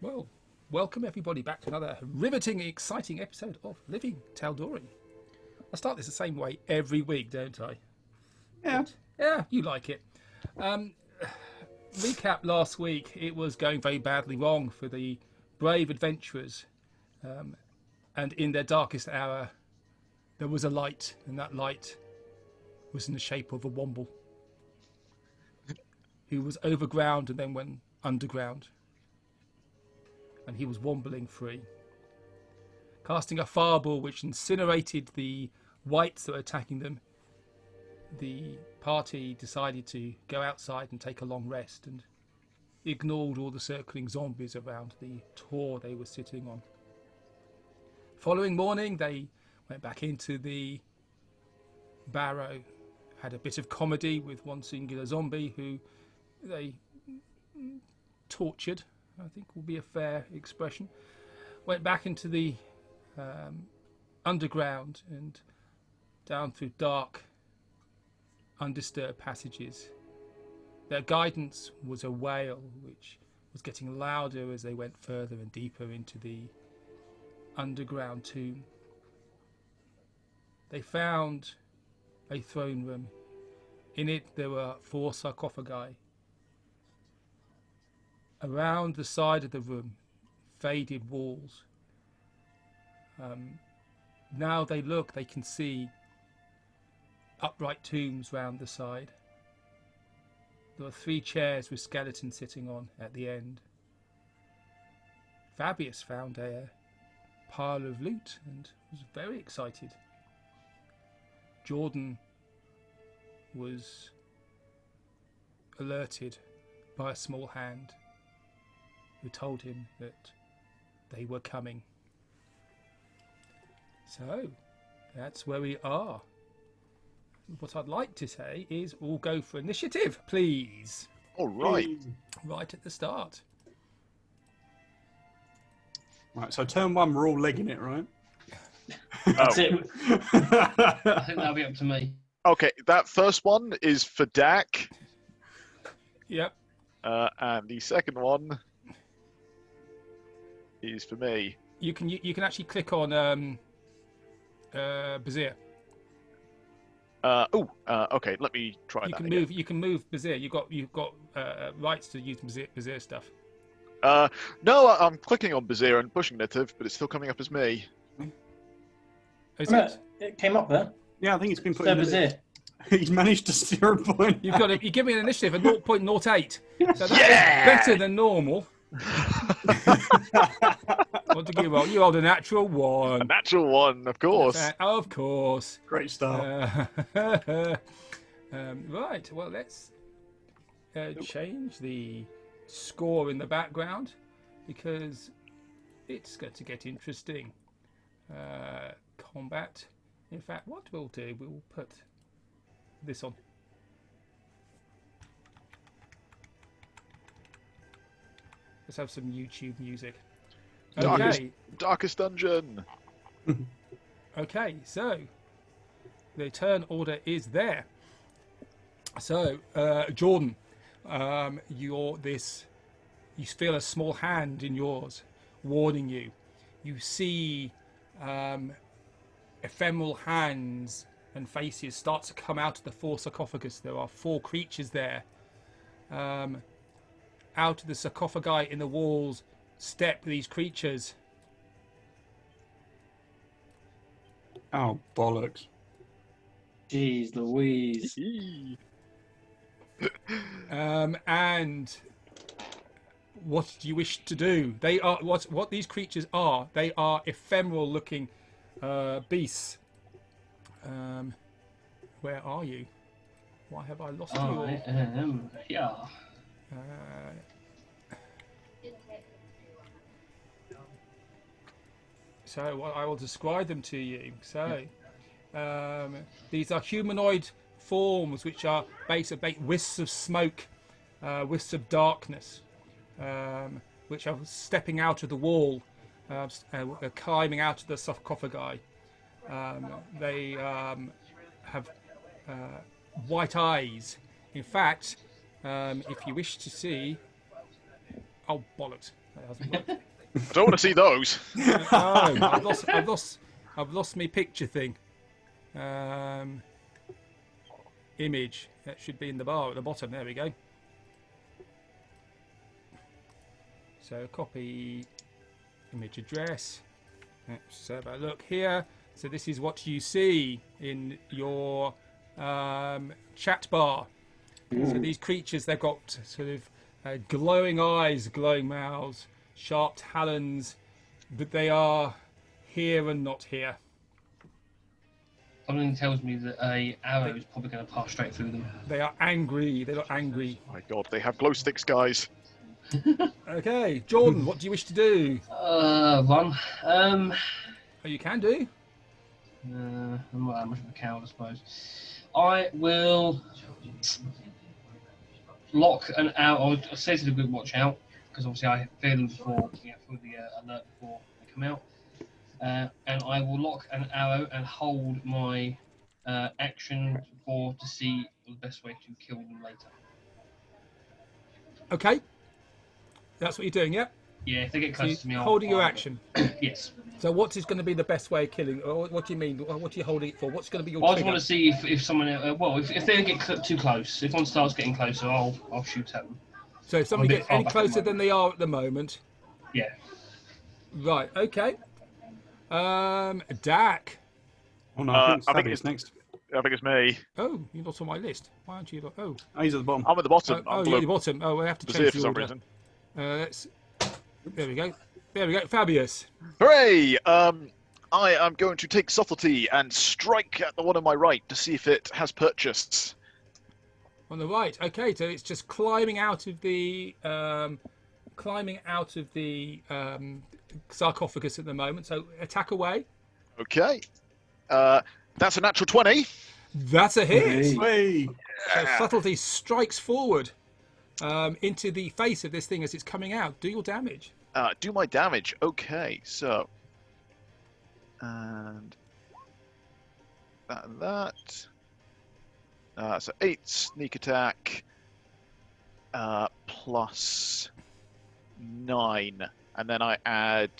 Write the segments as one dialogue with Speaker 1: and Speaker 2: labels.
Speaker 1: Well, welcome everybody back to another riveting, exciting episode of Living Tal'Dorei. I start this the same way every week, don't I?
Speaker 2: Yeah.
Speaker 1: But, yeah, you like it. Recap last week, it was going very badly wrong for the brave adventurers. And in their darkest hour, there was a light, and that light was in the shape of a womble who was overground and then went underground. And he was wombling free, casting a fireball which incinerated the whites that were attacking them. The party decided to go outside and take a long rest and ignored all the circling zombies around the tor they were sitting on. Following morning, they went back into the barrow, had a bit of comedy with one singular zombie who they tortured, I think will be a fair expression. Went back into the underground and down through dark, undisturbed passages. Their guidance was a wail which was getting louder as they went further and deeper into the underground tomb. They found a throne room. In it there were 4 sarcophagi. Around the side of the room, faded walls. Now they can see upright tombs round the side. There were 3 chairs with skeletons sitting on at the end. Fabius found a pile of loot and was very excited. Jordan was alerted by a small hand who told him that they were coming. So, that's where we are. What I'd like to say is all go for initiative, please.
Speaker 3: All right.
Speaker 1: Right at the start.
Speaker 2: Right, so turn 1, we're all legging it, right?
Speaker 4: That's it. I think that'll be up to me.
Speaker 3: Okay, that first one is for Dak,
Speaker 1: Yep.
Speaker 3: and the second one is for me.
Speaker 1: You can actually click on Bazir.
Speaker 3: Okay. Let me try
Speaker 1: You
Speaker 3: that
Speaker 1: can
Speaker 3: again.
Speaker 1: move. You can move Bazir. You've got rights to use Bazir stuff.
Speaker 3: No, I'm clicking on Bazir and pushing native, but it's still coming up as me.
Speaker 1: Is it?
Speaker 4: It came up there.
Speaker 2: Yeah, I think it's been put
Speaker 4: So
Speaker 2: in.
Speaker 4: was it.
Speaker 2: He's managed to steer a point.
Speaker 1: You've got to. You give me an initiative of 0.08. So that's
Speaker 3: Yeah!
Speaker 1: better than normal. What did you roll? You rolled a natural
Speaker 3: A
Speaker 1: 1.
Speaker 3: natural one, of course.
Speaker 1: Of course.
Speaker 2: Great start.
Speaker 1: Right. Well, let's change the score in the background because it's going to get interesting. Combat. In fact, what we'll do, we'll put this on. Let's have some YouTube music. Okay.
Speaker 3: Darkest dungeon.
Speaker 1: Okay, so the turn order is there. So, Jordan, you feel a small hand in yours, warning you. You see ephemeral hands and faces start to come out of the 4 sarcophagus. There are 4 creatures there. Out of the sarcophagi in the walls step these creatures.
Speaker 2: Oh, bollocks.
Speaker 4: Jeez Louise.
Speaker 1: And what do you wish to do? They are what these creatures are. They are ephemeral-looking beasts. Where are you? Why have I lost you?
Speaker 4: I am here.
Speaker 1: So I will describe them to you. So these are humanoid forms which are basically wisps of smoke, wisps of darkness, which are stepping out of the wall, climbing out of the sarcophagi. They have white eyes. In fact, if you wish to see... Oh, bollocks. That hasn't worked.
Speaker 3: I don't want to see those.
Speaker 1: No, I've lost my picture thing. Image. That should be in the bar at the bottom. There we go. So copy image address. Let's have a look here. So this is what you see in your chat bar. So these creatures, they've got sort of glowing eyes, glowing mouths, sharp talons, but they are here and not here.
Speaker 4: Something tells me that a arrow is probably going to pass straight through them.
Speaker 1: They are angry. They're not angry.
Speaker 3: My God, they have glow sticks, guys.
Speaker 1: Okay, Jordan, what do you wish to do?
Speaker 4: Run.
Speaker 1: Oh, you can do.
Speaker 4: I'm not that much of a coward, I suppose. I will lock an arrow. I say to the group, watch out, because obviously I fear them before, through the alert before they come out. And I will lock an arrow and hold my action to see the best way to kill them later.
Speaker 1: Okay. That's what you're doing, yeah?
Speaker 4: Yeah, if they get
Speaker 1: So
Speaker 4: close to me, I'll...
Speaker 1: holding your action.
Speaker 4: Yes.
Speaker 1: So what is going to be the best way of killing? Or what do you mean? What are you holding it for? What's going to be your
Speaker 4: Well, I just
Speaker 1: trigger?
Speaker 4: want to see if someone... if they get too close, if one starts getting closer, I'll shoot at them.
Speaker 1: So if somebody
Speaker 4: I'm a bit
Speaker 1: gets
Speaker 4: far
Speaker 1: any
Speaker 4: back at the
Speaker 1: closer than they are at the moment.
Speaker 4: Yeah.
Speaker 1: Right, okay. Dak.
Speaker 2: Oh no, I think
Speaker 3: I think
Speaker 2: Thaddeus next.
Speaker 3: I think it's me.
Speaker 1: Oh, you're not on my list. Why aren't you? Oh,
Speaker 2: Oh, he's at the bottom.
Speaker 3: I'm at the bottom.
Speaker 1: oh,
Speaker 3: I'm
Speaker 1: you're at the
Speaker 3: below
Speaker 1: bottom. Oh, we have to
Speaker 3: Vizier
Speaker 1: change
Speaker 3: for
Speaker 1: the
Speaker 3: some
Speaker 1: order.
Speaker 3: reason.
Speaker 1: There we go. There we go. Fabius.
Speaker 3: Hooray! I am going to take subtlety and strike at the one on my right to see if it has purchased.
Speaker 1: On the right. Okay, so it's just climbing out of the sarcophagus at the moment. So attack away.
Speaker 3: Okay. That's a natural 20.
Speaker 1: That's a hit.
Speaker 2: Hey.
Speaker 1: So subtlety strikes forward into the face of this thing as it's coming out. Do your damage.
Speaker 3: Do my damage. Okay, so. And that. So 8 sneak attack plus 9. And then I add.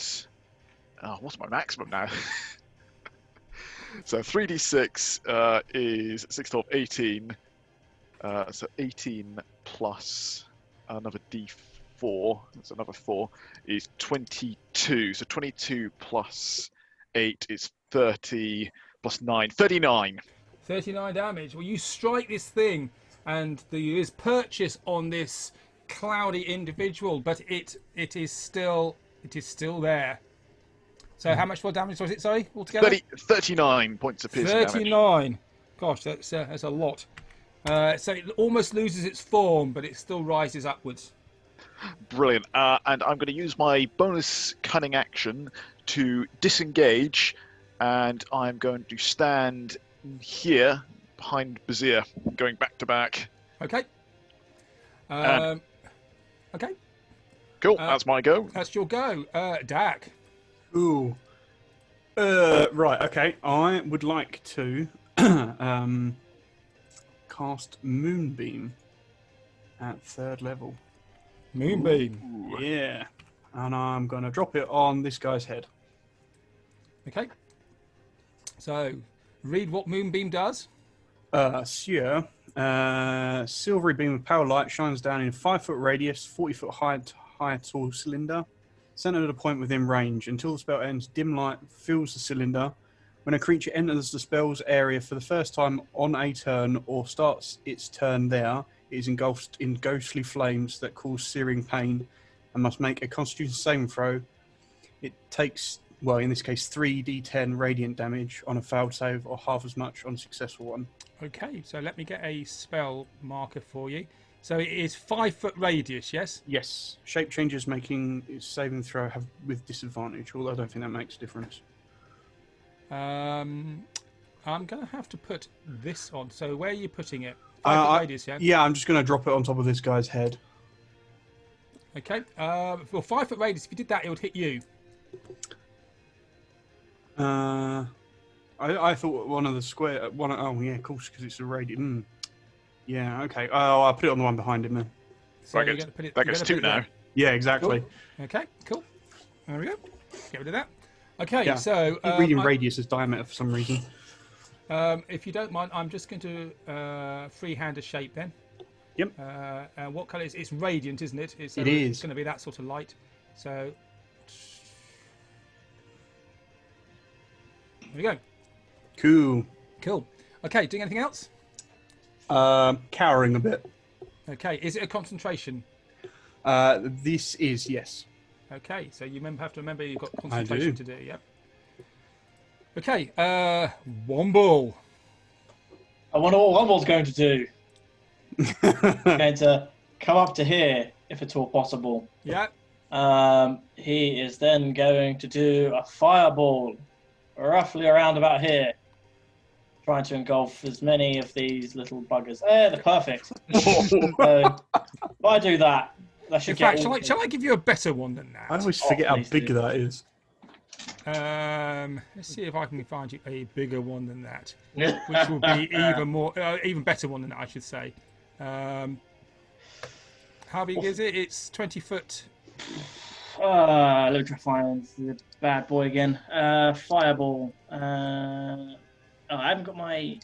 Speaker 3: What's my maximum now? So 3d6 is 6, 12, 18. So 18 plus another d4, that's another 4, is 22. So 22 plus 8 is 30, plus 9, 39.
Speaker 1: 39 damage. Well, you strike this thing, and there is purchase on this cloudy individual, but it is still there. So how much more damage was it? Sorry, altogether.
Speaker 3: 39 points of piercing damage.
Speaker 1: 39. Gosh, that's a lot. So it almost loses its form, but it still rises upwards.
Speaker 3: Brilliant. And I'm going to use my bonus cunning action to disengage, and I'm going to stand here behind Bazir, going back to back.
Speaker 1: Okay.
Speaker 3: And-
Speaker 1: Okay,
Speaker 3: Cool, that's my go.
Speaker 1: that's your go. Dak.
Speaker 2: Ooh. Right, okay. I would like to cast Moonbeam at 3rd level.
Speaker 1: Moonbeam.
Speaker 2: Yeah. And I'm going to drop it on this guy's head.
Speaker 1: Okay. So, read what Moonbeam does.
Speaker 2: Sure. Silvery beam of power light shines down in a 5-foot radius, 40-foot high tall cylinder, centered at a point within range. Until the spell ends, dim light fills the cylinder. When a creature enters the spell's area for the first time on a turn or starts its turn there, it is engulfed in ghostly flames that cause searing pain and must make a Constitution saving throw. It takes, well, in this case, 3d10 radiant damage on a failed save or half as much on a successful one.
Speaker 1: Okay, so let me get a spell marker for you. So it is 5-foot radius, yes?
Speaker 2: Yes. Shape changes making its saving throw have with disadvantage, although I don't think that makes a difference.
Speaker 1: I'm going to have to put this on. So where are you putting it? 5-foot radius, yeah?
Speaker 2: Yeah, I'm just going to drop it on top of this guy's head.
Speaker 1: Okay. Well, 5-foot radius, if you did that, it would hit you.
Speaker 2: I thought one of the square... oh, yeah, of course, because it's a radius. Yeah, okay. Oh, I'll put it on the one behind him then.
Speaker 1: So
Speaker 3: That
Speaker 1: you're
Speaker 3: gets-
Speaker 1: going to put it.
Speaker 3: that
Speaker 1: you're
Speaker 3: gets
Speaker 1: gonna
Speaker 3: 2
Speaker 1: put it
Speaker 3: now.
Speaker 1: there.
Speaker 2: Yeah, exactly.
Speaker 1: Okay, cool. There we go. Get rid of that. Okay,
Speaker 2: Yeah.
Speaker 1: so
Speaker 2: Keep reading radius as diameter for some reason.
Speaker 1: if you don't mind, I'm just going to freehand a shape then.
Speaker 2: Yep.
Speaker 1: And what colour is it? It's radiant, isn't it? It's
Speaker 2: is.
Speaker 1: going to be that sort of light. So there we go.
Speaker 2: Cool.
Speaker 1: Cool. Okay, doing anything else?
Speaker 2: Cowering a bit.
Speaker 1: Okay, is it a concentration?
Speaker 2: This is, yes.
Speaker 1: Okay, so you have to remember you've got
Speaker 2: do.
Speaker 1: concentration to do, yep. Okay, Womble.
Speaker 5: I wonder what Womble's going to do. Going to come up to here, if at all possible.
Speaker 1: Yeah.
Speaker 5: He is then going to do a fireball, roughly around about here, trying to engulf as many of these little buggers. They're perfect. So, if I do that, that should
Speaker 1: In
Speaker 5: get.
Speaker 1: fact, shall I give you a better one than
Speaker 2: I
Speaker 1: that?
Speaker 2: always forget how
Speaker 5: please
Speaker 2: big
Speaker 5: do.
Speaker 2: that is.
Speaker 1: Let's see if I can find you a bigger one than that, which will be even better one than that, I should say. How big is it? It's 20 foot.
Speaker 5: Let me try to find the bad boy again. Fireball. I haven't got my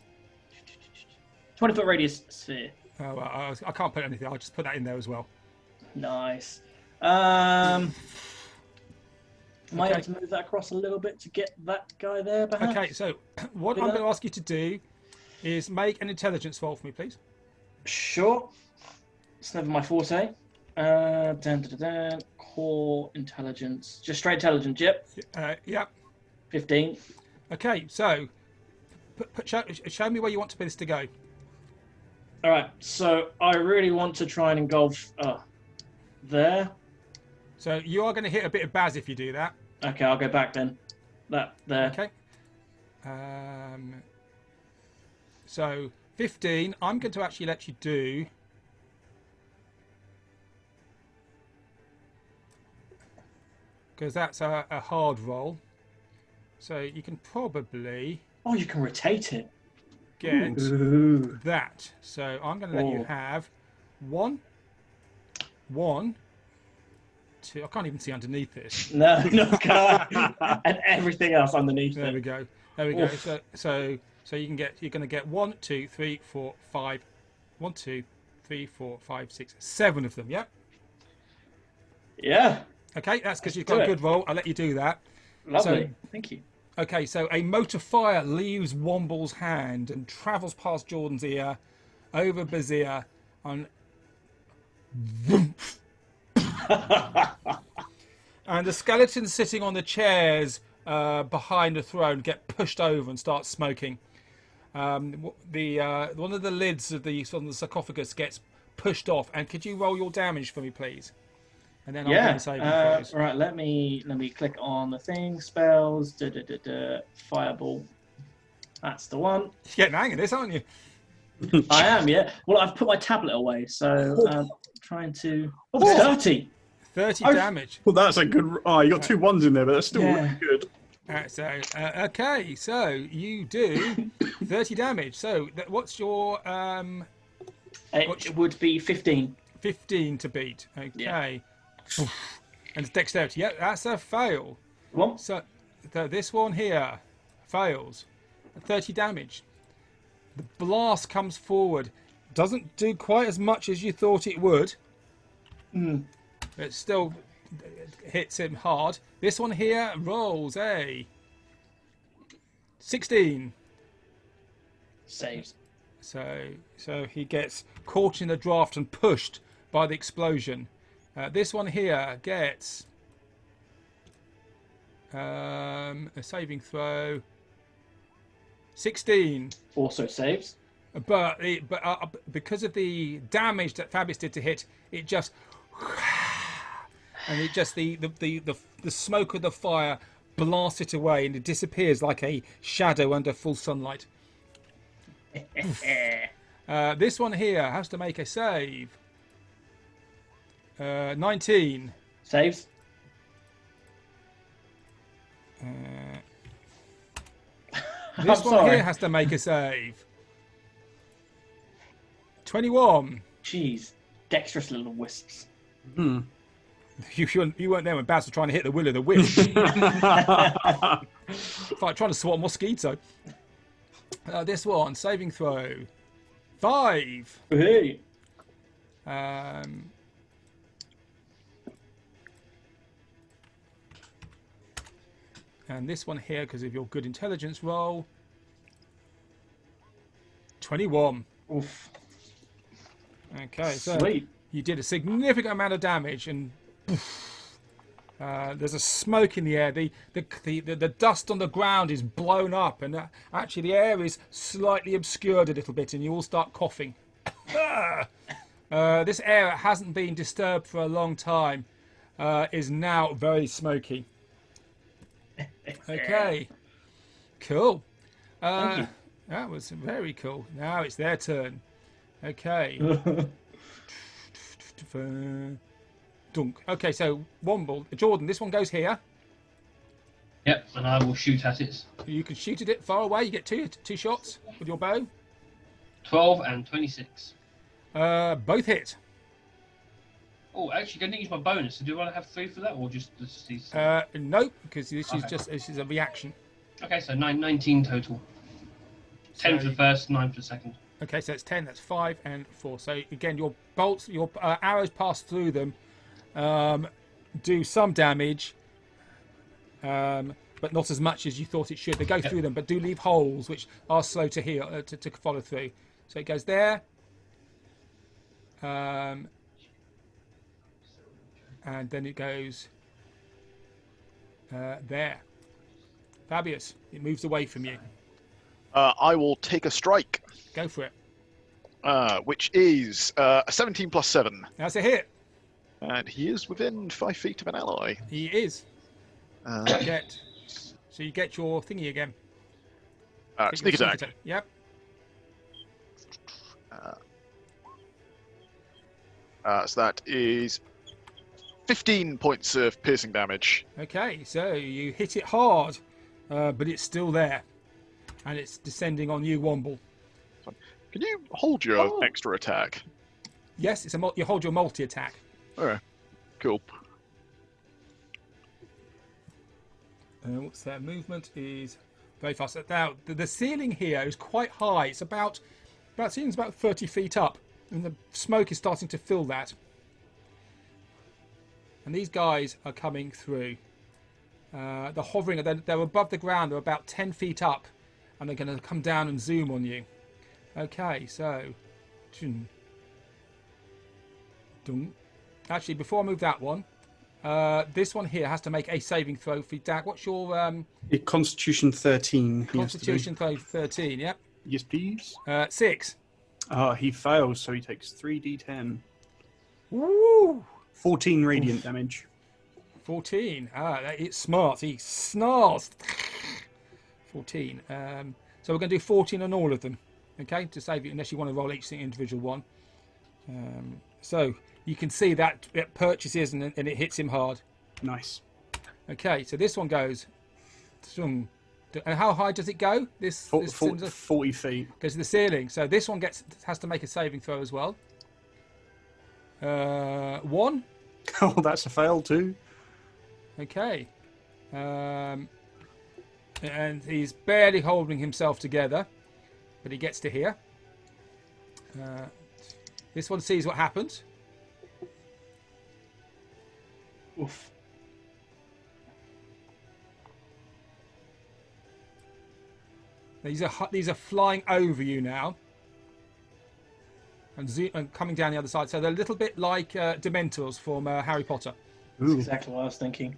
Speaker 5: 20-foot radius sphere.
Speaker 1: Oh, well, I can't put anything. I'll just put that in there as well.
Speaker 5: Nice. Might
Speaker 1: Okay.
Speaker 5: have to move that across a little bit to get that guy there, perhaps.
Speaker 1: Okay, so what
Speaker 5: Do
Speaker 1: I'm
Speaker 5: that.
Speaker 1: going to ask you to do is make an intelligence roll for me, please.
Speaker 5: Sure. It's never my forte. Core intelligence. Just straight intelligence, yep.
Speaker 1: Yeah.
Speaker 5: 15.
Speaker 1: Okay, so show me where you want this to go.
Speaker 5: All right, so I really want to try and engulf there.
Speaker 1: So you are going to hit a bit of Baz if you do that.
Speaker 5: Okay, I'll go back then. That there.
Speaker 1: Okay. So 15. I'm going to actually let you do. Because that's a hard roll. So you can probably
Speaker 5: Oh, you can rotate it.
Speaker 1: get that. So I'm going to let you
Speaker 5: Oh.
Speaker 1: have one, two. I can't even see underneath this.
Speaker 5: No, God. And everything else underneath
Speaker 1: There
Speaker 5: it.
Speaker 1: we go. There we go.
Speaker 5: Oof.
Speaker 1: So you're going to get 1, 2, 3, 4, 5. 1, 2, 3, 4, 5, 6, 7 of them. Yeah.
Speaker 5: Yeah,
Speaker 1: Okay, that's because you've
Speaker 5: do
Speaker 1: got a
Speaker 5: it.
Speaker 1: good roll. I'll let you do that.
Speaker 5: lovely. Thank you.
Speaker 1: Okay, so a mote of fire leaves Womble's hand and travels past Jordan's ear, over Bazir, and and the skeletons sitting on the chairs behind the throne get pushed over and start smoking. One of the lids of the sarcophagus gets pushed off. And could you roll your damage for me, please? And then I'll do
Speaker 5: Yeah.
Speaker 1: the saving throws.
Speaker 5: Right. Let me click on the thing. Spells. Fireball. That's the one.
Speaker 1: You're getting the hang of this, aren't you?
Speaker 5: I am. Yeah. Well, I've put my tablet away, so trying to. Oh, 30.
Speaker 1: 30
Speaker 5: Oh.
Speaker 1: damage.
Speaker 2: Well, that's a good. Oh, you got 2 1s in there, but that's still
Speaker 5: Yeah.
Speaker 2: really good.
Speaker 1: Okay, so you do 30 damage. So what's your
Speaker 5: It would be 15.
Speaker 1: 15 to beat? Okay.
Speaker 5: Yeah.
Speaker 1: Oof. And it's dexterity. Yeah, that's a fail.
Speaker 5: Well,
Speaker 1: So this one here fails. 30 damage. The blast comes forward. Doesn't do quite as much as you thought it would. It still hits him hard. This one here rolls a 16.
Speaker 5: saves.
Speaker 1: So he gets caught in the draft and pushed by the explosion. This one here gets a saving throw 16.
Speaker 5: Also saves.
Speaker 1: But because of the damage that Fabius did to hit, it just and it just the smoke of the fire blasts it away and it disappears like a shadow under full sunlight. This one here has to make a save. 19.
Speaker 5: Saves.
Speaker 1: This
Speaker 5: I'm
Speaker 1: one
Speaker 5: sorry.
Speaker 1: here has to make a save. 21.
Speaker 5: Jeez. Dexterous little wisps.
Speaker 1: You weren't there when Baz was trying to hit the will of the wisp. It's like trying to swat a mosquito. This one, saving throw. 5.
Speaker 5: Hey.
Speaker 1: And this one here, because of your good intelligence roll. 21.
Speaker 5: Oof.
Speaker 1: Okay, so
Speaker 5: Sweet.
Speaker 1: you did a significant amount of damage, and there's a smoke in the air. The dust on the ground is blown up, and actually the air is slightly obscured a little bit, and you all start coughing. This area hasn't been disturbed for a long time. Is now very smoky. Okay, cool.
Speaker 5: Thank you.
Speaker 1: That was very cool. Now it's their turn. Okay. Dunk. Okay, so Womble, Jordan, this one goes here.
Speaker 4: Yep, and I will shoot at it.
Speaker 1: You can shoot at it far away. You get two shots with your bow.
Speaker 4: 12 and 26.
Speaker 1: Both hit.
Speaker 4: Oh, actually, I didn't use my bonus. So do I have 3 for that, or just these?
Speaker 1: Nope, because this is
Speaker 4: Okay.
Speaker 1: this is a reaction.
Speaker 4: Okay, so 19 total. 10 for
Speaker 1: So-
Speaker 4: the first, 9 for the second.
Speaker 1: Okay, so it's 10. That's 5 and 4. So again, your bolts, your arrows pass through them, do some damage, but not as much as you thought it should. They go through them, but do leave holes which are slow to heal to follow through. So it goes there, and then it goes there. Fabius, it moves away from you.
Speaker 3: I will take a strike,
Speaker 1: Go for it.
Speaker 3: which is a 17 plus 7.
Speaker 1: That's a hit.
Speaker 3: And he is within 5 feet of an ally.
Speaker 1: He is. So you get your thingy again. Get
Speaker 3: Sneak
Speaker 1: your
Speaker 3: attack.
Speaker 1: Yep.
Speaker 3: So that is 15 points of piercing damage.
Speaker 1: Okay, so you hit it hard, but it's still there, and it's descending on you, Womble.
Speaker 3: Can you hold your extra attack?
Speaker 1: Yes, it's you hold your multi attack.
Speaker 3: Okay, cool.
Speaker 1: What's their movement is very fast. Now the ceiling here is quite high. It's about ceiling's about 30 feet up, and the smoke is starting to fill that. And these guys are coming through. They're hovering. They're above the ground. They're about 10 feet up, and they're going to come down and zoom on you. Okay, so actually, before I move that one, this one here has to make a saving throw for Dag. What's your
Speaker 2: Constitution 13. he has to do.
Speaker 1: Constitution throw? 13. Yep.
Speaker 2: Yes, please.
Speaker 1: 6.
Speaker 2: He fails, so he takes 3d10.
Speaker 1: Woo!
Speaker 2: 14 radiant damage.
Speaker 1: 14. It's smart. He snarls. 14. So we're going to do 14 on all of them. Okay, to save it, unless you want to roll each individual one. So you can see that it purchases and it hits him hard.
Speaker 2: Nice.
Speaker 1: Okay, so this one goes. And how high does it go? This
Speaker 2: 40 feet.
Speaker 1: goes to the ceiling. So this one has to make a saving throw as well. 1.
Speaker 2: Oh, that's a fail too.
Speaker 1: Okay. And he's barely holding himself together, but he gets to here. This one sees what happens.
Speaker 5: Oof.
Speaker 1: These are flying over you now, and coming down the other side. So they're a little bit like Dementors from Harry Potter.
Speaker 5: That's exactly what I was thinking.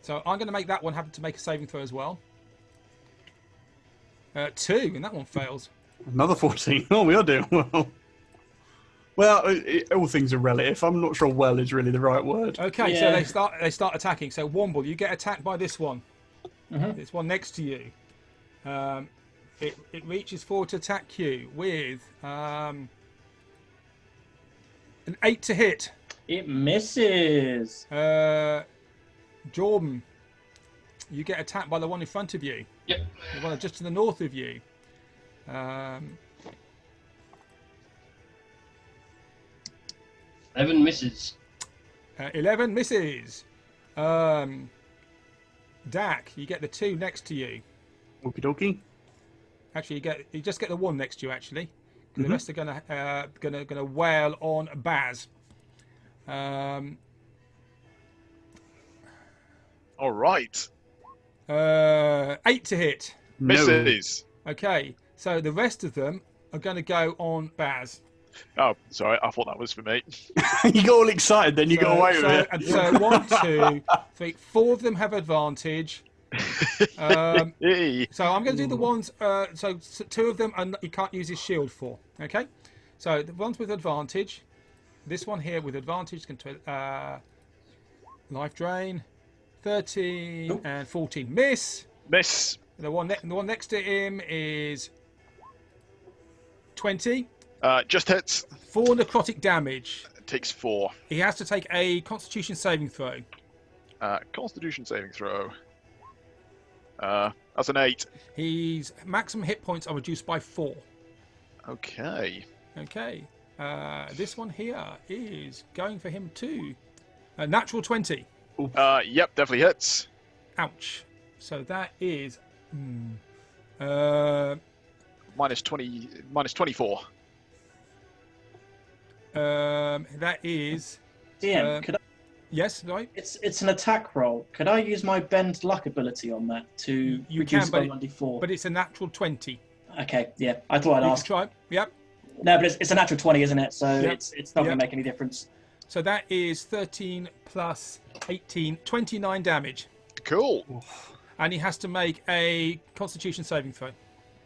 Speaker 1: So I'm going to make that one have to make a saving throw as well. 2, and that one fails.
Speaker 2: Another 14. Oh, we are doing well. Well, all things are relative. I'm not sure "well" is really the right word.
Speaker 1: Okay,
Speaker 5: Yeah.
Speaker 1: so they start attacking. So Womble, you get attacked by this one.
Speaker 5: Mhm.
Speaker 1: This one next to you. It reaches forward to attack you with an 8 to hit.
Speaker 5: It misses.
Speaker 1: Jordan, you get attacked by the one in front of you.
Speaker 4: Yep.
Speaker 1: The one just to the north of you.
Speaker 4: 11 misses.
Speaker 1: 11 misses. Dak, you get the 2 next to you.
Speaker 2: Okie dokie.
Speaker 1: Actually, you just get the 1 next to you. Actually, the rest are gonna wail on Baz.
Speaker 3: All right.
Speaker 1: 8 to hit.
Speaker 2: No.
Speaker 3: Misses.
Speaker 1: Okay, so the rest of them are going to go on Baz.
Speaker 3: Oh, sorry. I thought that was for me.
Speaker 2: You got all excited, then you got away with it.
Speaker 1: And so 1, 2, 3, 4 of them have advantage.
Speaker 3: Hey.
Speaker 1: So I'm going to do the ones. So 2 of them you can't use his shield for. Okay, so the ones with advantage. This one here with advantage can life drain. 13 and 14 miss.
Speaker 3: Miss.
Speaker 1: The one next to him is 20.
Speaker 3: Just hits.
Speaker 1: 4 necrotic damage.
Speaker 3: Takes 4.
Speaker 1: He has to take a Constitution saving throw.
Speaker 3: Constitution saving throw. That's an 8.
Speaker 1: His maximum hit points are reduced by 4.
Speaker 3: Okay.
Speaker 1: Okay. This one here is going for him too. A natural 20.
Speaker 3: Yep, definitely hits.
Speaker 1: Ouch. So that is
Speaker 3: Minus 20. Minus 24.
Speaker 1: that is
Speaker 5: DM, could I,
Speaker 1: yes, right.
Speaker 5: it's an attack roll. Could I use my bend luck ability on that to
Speaker 1: You
Speaker 5: reduce
Speaker 1: can,
Speaker 5: it by 1d4?
Speaker 1: but it's a natural 20.
Speaker 5: Okay, yeah, I thought I'd
Speaker 1: You
Speaker 5: ask.
Speaker 1: can try. Yep.
Speaker 5: No, but it's a natural 20, isn't it? So
Speaker 1: Yep.
Speaker 5: it's not going
Speaker 1: Yep.
Speaker 5: to make any difference.
Speaker 1: So that is 13 plus 18, 29 damage.
Speaker 3: Cool.
Speaker 1: And he has to make a Constitution saving throw.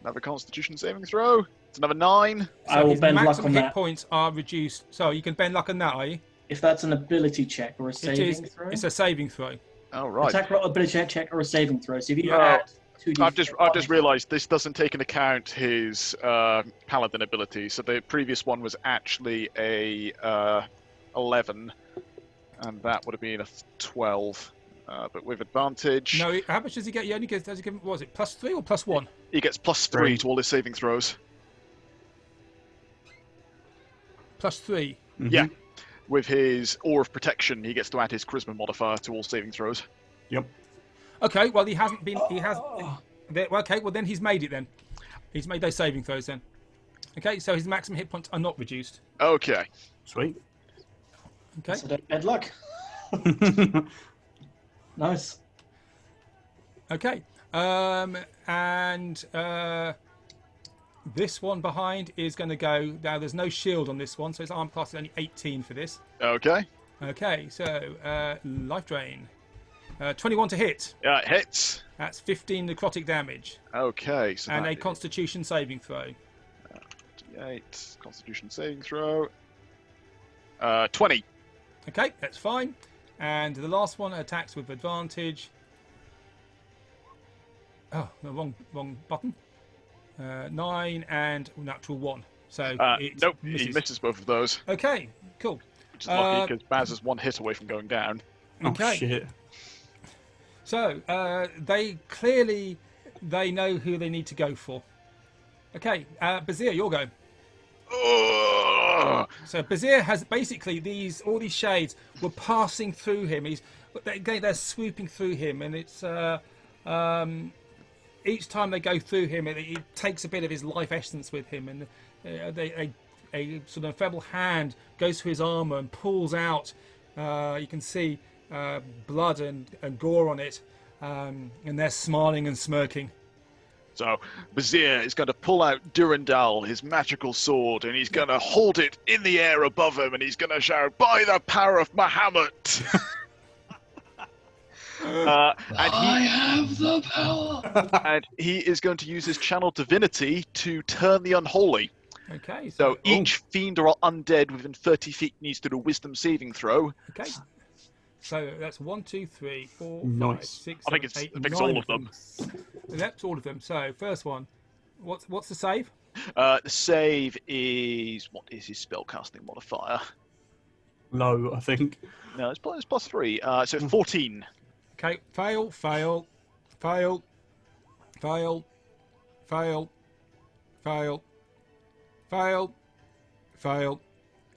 Speaker 3: Another Constitution saving throw. It's another 9.
Speaker 5: I will
Speaker 1: his
Speaker 5: bend luck
Speaker 1: maximum
Speaker 5: on
Speaker 1: hit
Speaker 5: that.
Speaker 1: points are reduced. So you can bend luck on that, are you?
Speaker 5: If that's an ability check or a
Speaker 1: It
Speaker 5: saving
Speaker 1: is.
Speaker 5: throw.
Speaker 1: It's a saving throw.
Speaker 3: Oh, right.
Speaker 5: Attack roll, ability check, or a saving throw. So if you
Speaker 3: Oh,
Speaker 5: add 2d4,
Speaker 3: I've just realised this doesn't take into account his paladin ability. So the previous one was actually a 11, and that would have been a 12. But with advantage,
Speaker 1: No, how much does he get? He only gets, does he give, what was it, +3 or +1?
Speaker 3: he gets plus 3 to all his saving throws.
Speaker 1: +3.
Speaker 2: Mhm.
Speaker 3: Yeah. With his Aura of Protection, he gets to add his Charisma modifier to all saving throws.
Speaker 2: Yep.
Speaker 1: Okay, well, he hasn't been. He has. Okay, well, then he's made it then. He's made those saving throws then. Okay, so his maximum hit points are not reduced.
Speaker 3: Okay.
Speaker 2: Sweet.
Speaker 1: Okay.
Speaker 5: So don't bend luck. Nice.
Speaker 1: Okay. And this one behind is going to go. Now, there's no shield on this one, so his arm class is only 18 for this.
Speaker 3: Okay.
Speaker 1: Okay, so life drain. 21 to hit.
Speaker 3: It hits.
Speaker 1: That's 15 necrotic damage.
Speaker 3: Okay. So
Speaker 1: And
Speaker 3: that
Speaker 1: a Constitution saving throw.
Speaker 3: is 8. Constitution saving throw. 20.
Speaker 1: Okay, that's fine. And the last one attacks with advantage. Oh, the wrong button. 9 and natural 1. So it
Speaker 3: Nope,
Speaker 1: misses.
Speaker 3: he misses both of those,
Speaker 1: Okay, cool.
Speaker 3: which is lucky because Baz is 1 hit away from going down.
Speaker 1: Okay.
Speaker 2: Oh, shit.
Speaker 1: So they know who they need to go for. Okay, Bazir, your go.
Speaker 3: Ugh.
Speaker 1: So Bazir has basically all these shades were passing through him. They're swooping through him, and it's each time they go through him, it takes a bit of his life essence with him, and a sort of feeble hand goes through his armor and pulls out. You can see blood and gore on it, and they're smiling and smirking.
Speaker 3: So Bazir is going to pull out Durandal, his magical sword, and he's going to hold it in the air above him, and he's going to shout, "By the power of Muhammad!"
Speaker 4: I have the power.
Speaker 3: And he is going to use his channel divinity to turn the unholy.
Speaker 1: Okay,
Speaker 3: So each fiend or undead within 30 feet needs to do a wisdom saving throw.
Speaker 1: okay. So that's 1, 2, 3, 4, 5,
Speaker 2: Nice.
Speaker 1: 6,
Speaker 3: I think
Speaker 1: 7, 8,
Speaker 3: I think it's
Speaker 1: 9
Speaker 3: all of them.
Speaker 1: That's all of them. So first one, what's the save?
Speaker 3: The save is, what is his spellcasting modifier?
Speaker 2: Low, I think.
Speaker 3: No, it's plus 3. So 14.
Speaker 1: Okay, fail, fail, fail, fail, fail, fail, fail, fail,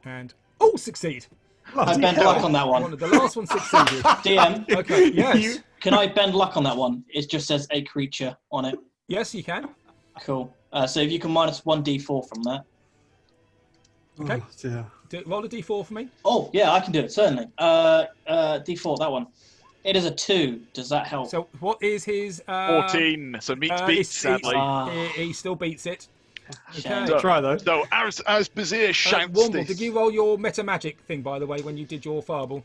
Speaker 1: and succeed.
Speaker 5: I bend luck on that
Speaker 1: One
Speaker 5: one.
Speaker 1: of the last one succeeded.
Speaker 5: DM,
Speaker 1: Okay, yes.
Speaker 5: can I bend luck on that one? It just says a creature on it.
Speaker 1: Yes, you can.
Speaker 5: Cool. So if you can minus 1d4 from that.
Speaker 1: Okay.
Speaker 2: Oh, dear.
Speaker 1: Roll a d4 for me.
Speaker 5: Oh, yeah, I can do it, certainly. D4, that one. It is a 2. Does that help?
Speaker 1: So what is his...
Speaker 3: 14. So meets beats, sadly.
Speaker 1: He still beats it.
Speaker 5: Shame.
Speaker 1: Okay.
Speaker 2: Try though.
Speaker 3: So as Bazir shouts
Speaker 1: Womble,
Speaker 3: this,
Speaker 1: did you roll your meta magic thing, by the way, when you did your fireball?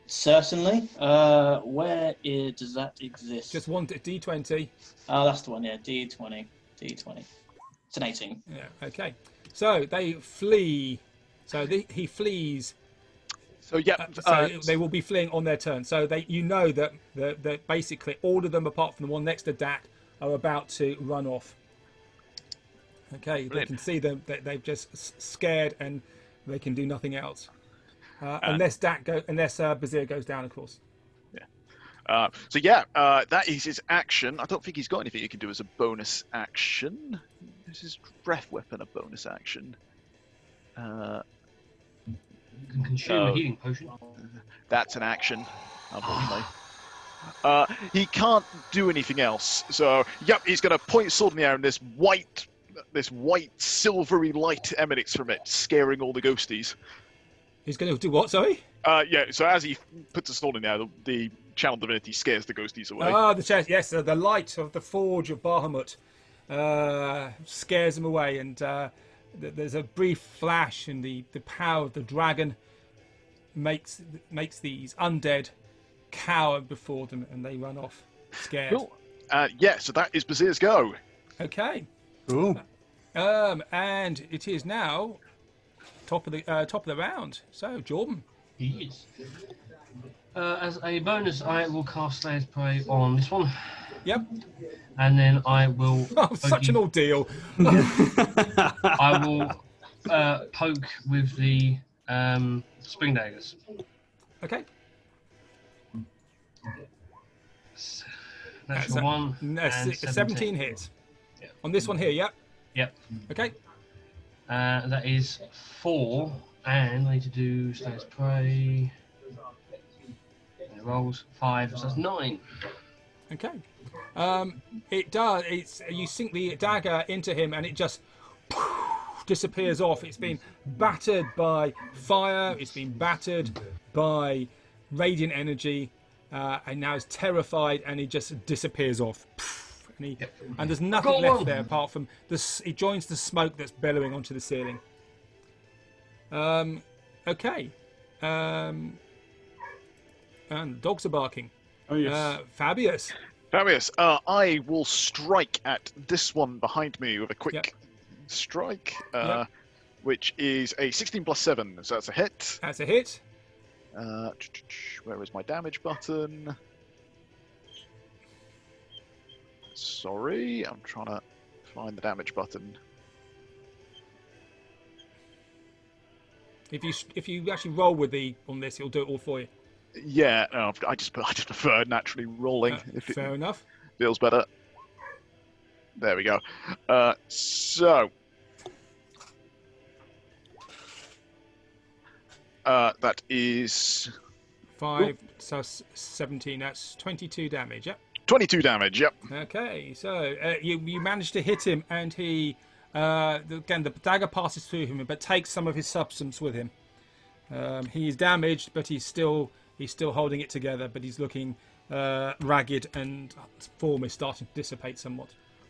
Speaker 5: Certainly. Where does that exist?
Speaker 1: Just one d20.
Speaker 5: Oh, that's the one, yeah. D20. D20. It's an 18.
Speaker 1: Yeah, okay. So they flee. So he flees.
Speaker 3: so yeah,
Speaker 1: So they will be fleeing on their turn. So you know that basically all of them, apart from the one next to Dak, are about to run off. Okay, they
Speaker 3: Brilliant.
Speaker 1: can see them. They've just scared, and they can do nothing else, unless Bazir goes down, of course.
Speaker 3: that is his action. I don't think he's got anything he can do as a bonus action. This is breath weapon a bonus action.
Speaker 4: You can consume
Speaker 3: Oh.
Speaker 4: a healing potion.
Speaker 3: That's an action, unfortunately. He can't do anything else. So, he's going to point his sword in the air, and this white silvery light emanates from it, scaring all the ghosties.
Speaker 1: He's going to do what? Sorry.
Speaker 3: So as he puts his sword in there, the channel divinity scares the ghosties away.
Speaker 1: The chest. Yes, the light of the forge of Bahamut scares them away, and there's a brief flash, and the power of the dragon makes these undead cower before them, and they run off scared.
Speaker 3: Cool. So that is Bazir's go.
Speaker 1: Okay.
Speaker 2: Cool.
Speaker 1: And it is now top of the round. So Jordan.
Speaker 4: Yes. As a bonus, I will cast Slayer's Prey on this one,
Speaker 1: Yep.
Speaker 4: and then I will.
Speaker 1: Oh, such an ordeal.
Speaker 4: I will poke with the spring daggers.
Speaker 1: Okay.
Speaker 4: Natural one. And
Speaker 1: 17 hits.
Speaker 4: Yeah.
Speaker 1: On this one here, yep.
Speaker 4: Yep.
Speaker 1: Okay.
Speaker 4: That is 4, and I need to do Slayer's Prey. And it rolls 5, so that's 9.
Speaker 1: Okay. It does. You sink the dagger into him, and it just disappears off. It's been battered by fire. It's been battered by radiant energy, and now it's terrified, and he just disappears off. And there's nothing
Speaker 4: Go
Speaker 1: left
Speaker 4: on.
Speaker 1: there apart from this. It joins the smoke that's billowing onto the ceiling. Okay. And dogs are barking.
Speaker 2: Oh yes.
Speaker 1: Fabius.
Speaker 3: Fabius, I will strike at this one behind me with a quick
Speaker 1: Yep.
Speaker 3: strike,
Speaker 1: Yep.
Speaker 3: which is a 16 plus 7, so that's a hit.
Speaker 1: That's a hit.
Speaker 3: Where is my damage button? Sorry, I'm trying to find the damage button.
Speaker 1: If you actually roll with on this, it'll do it all for you.
Speaker 3: Yeah, no, I just prefer naturally rolling if it
Speaker 1: Fair enough.
Speaker 3: feels better. There we go. So that is
Speaker 1: 5, so 17. That's 22 damage. Yep.
Speaker 3: 22 damage. Yep.
Speaker 1: Okay, so you managed to hit him, and he again the dagger passes through him, but takes some of his substance with him. He is damaged, but he's still holding it together. But he's looking ragged, and his form is starting to dissipate somewhat.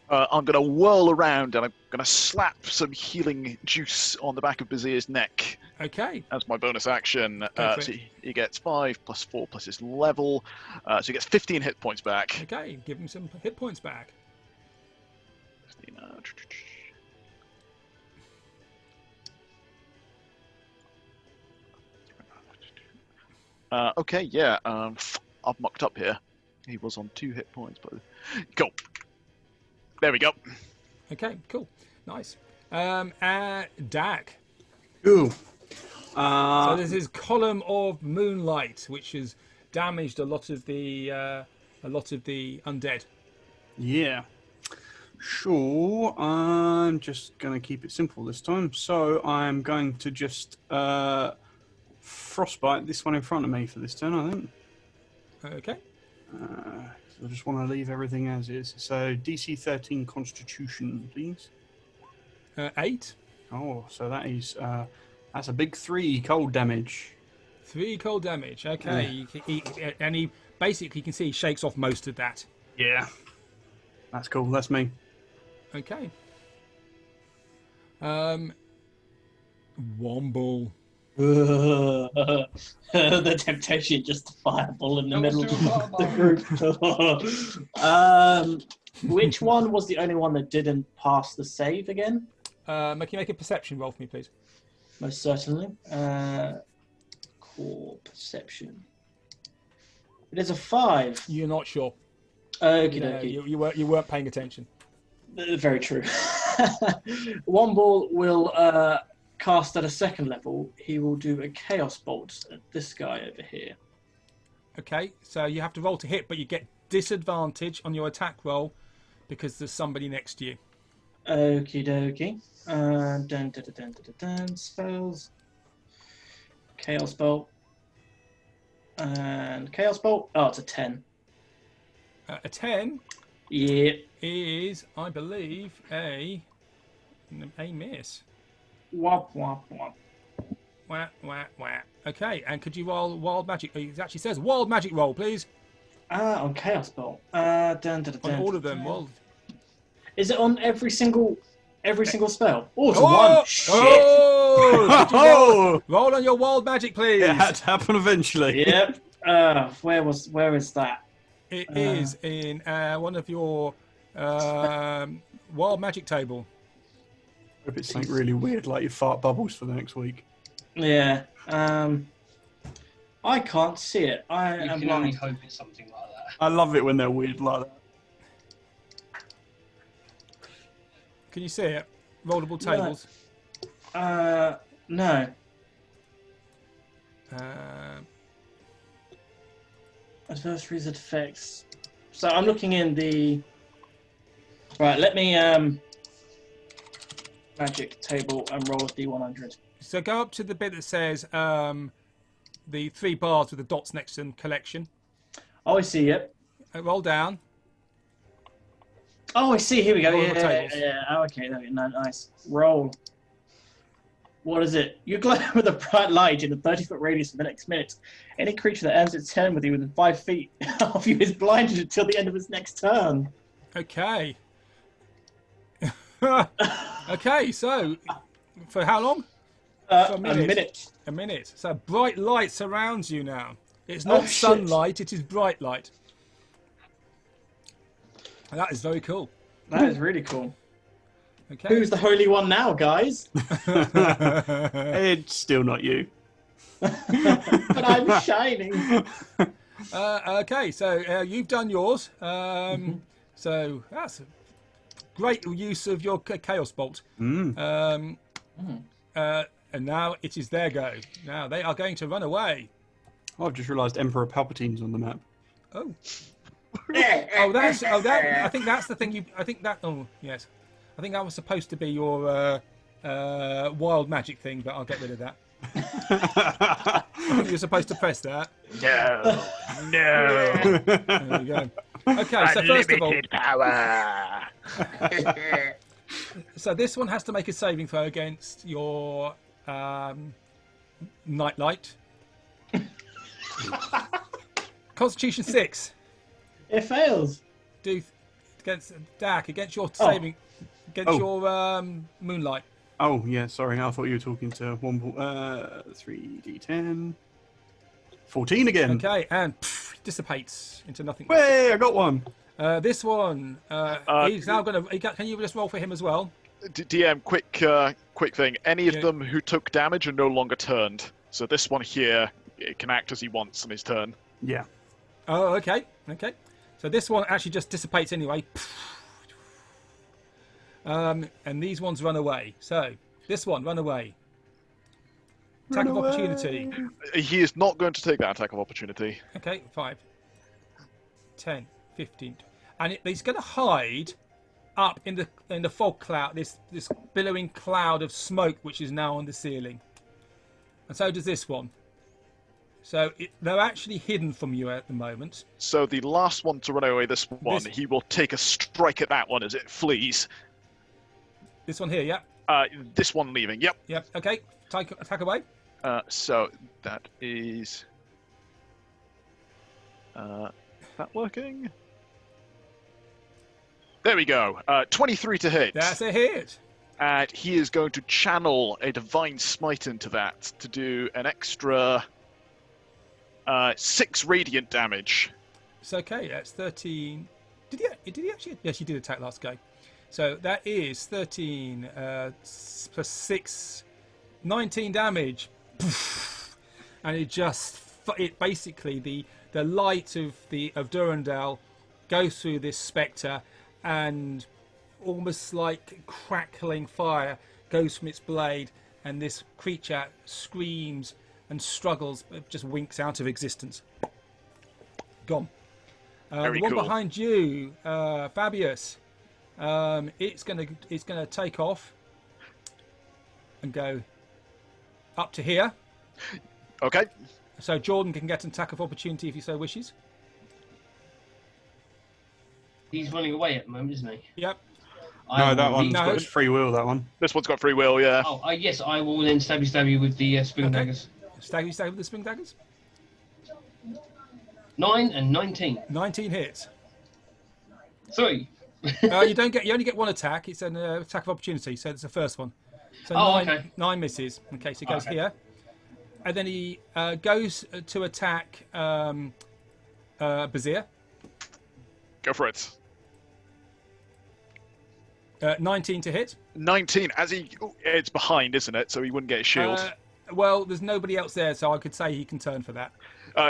Speaker 3: I'm going to whirl around and I'm going to slap some healing juice on the back of Bazir's neck
Speaker 1: Okay,
Speaker 3: as my bonus action.
Speaker 1: Go for
Speaker 3: So
Speaker 1: it.
Speaker 3: he gets 5 plus 4 plus his level. So he gets 15 hit points back.
Speaker 1: okay, give him some hit points back.
Speaker 3: 15, okay, yeah. I've mucked up here. He was on 2 hit points, but cool. There we go.
Speaker 1: Okay, cool, nice. Dak.
Speaker 2: Cool.
Speaker 1: So there's this column of moonlight which has damaged a lot of the undead.
Speaker 2: Yeah. Sure. I'm just going to keep it simple this time. So I'm going to just frostbite this one in front of me for this turn, I think.
Speaker 1: Okay.
Speaker 2: I just want to leave everything as is. So DC 13 Constitution, please.
Speaker 1: 8.
Speaker 2: Oh, so that is that's a big 3 cold damage.
Speaker 1: 3 cold damage. Okay. And he basically, you can see he shakes off most of that.
Speaker 2: Yeah, that's cool. That's me.
Speaker 1: Okay. Womble.
Speaker 5: The temptation just to fireball in the middle of the group. Which one was the only one that didn't pass the save again?
Speaker 1: Can you make a perception roll for me, please?
Speaker 5: Most certainly. Core perception. It is a 5.
Speaker 1: You're not sure.
Speaker 5: Okie
Speaker 1: No,
Speaker 5: dokie.
Speaker 1: you weren't paying attention.
Speaker 5: Very true. Womble will cast at a second level. He will do a Chaos Bolt at this guy over here.
Speaker 1: Okay, so you have to roll to hit, but you get disadvantage on your attack roll because there's somebody next to you.
Speaker 5: Okie dokie. Spells. Chaos Bolt. And Chaos Bolt. Oh, it's a 10.
Speaker 1: A 10
Speaker 5: Yeah.
Speaker 1: is, I believe, a miss.
Speaker 5: Wop, wop, wop.
Speaker 1: Wah, wah, wah. Okay, and could you roll wild magic? It actually says wild magic roll, please.
Speaker 5: On Chaos Bolt.
Speaker 1: On all of them. Well,
Speaker 5: Is it on every single spell? Oh, it's a
Speaker 1: oh!
Speaker 5: 1. Shit.
Speaker 1: Oh! Could you roll on your wild magic, please.
Speaker 2: It had to happen eventually.
Speaker 5: Yep. Where is that?
Speaker 1: It is in one of your wild magic table.
Speaker 2: Hope it's something really weird, like your fart bubbles for the next week.
Speaker 5: Yeah. I can't see it. I
Speaker 4: You
Speaker 5: am
Speaker 4: can only
Speaker 5: blind.
Speaker 4: hope it's something like that.
Speaker 2: I love it when they're weird like that.
Speaker 1: Can you see it? Rollable tables.
Speaker 5: No. Adversaries and effects. So I'm looking in the. Right. Let me magic table and roll a d100.
Speaker 1: So go up to the bit that says the 3 bars with the dots next to them, collection.
Speaker 5: Oh, I see. Yep.
Speaker 1: Roll down.
Speaker 5: Oh, I see. Here we go.
Speaker 1: Roll
Speaker 5: Yeah,
Speaker 1: the tables.
Speaker 5: yeah. Oh, okay. There we go. Nice. Roll. What is it? You glow with a bright light in a 30-foot radius for the next minute. Any creature that ends its turn with you within 5 feet of you is blinded until the end of its next turn.
Speaker 1: Okay. Okay, so for how long? For
Speaker 5: A minute.
Speaker 1: A minute. So bright light surrounds you now. It's
Speaker 5: Oh,
Speaker 1: not
Speaker 5: shit.
Speaker 1: sunlight, it is bright light. And that is very cool.
Speaker 5: That is really cool.
Speaker 1: Okay.
Speaker 5: Who's the holy one now, guys?
Speaker 2: It's still not you.
Speaker 5: But I'm shining.
Speaker 1: Okay, so you've done yours. So that's a great use of your Chaos Bolt. And now it is their go. Now they are going to run away.
Speaker 2: I've just realised Emperor Palpatine's on the map.
Speaker 1: Oh. I think that's the thing oh, yes. I think that was supposed to be your wild magic thing, but I'll get rid of that. I think you're supposed to press that.
Speaker 3: No.
Speaker 1: There you go. Okay, so first of all,
Speaker 3: Power.
Speaker 1: so this one has to make a saving throw against your nightlight. Constitution 6.
Speaker 5: It fails.
Speaker 1: Do against Dak against your saving against your moonlight.
Speaker 2: Oh, yeah, sorry. I thought you were talking to Womble. 3d10. 14 again.
Speaker 1: Okay, and dissipates into nothing.
Speaker 2: Hey, I got one.
Speaker 1: This one, he's now going to. Can you just roll for him as well?
Speaker 3: DM, quick thing. Any of
Speaker 1: Yeah.
Speaker 3: them who took damage are no longer turned. So this one here, it can act as he wants on his turn.
Speaker 2: Yeah.
Speaker 1: Oh, okay. So this one actually just dissipates anyway. And these ones run away. So this one, run away. Attack of opportunity.
Speaker 3: He is not going to take that attack of opportunity.
Speaker 1: Okay, 5, 10, 15, and he's going to hide up in the fog cloud. This billowing cloud of smoke which is now on the ceiling. And so does this one. So they're actually hidden from you at the moment.
Speaker 3: So the last one to run away, this one,
Speaker 1: This-
Speaker 3: he will take a strike at that one as it flees.
Speaker 1: This one here, yeah.
Speaker 3: This one leaving, yep.
Speaker 1: Yep, okay. Attack away.
Speaker 3: So that is... that working? There we go. 23 to hit.
Speaker 1: That's a hit.
Speaker 3: And he is going to channel a Divine Smite into that to do an extra 6 radiant damage.
Speaker 1: It's okay. That's 13. Did he actually? Yes, he did attack last game. So that is 13 plus 6, 19 damage. And it basically the light of Durandal goes through this spectre, and almost like crackling fire goes from its blade, and this creature screams and struggles, but just winks out of existence. Gone.
Speaker 3: Very
Speaker 1: the one
Speaker 3: cool.
Speaker 1: behind you, Fabius, it's gonna take off and go up to here.
Speaker 3: Okay.
Speaker 1: So Jordan can get an attack of opportunity if he so wishes.
Speaker 4: He's running away at the moment, isn't he?
Speaker 1: Yep.
Speaker 2: No,
Speaker 4: I
Speaker 2: that
Speaker 4: will
Speaker 2: one's
Speaker 4: leave-
Speaker 1: No.
Speaker 2: got its free will, that one.
Speaker 3: This one's got free will, yeah.
Speaker 4: Oh, yes, I will then stab you with the spoon
Speaker 1: Okay.
Speaker 4: daggers.
Speaker 1: Stagger with the spring daggers.
Speaker 4: 9 and 19.
Speaker 1: 19 hits.
Speaker 4: 3.
Speaker 1: You only get one attack. It's an attack of opportunity, so it's the first one. So
Speaker 4: Oh,
Speaker 1: nine,
Speaker 4: okay.
Speaker 1: 9 misses. Okay, so he goes
Speaker 4: Okay.
Speaker 1: here, and then he goes to attack Bazir.
Speaker 3: Go for it.
Speaker 1: 19 to hit.
Speaker 3: 19, it's behind, isn't it? So he wouldn't get his shield.
Speaker 1: Well, there's nobody else there, so I could say he can turn for that.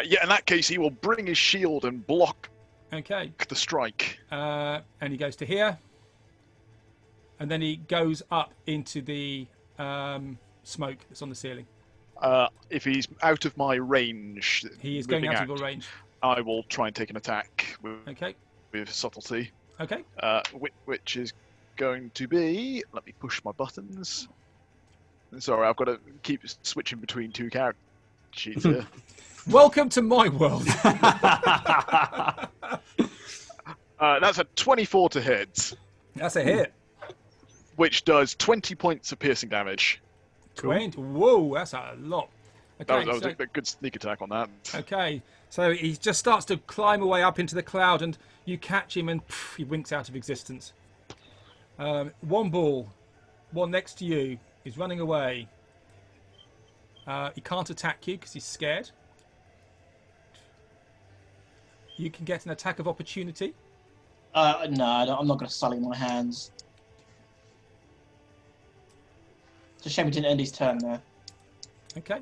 Speaker 3: Yeah, in that case, he will bring his shield and block
Speaker 1: Okay,
Speaker 3: the strike.
Speaker 1: and he goes to here, and then he goes up into the smoke that's on the ceiling.
Speaker 3: If he's out of my range,
Speaker 1: He is going
Speaker 3: moving
Speaker 1: out of your range.
Speaker 3: I will try and take an attack
Speaker 1: Okay,
Speaker 3: with subtlety,
Speaker 1: okay.
Speaker 3: which is going to be... Let me push my buttons. Sorry, I've got to keep switching between 2 character sheets here.
Speaker 1: Welcome to my world.
Speaker 3: That's a 24 to hit,
Speaker 1: That's a hit.
Speaker 3: which does 20 points of piercing damage.
Speaker 1: 20. Whoa, that's a lot. Okay,
Speaker 3: That was
Speaker 1: so,
Speaker 3: a good sneak attack on that.
Speaker 1: okay, so he just starts to climb away up into the cloud, and you catch him, and he winks out of existence. One ball, one next to you, is running away. He can't attack you because he's scared. You can get an attack of opportunity.
Speaker 5: No, I'm not going to sully my hands. It's a shame he didn't end his turn there.
Speaker 1: Okay.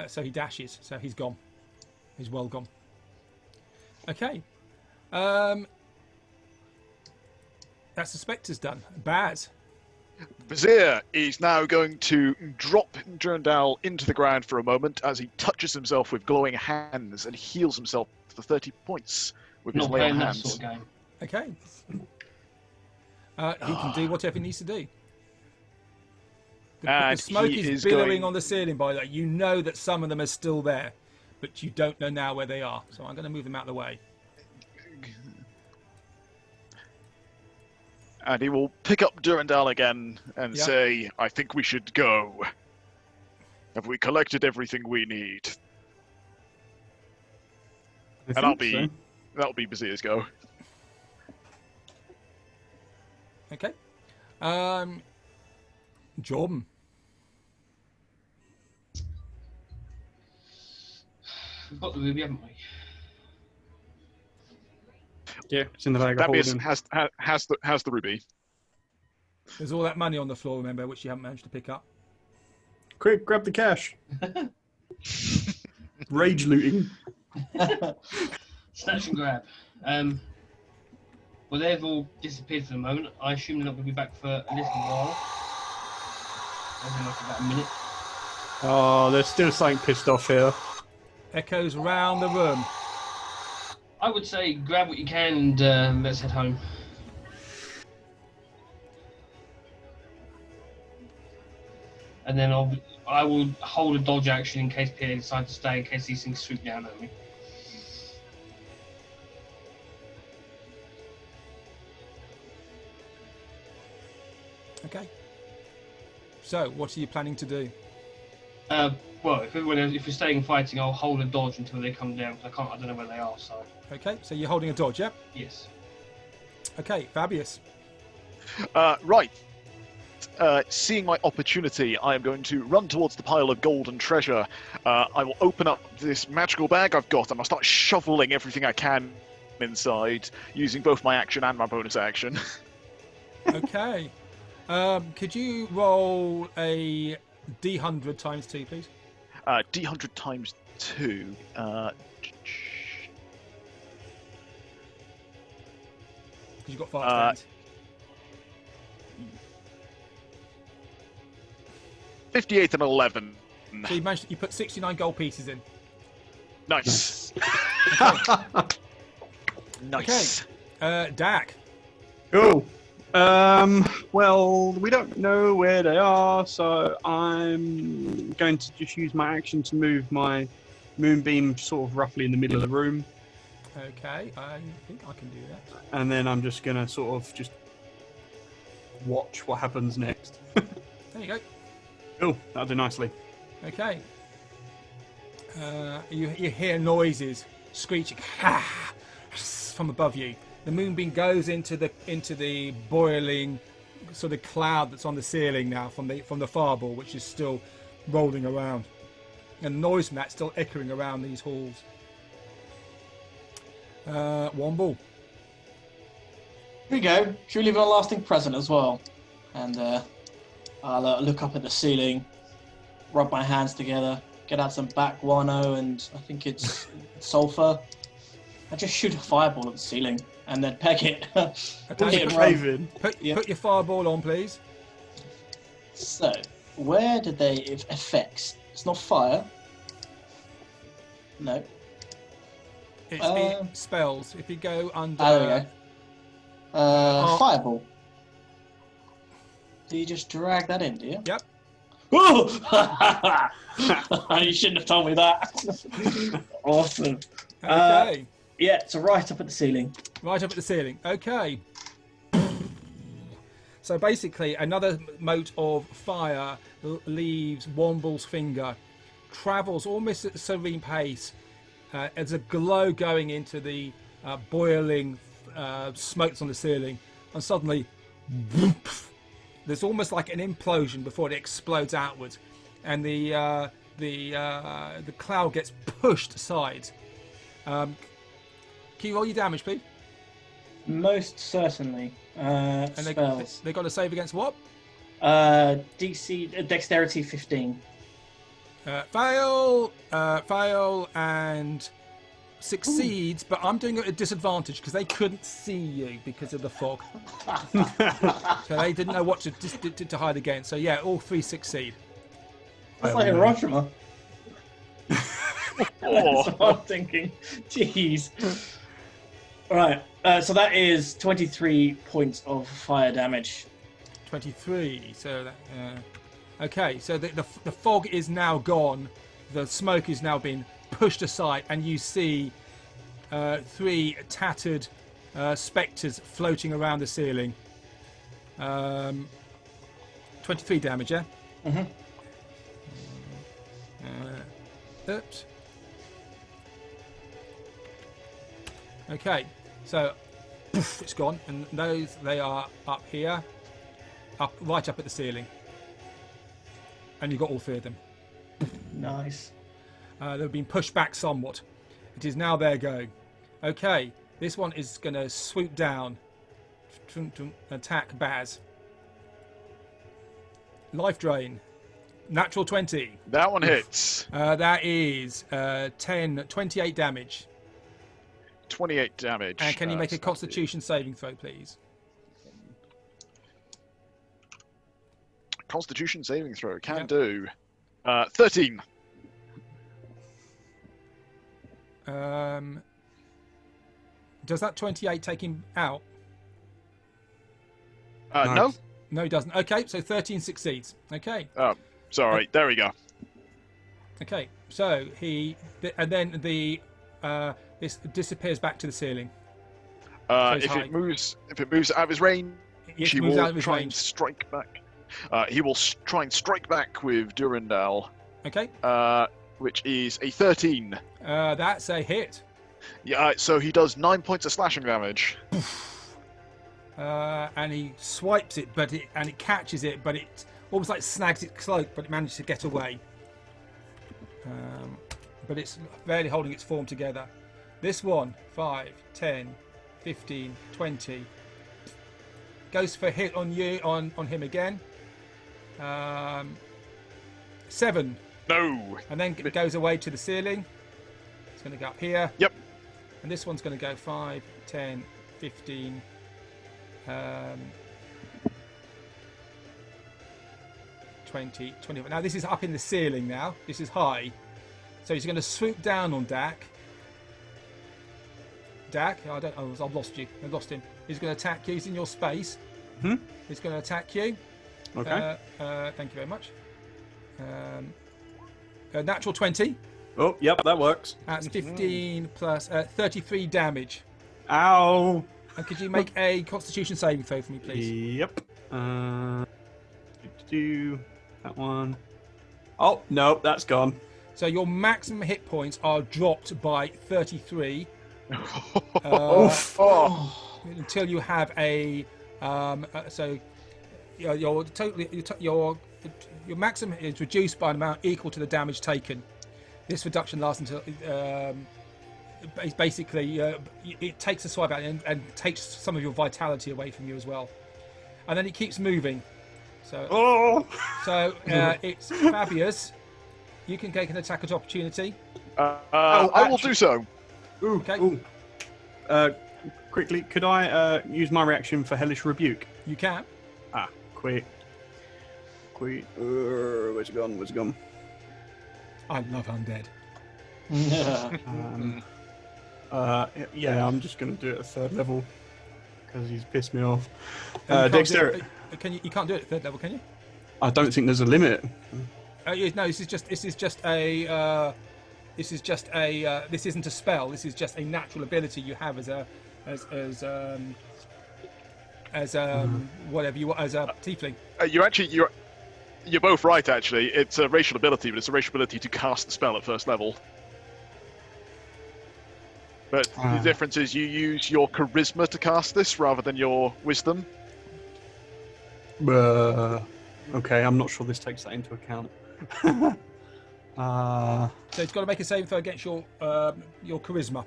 Speaker 1: So he dashes. So he's gone. He's well gone. Okay. That's the Spectre's done. Baz.
Speaker 3: Bazir is now going to drop Durandal into the ground for a moment as he touches himself with glowing hands and heals himself for 30 points with his
Speaker 4: Not
Speaker 3: lay on
Speaker 4: playing that
Speaker 3: hands.
Speaker 4: sort of game.
Speaker 1: Okay. He can do whatever he needs to do. The
Speaker 3: And
Speaker 1: smoke
Speaker 3: he
Speaker 1: is
Speaker 3: is
Speaker 1: billowing
Speaker 3: going-
Speaker 1: on the ceiling, by the way. You know that some of them are still there, but you don't know now where they are. So I'm going to move them out of the way.
Speaker 3: And he will pick up Durandal again and
Speaker 1: Yeah.
Speaker 3: say, I think we should go. Have we collected everything we need?
Speaker 2: I
Speaker 3: And
Speaker 2: think
Speaker 3: that'll be Bazir's go.
Speaker 1: Okay. Jordan.
Speaker 4: We've got the ruby, haven't we?
Speaker 2: Yeah, it's in the bag of
Speaker 3: Fabius
Speaker 2: holding.
Speaker 3: has the ruby.
Speaker 1: There's all that money on the floor, remember, which you haven't managed to pick up.
Speaker 2: Quick, grab the cash. Rage looting.
Speaker 4: Snatch and grab. Well, they've all disappeared for the moment. I assume they're not going to be back for a little while. Maybe like about a minute.
Speaker 2: Oh, there's still something pissed off here.
Speaker 1: Echoes round the room.
Speaker 4: I would say grab what you can and let's head home. And then I I will hold a dodge action in case PA decides to stay, in case these things swoop down at me.
Speaker 1: Okay. So, what are you planning to do?
Speaker 4: Well, if we're staying and fighting, I'll hold a dodge until they come down. Cause I don't know where they are. So
Speaker 1: Okay, so you're holding a dodge, yeah?
Speaker 4: yes.
Speaker 1: Okay, Fabius.
Speaker 3: Right. Seeing my opportunity, I am going to run towards the pile of gold and treasure. I will open up this magical bag I've got, and I'll start shoveling everything I can inside, using both my action and my bonus action.
Speaker 1: Okay. Could you roll a D100 times 2, please?
Speaker 3: D100 times 2.
Speaker 1: Because you've got fast hands.
Speaker 3: 58 and 11.
Speaker 1: So you put 69 gold pieces in.
Speaker 3: Nice. Nice.
Speaker 1: Dak.
Speaker 2: Cool. Well, we don't know where they are, so I'm going to just use my action to move my moonbeam sort of roughly in the middle of the room,
Speaker 1: Okay, I think I can do that.
Speaker 2: and then I'm just going to sort of just watch what happens next.
Speaker 1: There you go.
Speaker 2: Cool, that'll do nicely.
Speaker 1: Okay. You hear noises, screeching from above you. The moonbeam goes into the boiling sort of cloud that's on the ceiling now from the fireball, which is still rolling around, and the noise from that's still echoing around these halls. Womble.
Speaker 5: Here we go. Should we leave a lasting present as well? And I'll look up at the ceiling, rub my hands together, get out some back guano and I think it's sulfur. I just shoot a fireball at the ceiling and then peg it.
Speaker 1: Okay,
Speaker 5: Hit and run.
Speaker 2: Raven.
Speaker 1: put
Speaker 5: Yeah.
Speaker 1: your fireball on, please.
Speaker 5: So, where did they effects? It's not fire. No.
Speaker 1: It's spells. If you go under.
Speaker 5: There we go.
Speaker 1: Oh.
Speaker 5: Fireball. Do you just drag that in, do you?
Speaker 1: Yep.
Speaker 5: Oh! You shouldn't have told me that. Awesome.
Speaker 1: Okay.
Speaker 5: Yeah, so right up at the ceiling.
Speaker 1: Right up at the ceiling. Okay. So basically, another mote of fire leaves Womble's finger, travels almost at a serene pace. There's a glow going into the boiling smokes on the ceiling, and suddenly, whoop, there's almost like an implosion before it explodes outwards, and the cloud gets pushed aside. Can you roll your damage, please?
Speaker 5: Most certainly.
Speaker 1: And
Speaker 5: Spells.
Speaker 1: they got to save against what?
Speaker 5: DC Dexterity 15.
Speaker 1: Fail, and succeeds, but I'm doing it at a disadvantage because they couldn't see you because of the fog. So they didn't know what to hide against. So yeah, all three succeed.
Speaker 5: That's like Hiroshima. That's what I'm thinking. Jeez. Right, so that is 23 points of fire damage.
Speaker 1: 23. So that, okay. So the fog is now gone. The smoke is now being pushed aside, and you see three tattered spectres floating around the ceiling. 23 damage, yeah?
Speaker 5: Mhm.
Speaker 1: Oops. Okay, so poof, it's gone, and they are up here, right up at the ceiling, and you've got all three of them.
Speaker 5: Nice.
Speaker 1: They've been pushed back somewhat. It is now their go. Okay, this one is going to swoop down to attack Baz. Life drain. Natural 20.
Speaker 3: That one hits.
Speaker 1: That is 28 damage.
Speaker 3: 28 damage.
Speaker 1: And can you make a Constitution saving throw, please?
Speaker 3: Constitution saving throw. Can
Speaker 1: Yep.
Speaker 3: do. 13.
Speaker 1: Does that 28 take him out?
Speaker 3: No?
Speaker 1: No, he doesn't. Okay, so 13 succeeds. Okay.
Speaker 3: Oh, sorry. There we go.
Speaker 1: Okay, so and then this disappears back to the ceiling.
Speaker 3: If
Speaker 1: high.
Speaker 3: it moves out of his range,
Speaker 1: It
Speaker 3: he
Speaker 1: moves
Speaker 3: will
Speaker 1: out of his
Speaker 3: try and
Speaker 1: range.
Speaker 3: strike back. He will try and strike back with Durandal,
Speaker 1: Okay,
Speaker 3: which is a 13.
Speaker 1: that's a hit.
Speaker 3: Yeah, so he does 9 points of slashing damage.
Speaker 1: And he swipes it, and it catches it, but it almost like snags its cloak, but it manages to get away. But it's barely holding its form together. This one, 5, 10, 15, 20. Goes for a hit on you, on him again. 7.
Speaker 3: No.
Speaker 1: And then goes away to the ceiling. It's going to go up here.
Speaker 3: Yep.
Speaker 1: And this one's going to go 5, 10, 15. 20, 20. Now this is up in the ceiling now. This is high. So he's going to swoop down on Dak. Dak, I've lost you. I've lost him. He's going to attack you. He's in your space. He's going to attack you.
Speaker 2: Okay.
Speaker 1: Thank you very much. Natural 20.
Speaker 2: Oh, yep, that works.
Speaker 1: That's 15 plus 33 damage.
Speaker 2: Ow.
Speaker 1: And could you make a Constitution saving throw for me, please?
Speaker 2: Yep. Do that one. Oh no, that's gone.
Speaker 1: So your maximum hit points are dropped by 33
Speaker 2: Oof.
Speaker 1: until you have a so your maximum is reduced by an amount equal to the damage taken. This reduction lasts until basically it takes a swipe out and takes some of your vitality away from you as well, and then it keeps moving. So it's Fabius. You can take an attack of opportunity.
Speaker 3: I will do so.
Speaker 2: Ooh,
Speaker 1: Okay.
Speaker 2: ooh. Quickly, could I use my reaction for Hellish Rebuke?
Speaker 1: You can.
Speaker 2: Quick. Where's it gone? Where's it gone?
Speaker 1: I love undead.
Speaker 2: Yeah, I'm just going to do it at 3rd level because he's pissed me off.
Speaker 1: You can't
Speaker 2: Dexterity.
Speaker 1: You can't do it at 3rd level, can you?
Speaker 2: I don't think there's a limit.
Speaker 1: No, this isn't a spell. This is just a natural ability you have as a tiefling.
Speaker 3: You're both right. Actually, it's a racial ability, but it's a racial ability to cast the spell at 1st level. But the difference is you use your charisma to cast this rather than your wisdom.
Speaker 2: Okay, I'm not sure this takes that into account.
Speaker 1: So it's got to make a saving throw against your charisma.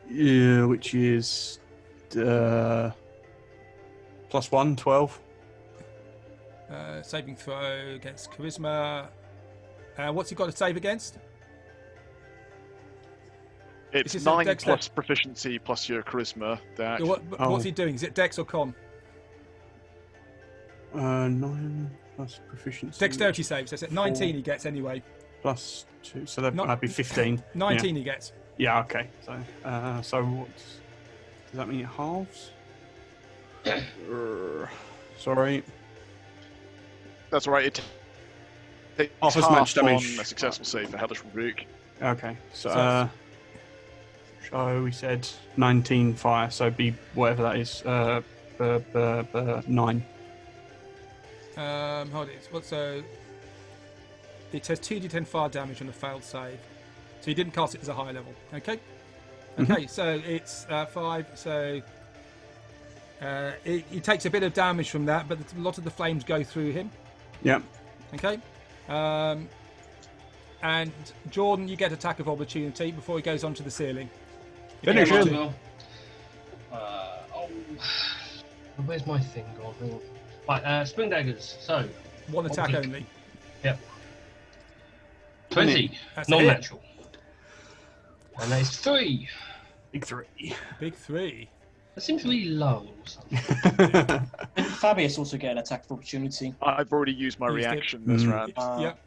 Speaker 2: Yeah, which is +1, 12.
Speaker 1: Saving throw against charisma. What's he got to save against?
Speaker 3: It's
Speaker 1: Is this a
Speaker 3: 9
Speaker 1: dex
Speaker 3: plus proficiency plus your charisma.
Speaker 1: What's he doing? Is it Dex or Con?
Speaker 2: 9 plus proficiency.
Speaker 1: Dexterity save. So it's at 19 he gets anyway.
Speaker 2: +2, so that'd
Speaker 1: Not-
Speaker 2: be 15.
Speaker 1: 19 he gets.
Speaker 2: Yeah, okay. So what's... Does that mean it halves? Sorry.
Speaker 3: That's all right. It takes
Speaker 2: Half as
Speaker 3: half
Speaker 2: much damage.
Speaker 3: on a successful save for Hellish Rebuke.
Speaker 2: Okay,
Speaker 1: So-
Speaker 2: so we said 19 fire, so be whatever that is. 9.
Speaker 1: Hold it. So it says 2d10 fire damage on a failed save. So you didn't cast it as a high level. Okay. Okay. So it's 5. So he takes a bit of damage from that, but a lot of the flames go through him.
Speaker 2: Yeah.
Speaker 1: Okay. And Jordan, you get attack of opportunity before he goes onto the ceiling.
Speaker 2: Finish
Speaker 1: Yeah,
Speaker 2: him.
Speaker 4: Where's my thing gone? Right, spring daggers. So
Speaker 1: One attack
Speaker 4: click.
Speaker 1: only.
Speaker 4: 20,
Speaker 1: That's a hit.
Speaker 4: non-natural, and that is 3.
Speaker 2: Big 3.
Speaker 1: Big 3.
Speaker 4: That seems really low. Or something.
Speaker 5: Didn't Fabius also get an attack of opportunity?
Speaker 3: I've already used my
Speaker 1: Used it.
Speaker 3: reaction this round.
Speaker 1: Yep.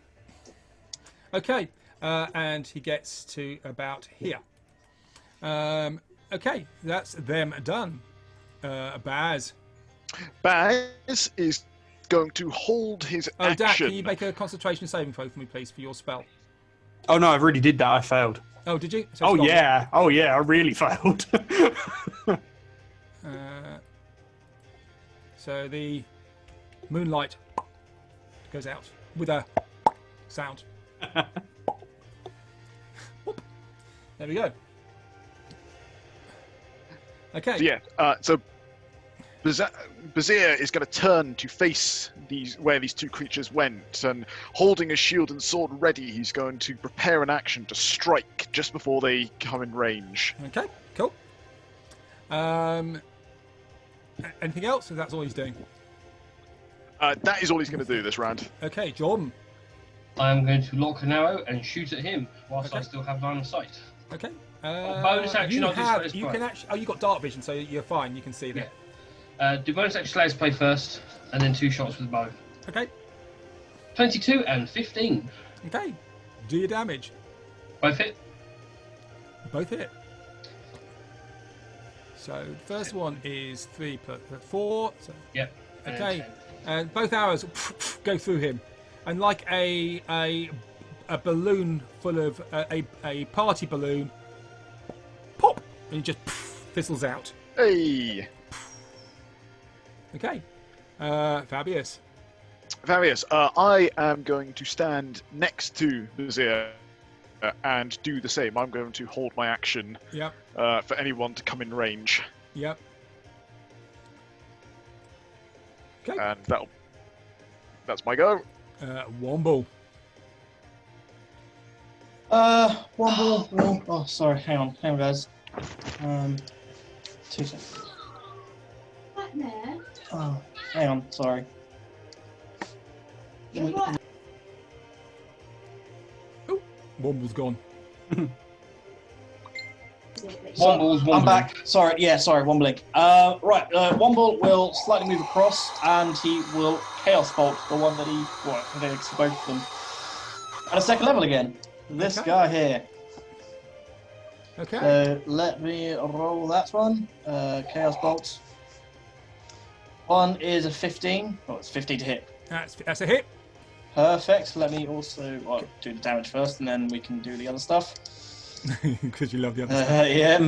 Speaker 1: Okay. And he gets to about here. Okay, that's them done. Baz.
Speaker 3: Baz is going to hold his
Speaker 1: Oh, Dak,
Speaker 3: action.
Speaker 1: can you make a concentration saving throw for me, please, for your spell?
Speaker 2: Oh no, I already did that. I failed.
Speaker 1: Oh, did you? So
Speaker 2: Oh
Speaker 1: it's gone.
Speaker 2: yeah. Oh yeah. I really failed.
Speaker 1: So the moonlight goes out with a sound. Whoop. There we go. Okay.
Speaker 3: So yeah, so Bazir is going to turn to face where these two creatures went, and holding his shield and sword ready, he's going to prepare an action to strike just before they come in range.
Speaker 1: Okay. Cool. Anything else? Or that's all he's doing.
Speaker 3: That is all he's going to do this round.
Speaker 1: Okay, Jordan.
Speaker 4: I'm going to lock an arrow and shoot at him whilst I
Speaker 1: Okay.
Speaker 4: still have line of sight.
Speaker 1: Okay.
Speaker 4: bonus action, I'll do Slayer's
Speaker 1: You
Speaker 4: Pride.
Speaker 1: can actually. Oh, you got dark vision, so you're fine. You can see that.
Speaker 4: Do bonus action Slayer's Play first, and then 2 shots with the bow.
Speaker 1: Okay.
Speaker 4: 22 and 15.
Speaker 1: Okay. Do your damage.
Speaker 4: Both hit.
Speaker 1: Both hit. So the first one is 3 plus 4. So,
Speaker 4: Yep. And then
Speaker 1: okay.
Speaker 4: 10.
Speaker 1: And both arrows go through him, and like a balloon full of a party balloon, pop, and he just fizzles out.
Speaker 3: Hey,
Speaker 1: Okay. Fabius.
Speaker 3: Various, I am going to stand next to Bazir and do the same. I'm going to hold my action
Speaker 1: Yep.
Speaker 3: for anyone to come in range,
Speaker 1: Yep. Okay.
Speaker 3: and that's my go.
Speaker 1: Womble.
Speaker 5: Womble. Oh, sorry. Hang on, guys. 2 seconds.
Speaker 6: Nightmare.
Speaker 5: Oh, hang on. Sorry.
Speaker 6: You're right.
Speaker 1: Womble's gone.
Speaker 4: Womble's
Speaker 5: I'm
Speaker 4: wombling.
Speaker 5: back. Sorry. Yeah. Sorry. Wombling. Right. Womble will slightly move across, and he will Chaos Bolt the one that he. What? I think it's both of them. At a second level again. This
Speaker 1: Okay.
Speaker 5: guy here.
Speaker 1: Okay.
Speaker 5: So let me roll that one. Chaos Bolt. One is a 15. Oh, it's 15 to hit.
Speaker 1: That's a hit.
Speaker 5: Perfect. Let me also do the damage first, and then we can do the other stuff.
Speaker 1: Because you love the other stuff.
Speaker 5: Yeah.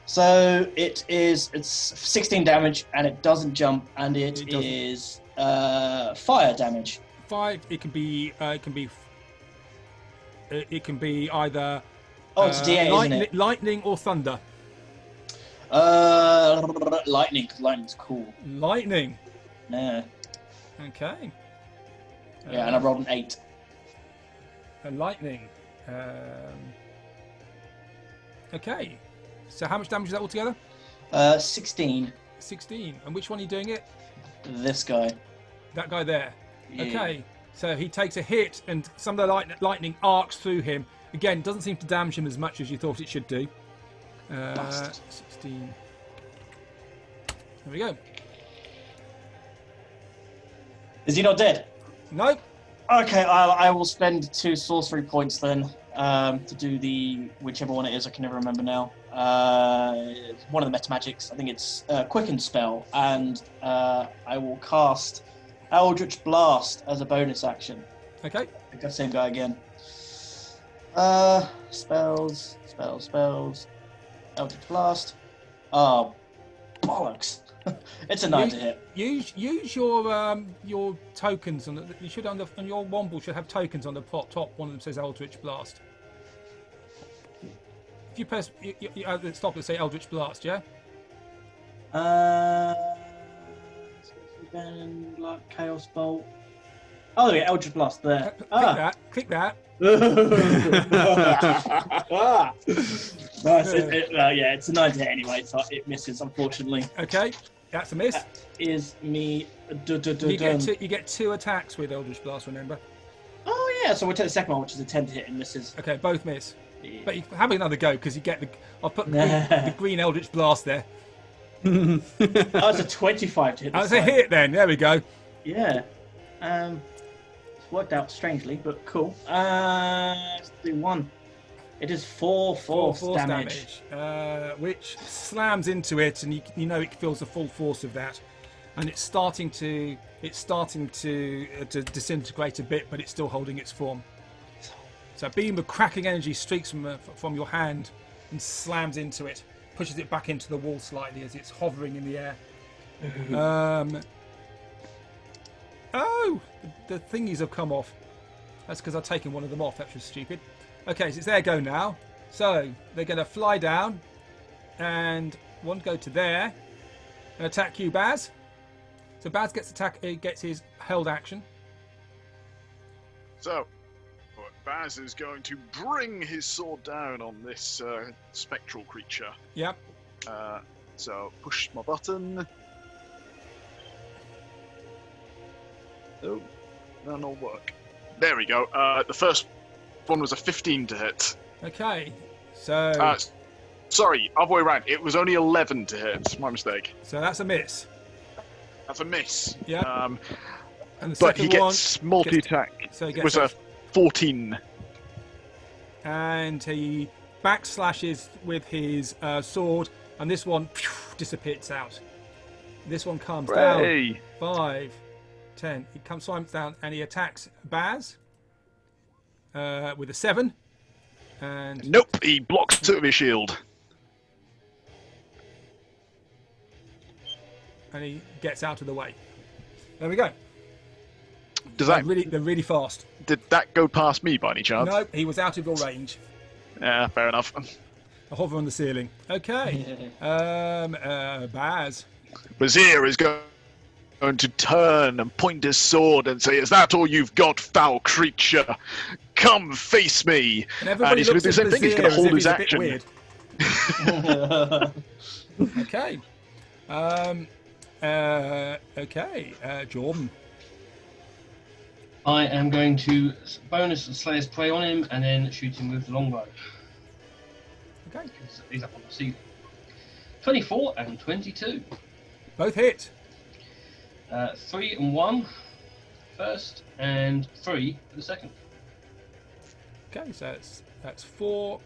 Speaker 5: So it's 16 damage, and it doesn't jump, and
Speaker 1: It doesn't.
Speaker 5: is fire damage.
Speaker 1: 5. It can be either
Speaker 5: Oh, it's a D8, isn't it?
Speaker 1: lightning or thunder.
Speaker 5: Lightning, because lightning's cool.
Speaker 1: Lightning.
Speaker 5: Yeah.
Speaker 1: Okay.
Speaker 5: Yeah, and I rolled an 8.
Speaker 1: And lightning. Okay. So how much damage is that altogether?
Speaker 5: 16.
Speaker 1: 16. And which one are you doing it?
Speaker 5: This guy.
Speaker 1: That guy there.
Speaker 5: Yeah.
Speaker 1: Okay. So he takes a hit, and some of the lightning arcs through him. Again, doesn't seem to damage him as much as you thought it should do.
Speaker 5: Bastard.
Speaker 1: 16. There we go.
Speaker 5: Is he not dead?
Speaker 1: Nope.
Speaker 5: Okay, I will spend 2 sorcery points then to do the whichever one it is. I can never remember now. One of the meta magics. I think it's Quicken spell, and I will cast Eldritch Blast as a bonus action.
Speaker 1: Okay.
Speaker 5: I think that same guy again. Spells. Eldritch Blast. Oh, bollocks! It's a 9 to hit.
Speaker 1: Use your tokens on the. You should on your Womble should have tokens on the top. One of them says Eldritch Blast. If you press stop and say Eldritch Blast, yeah.
Speaker 5: Then like Chaos Bolt. Oh, yeah, Eldritch Blast there.
Speaker 1: Click that.
Speaker 5: Nice. Yeah, it's a 9 to hit anyway, so it misses, unfortunately.
Speaker 1: Okay, that's a miss.
Speaker 5: Is me.
Speaker 1: You get 2 attacks with Eldritch Blast. Remember.
Speaker 5: Oh, yeah, so we'll take the second one, which is a 10 to hit and misses.
Speaker 1: Okay, both miss.
Speaker 5: Yeah.
Speaker 1: But you have another go because you get the. I'll put the green Eldritch Blast there.
Speaker 5: Oh, it's a 25 to hit.
Speaker 1: That's
Speaker 5: this
Speaker 1: a
Speaker 5: time.
Speaker 1: hit then. There we go.
Speaker 5: Yeah. It's worked out strangely, but cool. Let's do 1. It is 4 force damage.
Speaker 1: Which slams into it, and you know it feels the full force of that, and it's starting to disintegrate a bit, but it's still holding its form. So a beam of cracking energy streaks from your hand and slams into it, pushes it back into the wall slightly as it's hovering in the air. Oh, the thingies have come off. That's because I've taken one of them off. That was stupid. Okay, so it's their go now. So they're going to fly down, and one go to there and attack you, Baz. So Baz gets his held action.
Speaker 3: So, Baz is going to bring his sword down on this spectral creature.
Speaker 1: Yep.
Speaker 3: So, push my button. Oh, that'll work. There we go. The first one was a 15 to hit.
Speaker 1: Okay. So.
Speaker 3: Sorry, other way around. It was only 11 to hit. My mistake.
Speaker 1: So that's a miss.
Speaker 3: That's a miss.
Speaker 1: Yeah. And the
Speaker 3: But he
Speaker 1: second one
Speaker 3: gets multi-attack.
Speaker 1: So he
Speaker 3: It
Speaker 1: gets
Speaker 3: was a 14.
Speaker 1: and he backslashes with his sword, and this one dissipates out. This one comes down.
Speaker 3: Hey.
Speaker 1: 5, 10. He slimes down and he attacks Baz with a 7. And
Speaker 3: Nope, he blocks two of his shield.
Speaker 1: he gets out of the way. There we go.
Speaker 3: Does
Speaker 1: They're
Speaker 3: that
Speaker 1: really fast.
Speaker 3: did that go past me by any chance?
Speaker 1: No, he was out of your range.
Speaker 3: Yeah, fair enough.
Speaker 1: A hover on the ceiling. Okay. Baz.
Speaker 3: Brazier is going to turn and point his sword and say, "Is that all you've got, foul creature? Come face me!"
Speaker 1: And everybody
Speaker 3: he's going to
Speaker 1: looks
Speaker 3: do the
Speaker 1: at
Speaker 3: same thing. He's
Speaker 1: Brazier
Speaker 3: going to
Speaker 1: as
Speaker 3: hold
Speaker 1: if
Speaker 3: his
Speaker 1: he's a bit
Speaker 3: action.
Speaker 1: weird. Okay. Okay. Jordan.
Speaker 4: I am going to bonus Slayer's Prey on him and then shoot him with the longbow.
Speaker 1: Okay.
Speaker 4: Because he's up on the ceiling. 24 and 22.
Speaker 1: Both hit.
Speaker 4: 3 and 1 first, and 3 for the second.
Speaker 1: Okay, so that's 4.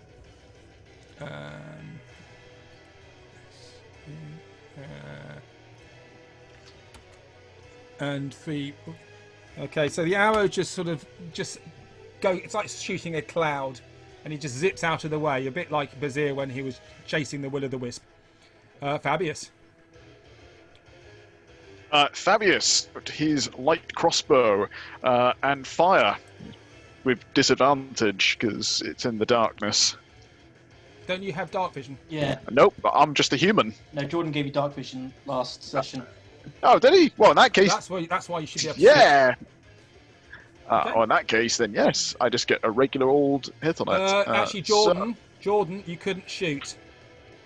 Speaker 1: And 3. Okay, so the arrow just go. It's like shooting a cloud, and he just zips out of the way, a bit like Bazir when he was chasing the will-o'-the-wisp. Fabius.
Speaker 3: Fabius, his light crossbow and fire with disadvantage because it's in the darkness.
Speaker 1: Don't you have dark vision?
Speaker 5: Yeah.
Speaker 3: Nope, I'm just a human.
Speaker 5: No, Jordan gave you dark vision last session.
Speaker 3: Oh, did he? Well, in that case,
Speaker 1: That's why you should be able to
Speaker 3: yeah.
Speaker 1: Okay.
Speaker 3: Well, in that case, then yes, I just get a regular old hit on it.
Speaker 1: Actually, Jordan, you couldn't shoot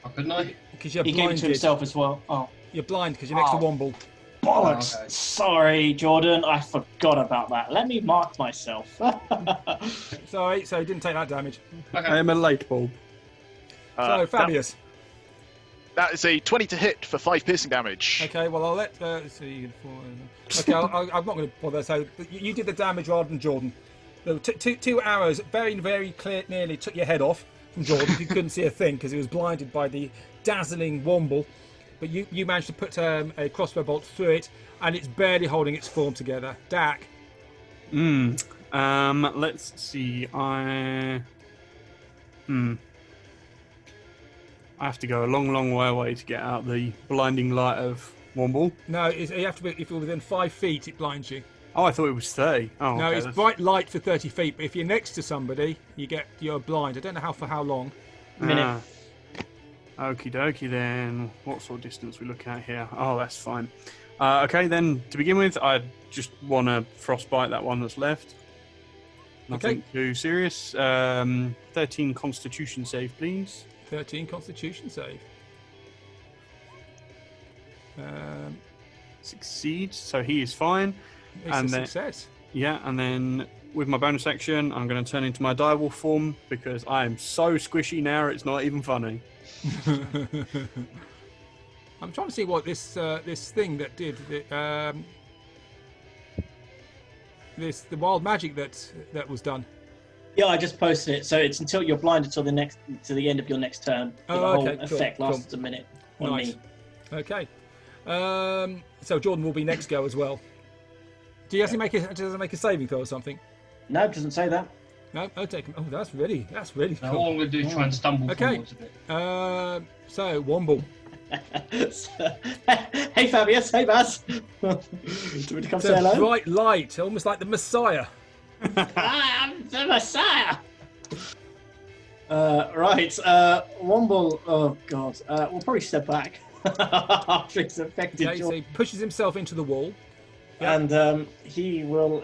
Speaker 4: Oh, couldn't I?
Speaker 1: because you're
Speaker 5: He gave it
Speaker 1: blinded.
Speaker 5: to himself as well. Oh,
Speaker 1: You're blind because you're next to
Speaker 5: Oh.
Speaker 1: Womble.
Speaker 5: bollocks!
Speaker 4: Oh, okay.
Speaker 5: Sorry, Jordan. I forgot about that. Let me mark myself.
Speaker 1: Sorry, so he didn't take that damage.
Speaker 4: Okay.
Speaker 2: I am a light bulb.
Speaker 1: So Fabius.
Speaker 3: That is a 20 to hit for 5 piercing damage.
Speaker 1: Okay, well I'll let. Okay, I'm not going to bother. So you did the damage rather than Jordan. The two arrows, very very clear, nearly took your head off from Jordan. You couldn't see a thing because he was blinded by the dazzling Womble. But you managed to put a crossbow bolt through it, and it's barely holding its form together. Dak.
Speaker 2: Let's see. I have to go a long way away to get out the blinding light of Womble.
Speaker 1: No, you have to be. If you're within 5 feet, it blinds you.
Speaker 2: Oh, I thought it was 30. Oh,
Speaker 1: No,
Speaker 2: okay,
Speaker 1: it's bright light for 30 feet. But if you're next to somebody, you're blind. I don't know for how long.
Speaker 5: Minute.
Speaker 2: Okie dokie then. What sort of distance we look at here? Oh, that's fine. Okay, then to begin with, I just want to frostbite that one that's left. Nothing too serious. 13 Constitution save, please.
Speaker 1: 13 Constitution save.
Speaker 2: Succeeds, so he is fine.
Speaker 1: It's
Speaker 2: And
Speaker 1: a
Speaker 2: then-
Speaker 1: success.
Speaker 2: Yeah, and then with my bonus action, I'm going to turn into my direwolf form because I am so squishy now, it's not even funny.
Speaker 1: I'm trying to see what this thing that did the wild magic that was done.
Speaker 5: Yeah, I just posted it. So it's until you're blind until to the end of your next turn. So
Speaker 1: Oh,
Speaker 5: the whole
Speaker 1: okay, cool,
Speaker 5: effect
Speaker 1: cool.
Speaker 5: lasts a minute on
Speaker 1: Nice.
Speaker 5: me.
Speaker 1: Okay. So Jordan will be next go as well. Does he make a saving throw or something?
Speaker 5: No, it doesn't say that.
Speaker 1: No, I'll take him. Oh, that's really
Speaker 4: Now,
Speaker 1: cool.
Speaker 4: all I'm going to do is try and stumble
Speaker 1: Okay.
Speaker 4: forwards a bit.
Speaker 1: So Womble.
Speaker 5: Hey Fabius, hey Baz. Do you want to come
Speaker 1: It's
Speaker 5: say
Speaker 1: a
Speaker 5: hello?
Speaker 1: bright light, almost like the Messiah.
Speaker 5: I'm the Messiah. Right, Womble. Oh God, we'll probably step back after he's affected
Speaker 1: Okay, so
Speaker 5: Jordan,
Speaker 1: he pushes himself into the wall.
Speaker 5: and he will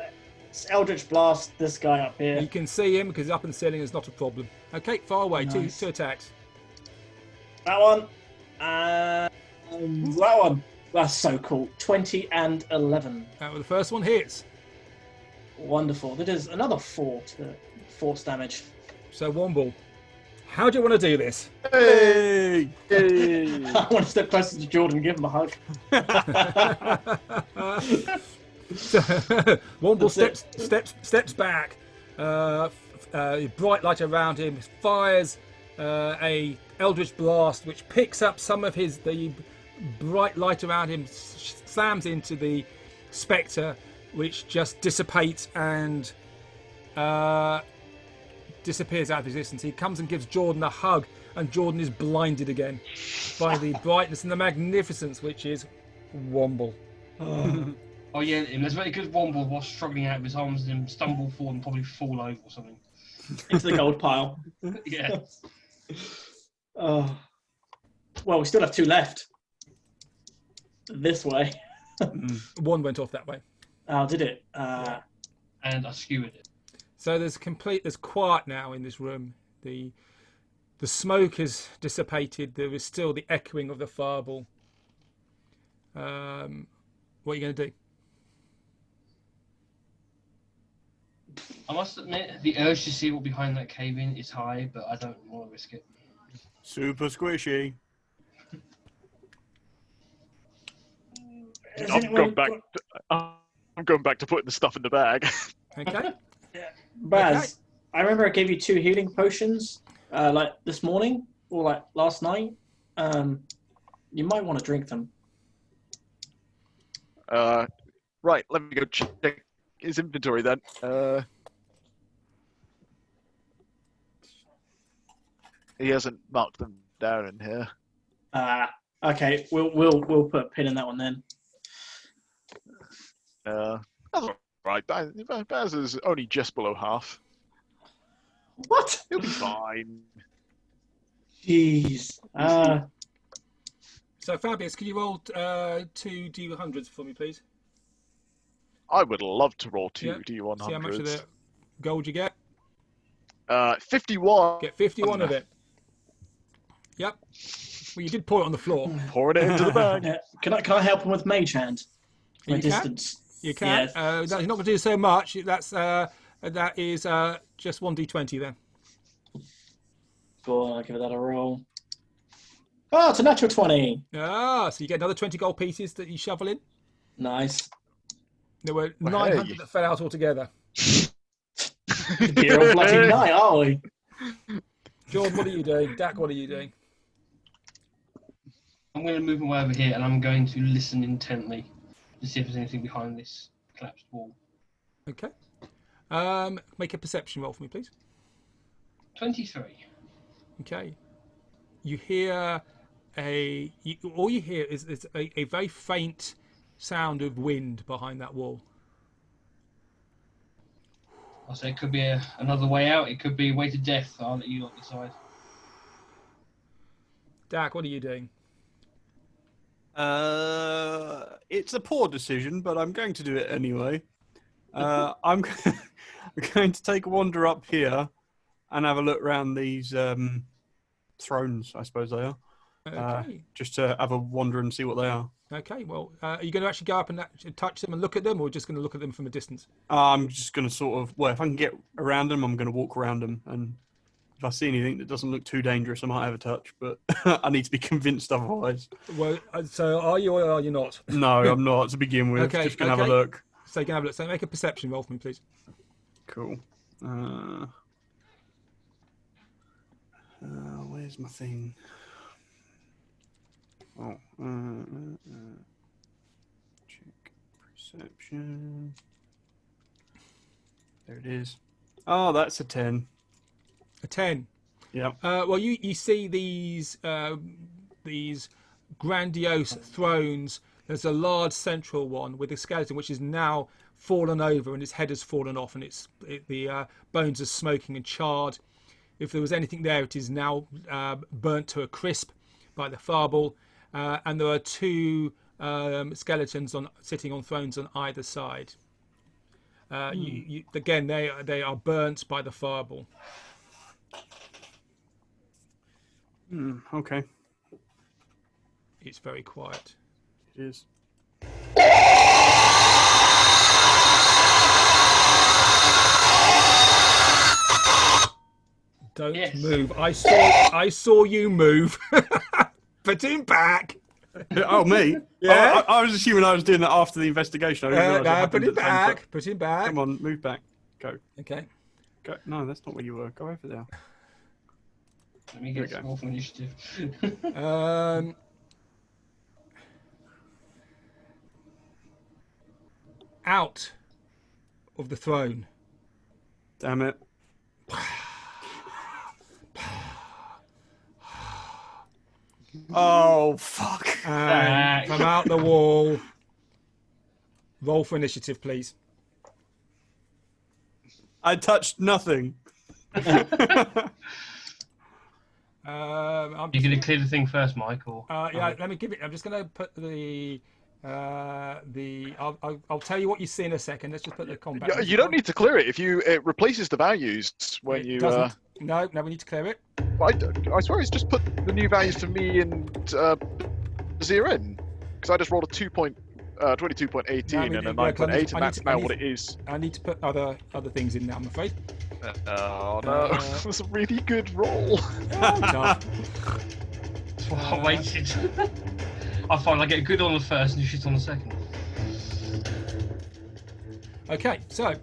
Speaker 5: Eldritch Blast this guy up here.
Speaker 1: You can see him because up in the ceiling is not a problem. Okay, far away.
Speaker 5: Nice.
Speaker 1: Two attacks.
Speaker 5: That one, and that one. That's so cool. 20 and 11.
Speaker 1: The first one hits.
Speaker 5: Wonderful. That is another 4 to force damage.
Speaker 1: So Womble, how do you want to do this?
Speaker 2: Hey!
Speaker 5: I want to step closer to Jordan and give him a hug.
Speaker 1: Womble
Speaker 5: That's
Speaker 1: steps back. Bright light around him. Fires a Eldritch Blast, which picks up some of the bright light around him. Slams into the Spectre, which just dissipates and disappears out of existence. He comes and gives Jordan a hug, and Jordan is blinded again by the brightness and the magnificence which is Womble.
Speaker 4: Oh yeah, and there's very good Womble while struggling out of his arms and stumble forward and probably fall over or something.
Speaker 5: Into the gold pile.
Speaker 4: Yeah.
Speaker 5: Oh. Well, we still have 2 left. This way.
Speaker 1: One went off that way.
Speaker 5: Oh, did it?
Speaker 4: And I skewered it.
Speaker 1: So there's quiet now in this room. The smoke has dissipated. There is still the echoing of the fireball. What are you going to do?
Speaker 4: I must admit, the urge to see what behind that cave in is high, but I don't want to risk it.
Speaker 2: Super squishy.
Speaker 5: Has
Speaker 3: I'm
Speaker 5: anyone
Speaker 3: going back to putting the stuff in the bag.
Speaker 1: Okay.
Speaker 5: Baz,
Speaker 1: Okay.
Speaker 5: I remember I gave you 2 healing potions, like this morning or like last night. You might want to drink them.
Speaker 3: Right, let me go check his inventory then. He hasn't marked them down in here.
Speaker 5: Okay, we'll put a pin in that one then.
Speaker 3: That's all right. Baz is only just below half.
Speaker 5: What?
Speaker 3: He'll be fine.
Speaker 5: Jeez.
Speaker 1: So Fabius, can you roll 2 D100s for me, please?
Speaker 3: I would love to roll 2
Speaker 1: Yeah.
Speaker 3: D100s.
Speaker 1: See how much of the gold you get.
Speaker 3: 51.
Speaker 1: Get 51 of it. Yep. Well, you did pour it on the floor.
Speaker 3: Pouring it into the bag.
Speaker 5: Yeah. Can I help him with Mage Hand? My
Speaker 1: You can.
Speaker 5: distance.
Speaker 1: You can.
Speaker 5: Yeah.
Speaker 1: He's not going to do so much. That is just 1d20 then.
Speaker 5: Go on, I'll give that a roll. Oh, it's a natural 20.
Speaker 1: Ah, so you get another 20 gold pieces that you shovel in.
Speaker 5: Nice.
Speaker 1: There were
Speaker 3: Well,
Speaker 1: 900
Speaker 3: hey.
Speaker 1: that fell out altogether.
Speaker 5: You're all bloody night, are we?
Speaker 1: Jordan, what are you doing? Dak, what are you doing?
Speaker 4: I'm going to move my way over here and I'm going to listen intently to see if there's anything behind this collapsed wall.
Speaker 1: Okay. Make a perception roll for me, please.
Speaker 4: 23.
Speaker 1: Okay. You hear all you hear is a very faint sound of wind behind that wall.
Speaker 4: I'll say it could be another way out. It could be a way to death. I'll let you lot decide.
Speaker 1: Dak, what are you doing?
Speaker 2: It's a poor decision, but I'm going to do it anyway. I'm going to take a wander up here and have a look around these thrones, I suppose they are.
Speaker 1: Okay.
Speaker 2: Just to have a wander and see what they are.
Speaker 1: Okay. Well, are you going to actually go up and touch them and look at them, or just going to look at them from a distance?
Speaker 2: I'm just going to sort of, well, if I can get around them, I'm going to walk around them. And if I see anything that doesn't look too dangerous, I might have a touch. But I need to be convinced otherwise.
Speaker 1: Well, so are you or are you not?
Speaker 2: No, I'm not to begin with.
Speaker 1: Okay,
Speaker 2: Just going to have a
Speaker 1: okay.
Speaker 2: look.
Speaker 1: So you can have a look. So make a perception roll for me, please.
Speaker 2: Cool. Where's my thing? Oh, check perception. There it is. Oh, that's a 10.
Speaker 1: A 10.
Speaker 2: Yep.
Speaker 1: Well, you see these grandiose thrones. There's a large central one with a skeleton which is now fallen over and its head has fallen off and the bones are smoking and charred. If there was anything there, it is now burnt to a crisp by the fireball. And there are two skeletons sitting on thrones on either side. Again, they are burnt by the fireball.
Speaker 2: Okay.
Speaker 1: It's very quiet.
Speaker 2: It is.
Speaker 1: Don't
Speaker 4: Yes.
Speaker 1: move. I saw you move. Put him back.
Speaker 2: Oh, me?
Speaker 1: Yeah.
Speaker 2: I was assuming I was doing that after the investigation. I didn't realise it
Speaker 1: No,
Speaker 2: happened
Speaker 1: put him
Speaker 2: at the same time.
Speaker 1: back. Put him back.
Speaker 2: Come on, move back. Go.
Speaker 1: Okay.
Speaker 2: Go. No, that's not where you were. Go over there.
Speaker 4: Let me
Speaker 2: There
Speaker 4: get
Speaker 2: we go.
Speaker 4: roll for initiative.
Speaker 1: Out of the throne.
Speaker 2: Damn it. Oh, fuck.
Speaker 1: And from out the wall. Roll for initiative, please.
Speaker 2: I touched nothing.
Speaker 1: I'm
Speaker 4: You gonna clear the thing first, Mike, or
Speaker 1: yeah, let me give it. I'm just going to put the. I'll tell you what you see in a second. Let's just put the combat.
Speaker 3: Yeah, you don't need to clear it. If it replaces the values when
Speaker 1: It
Speaker 3: you.
Speaker 1: doesn't. No, we need to clear it.
Speaker 3: I swear it's just put the new values for me and Zero in, because I just rolled a 22.18 and a 9.8, and that's now what it is.
Speaker 1: I need to put other things in now, I'm afraid.
Speaker 3: Oh no, it was a really good roll.
Speaker 1: Tough.
Speaker 4: that's what I waited. I find I get good on the first and you shit on the second.
Speaker 1: Okay, so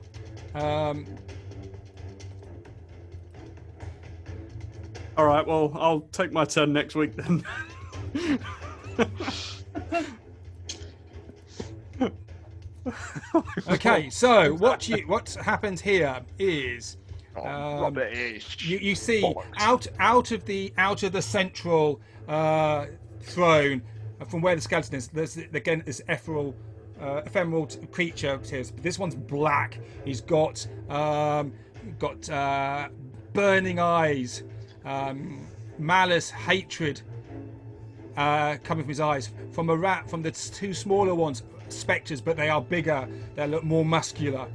Speaker 2: All right, well, I'll take my turn next week then.
Speaker 1: okay, so what happens here is
Speaker 3: Oh, rubbish.
Speaker 1: you see
Speaker 3: Bollocks.
Speaker 1: out of the central throne from where the skeleton is. There's again this ephemeral creature here. This one's black. He's got burning eyes, malice, hatred coming from his eyes. From the two smaller ones, spectres, but they are bigger. They look more muscular.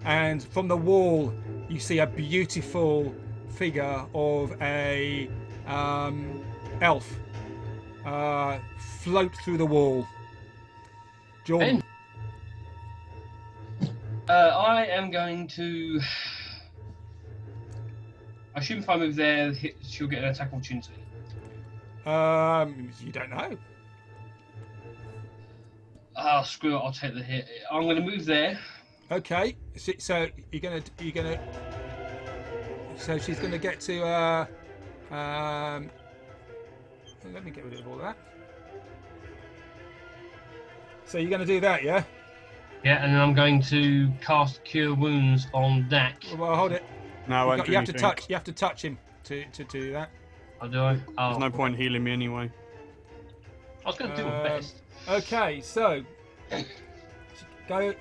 Speaker 1: And from the wall, you see a beautiful figure of a elf float through the wall. Jordan.
Speaker 4: I am going to. I assume if I move there, she'll get an attack opportunity.
Speaker 1: You don't know.
Speaker 4: Oh, screw it! I'll take the hit. I'm going to move there.
Speaker 1: Okay, so you're gonna. So she's gonna get to. Let me get rid of all that. So you're gonna do that, yeah?
Speaker 4: Yeah, and then I'm going to cast Cure Wounds on Dak.
Speaker 1: Well, hold it.
Speaker 2: No, I won't do
Speaker 1: You have to
Speaker 2: anything.
Speaker 1: touch. You have to touch him to do that.
Speaker 4: I'll do it.
Speaker 2: There's no point healing me anyway.
Speaker 4: I was going to do my best.
Speaker 1: Okay, so go.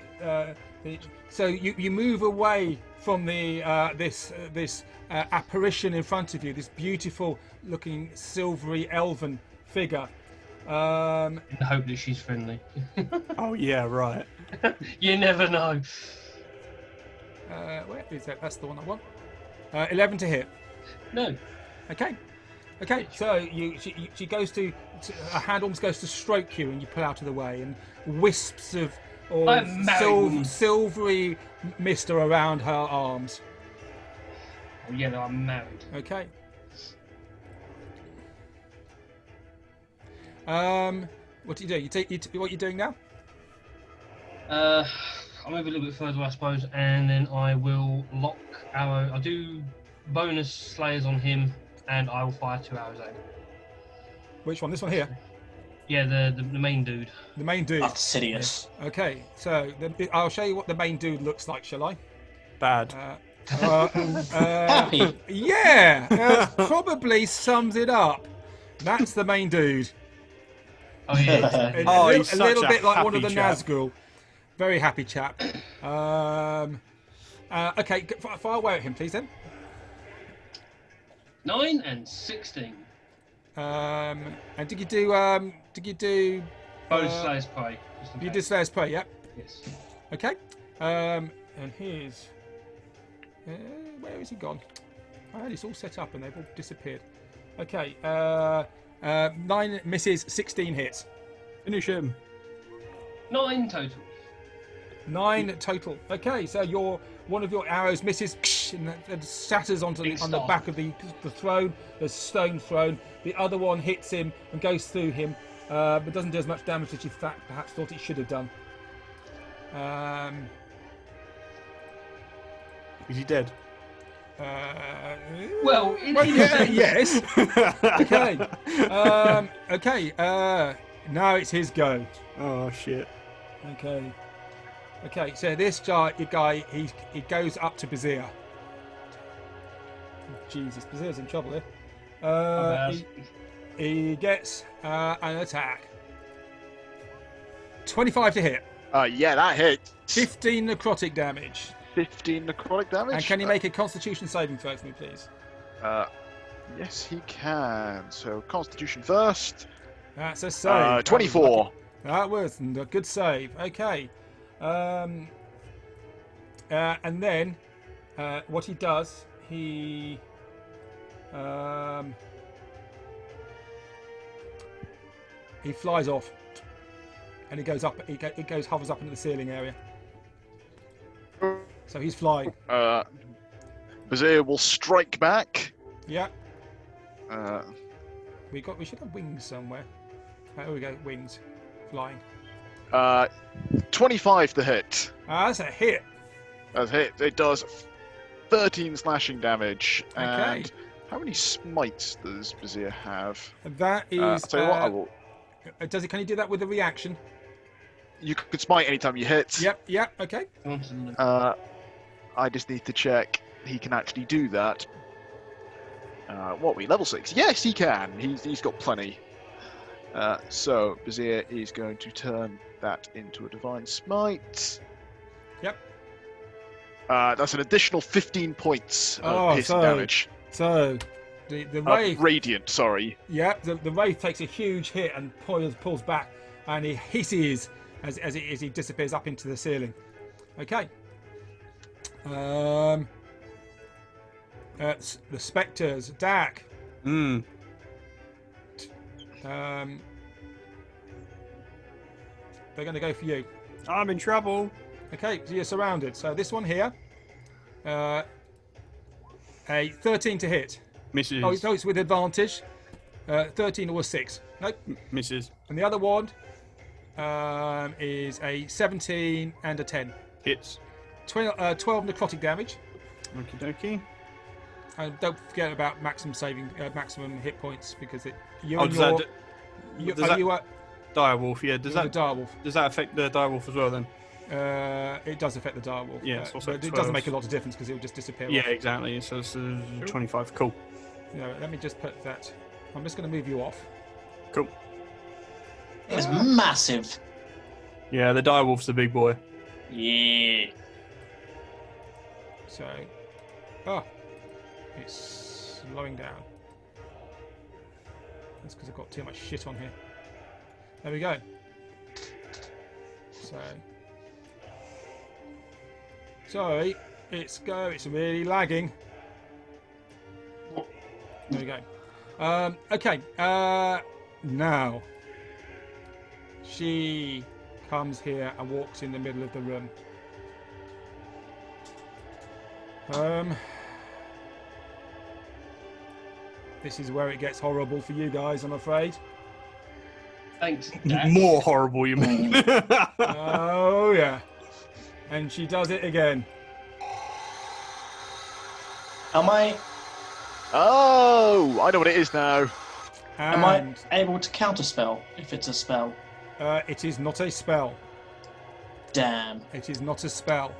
Speaker 1: So you move away from the this apparition in front of you. This beautiful looking silvery elven figure.
Speaker 4: In the hope that she's friendly.
Speaker 2: Oh, yeah, right.
Speaker 4: You never know.
Speaker 1: Where is that? That's the one I want. 11 to hit.
Speaker 4: No.
Speaker 1: Okay. So she goes to her hand almost goes to stroke you, and you pull out of the way, and wisps of
Speaker 4: I'm married.
Speaker 1: silvery mist are around her arms.
Speaker 4: Oh, yeah, no, I'm married.
Speaker 1: Okay. What do you do? What are you doing now?
Speaker 4: I'll move a little bit further, I suppose, and then I will lock arrow. I'll do bonus slayers on him, and I will fire 2 arrows at him.
Speaker 1: Which one? This one here.
Speaker 4: Yeah, the main dude.
Speaker 1: The main dude.
Speaker 5: Sidious.
Speaker 1: Okay, so I'll show you what the main dude looks like, shall I?
Speaker 2: Bad.
Speaker 5: Happy.
Speaker 1: Yeah, probably sums it up. That's the main dude.
Speaker 4: Oh yeah.
Speaker 2: Oh,
Speaker 1: a
Speaker 2: he's
Speaker 1: little, a little
Speaker 2: such a
Speaker 1: bit like one of
Speaker 2: happy
Speaker 1: the
Speaker 2: chap.
Speaker 1: Nazgul. Very happy chap. Okay, fire away at him, please, then.
Speaker 4: 9 and 16.
Speaker 1: And did you do?
Speaker 4: Bonus Slayer's Prey. just in
Speaker 1: You
Speaker 4: case.
Speaker 1: did Slayer's Prey, yep.
Speaker 4: Yes.
Speaker 1: Okay. And here's. Where has he gone? I had this all set up and they've all disappeared. Okay. 9 misses, 16 hits.
Speaker 2: Finish him.
Speaker 4: 9 total.
Speaker 1: 9 total. Okay, so one of your arrows misses and it shatters onto
Speaker 4: Big
Speaker 1: on the
Speaker 4: star.
Speaker 1: back of the throne, the stone throne. The other one hits him and goes through him, but doesn't do as much damage as you perhaps thought it should have done.
Speaker 2: Is he dead?
Speaker 4: Well,
Speaker 1: Yeah, yes. Okay. Okay. Now it's his go.
Speaker 2: Oh shit.
Speaker 1: Okay. Okay. So this guy, he goes up to Bazir. Jesus, Bazir's in trouble here.
Speaker 4: bad.
Speaker 1: He gets an attack. 25 to hit.
Speaker 3: Yeah, that hits.
Speaker 1: 15 necrotic damage.
Speaker 3: 15 necrotic damage.
Speaker 1: And can you make a Constitution saving throw for me, please?
Speaker 3: Yes, he can. So Constitution first.
Speaker 1: That's a save.
Speaker 3: 24.
Speaker 1: That was a good save. Okay. And then what he does, he flies off, and he goes up. He hovers up into the ceiling area. So he's flying.
Speaker 3: Bazir will strike back.
Speaker 1: Yeah.
Speaker 3: Uh,
Speaker 1: We should have wings somewhere. There we go. Wings, flying.
Speaker 3: 25 to hit.
Speaker 1: That's a hit.
Speaker 3: That's hit. It does 13 slashing damage.
Speaker 1: Okay.
Speaker 3: And how many smites does Bazir have?
Speaker 1: That is.
Speaker 3: Tell you what, I will.
Speaker 1: Does it? Can you do that with a reaction?
Speaker 3: You could smite anytime you hit.
Speaker 1: Yep. Yep. Okay.
Speaker 3: I just need to check he can actually do that. What are we, level 6? Yes, he can. He's got plenty. So Bazir is going to turn that into a Divine Smite.
Speaker 1: Yep.
Speaker 3: That's an additional 15 points
Speaker 1: Oh,
Speaker 3: of piercing damage.
Speaker 1: So the wraith.
Speaker 3: Radiant, sorry.
Speaker 1: Yeah, the wraith takes a huge hit and pulls back, and he hisses as he disappears up into the ceiling. Okay. The spectres, Dak.
Speaker 2: Hmm.
Speaker 1: They're going to go for you.
Speaker 2: I'm in trouble.
Speaker 1: Okay, so you're surrounded. So this one here, a 13 to hit.
Speaker 2: Misses.
Speaker 1: Oh, it's with advantage. 13 or a 6. Nope.
Speaker 2: Misses.
Speaker 1: And the other one is a 17 and a 10.
Speaker 2: Hits.
Speaker 1: 12 necrotic damage.
Speaker 2: Okie dokie.
Speaker 1: And don't forget about maximum hit points because you
Speaker 2: Oh,
Speaker 1: and
Speaker 2: does
Speaker 1: your
Speaker 2: that,
Speaker 1: you,
Speaker 2: does
Speaker 1: are
Speaker 2: that-
Speaker 1: you a,
Speaker 2: direwolf, yeah. Does
Speaker 1: you're the
Speaker 2: that
Speaker 1: direwolf.
Speaker 2: does that affect the direwolf as well then?
Speaker 1: It does affect the direwolf.
Speaker 2: Yeah, it's also
Speaker 1: but it
Speaker 2: 12.
Speaker 1: doesn't make a lot of difference because it will just disappear.
Speaker 2: Yeah,
Speaker 1: off.
Speaker 2: exactly. So it's 25. Cool.
Speaker 1: You know, let me just put that. I'm just going to move you off.
Speaker 2: Cool.
Speaker 5: It's massive.
Speaker 2: Yeah, the direwolf's the big boy.
Speaker 5: Yeah.
Speaker 1: So, it's slowing down. That's because I've got too much shit on here. There we go. So, sorry, it's really lagging. There we go. Okay. Now, she comes here and walks in the middle of the room. This is where it gets horrible for you guys, I'm afraid.
Speaker 4: Thanks, Dak.
Speaker 2: More horrible, you mean?
Speaker 1: Oh yeah. And she does it again.
Speaker 5: Am I
Speaker 3: Oh, I know what it is now.
Speaker 5: am I
Speaker 1: And
Speaker 5: able to counterspell if it's a spell?
Speaker 1: it is not a spell.
Speaker 5: Damn.
Speaker 1: It is not a spell.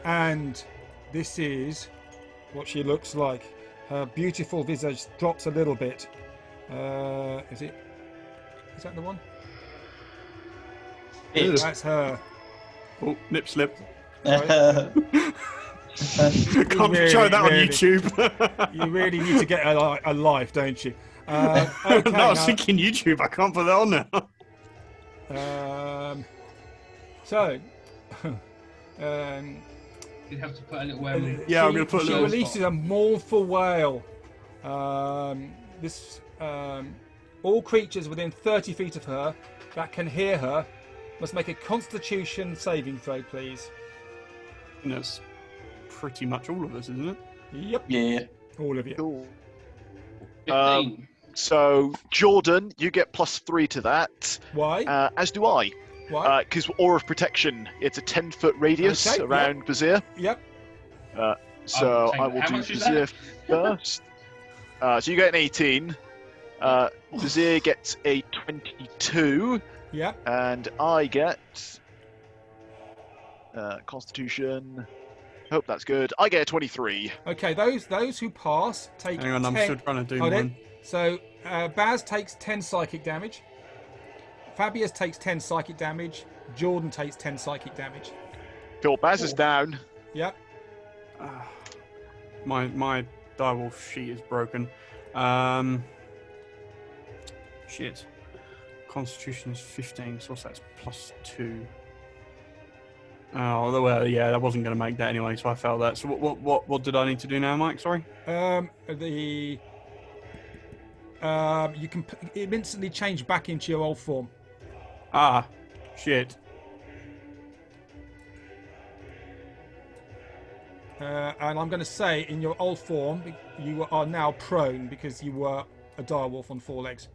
Speaker 1: And this is what she looks like. Her beautiful visage drops a little bit. Is that the one?
Speaker 5: It.
Speaker 1: That's her.
Speaker 2: Oh, nip slip.
Speaker 5: Right.
Speaker 2: Can't
Speaker 1: Really,
Speaker 2: show that on
Speaker 1: really.
Speaker 2: YouTube.
Speaker 1: You really need to get a life, don't you? Okay,
Speaker 2: No, I was thinking YouTube. I can't put that on there.
Speaker 1: So,
Speaker 4: You'd have to put a little
Speaker 2: Yeah, I'm gonna put a
Speaker 1: she
Speaker 2: little-
Speaker 1: releases a mournful wail. All creatures within 30 feet of her that can hear her must make a Constitution saving throw, please.
Speaker 2: And that's pretty much all of us, isn't it?
Speaker 1: Yep,
Speaker 5: Yeah.
Speaker 1: all of you.
Speaker 3: Cool.
Speaker 4: 15.
Speaker 3: So, Jordan, you get +3 to that,
Speaker 1: Why?
Speaker 3: as do I.
Speaker 1: Why?
Speaker 3: Because Aura of Protection, it's a 10-foot radius
Speaker 1: Okay,
Speaker 3: around Bazir.
Speaker 1: Yep.
Speaker 3: So
Speaker 4: take
Speaker 3: I
Speaker 4: that.
Speaker 3: will
Speaker 4: How
Speaker 3: do
Speaker 4: much is
Speaker 3: Bazir first. So you get an 18. Bazir gets a 22.
Speaker 1: Yep.
Speaker 3: And I get Constitution. Hope that's good. I get a 23.
Speaker 1: Okay, those who pass take
Speaker 2: Hang on, I'm
Speaker 1: 10.
Speaker 2: still trying to do
Speaker 1: Hold
Speaker 2: mine.
Speaker 1: it. So Baz takes 10 psychic damage. Fabius takes 10 psychic damage. Jordan takes 10 psychic damage.
Speaker 3: Cool. Baz is down.
Speaker 1: Yep.
Speaker 2: My direwolf sheet is broken. Shit. Constitution is 15, so that's +2. Oh well, yeah, that wasn't going to make that anyway, so I failed that. So what did I need to do now, Mike? Sorry.
Speaker 1: You can instantly change back into your old form.
Speaker 2: Ah, shit.
Speaker 1: And I'm going to say, in your old form, you are now prone because you were a direwolf on 4 legs.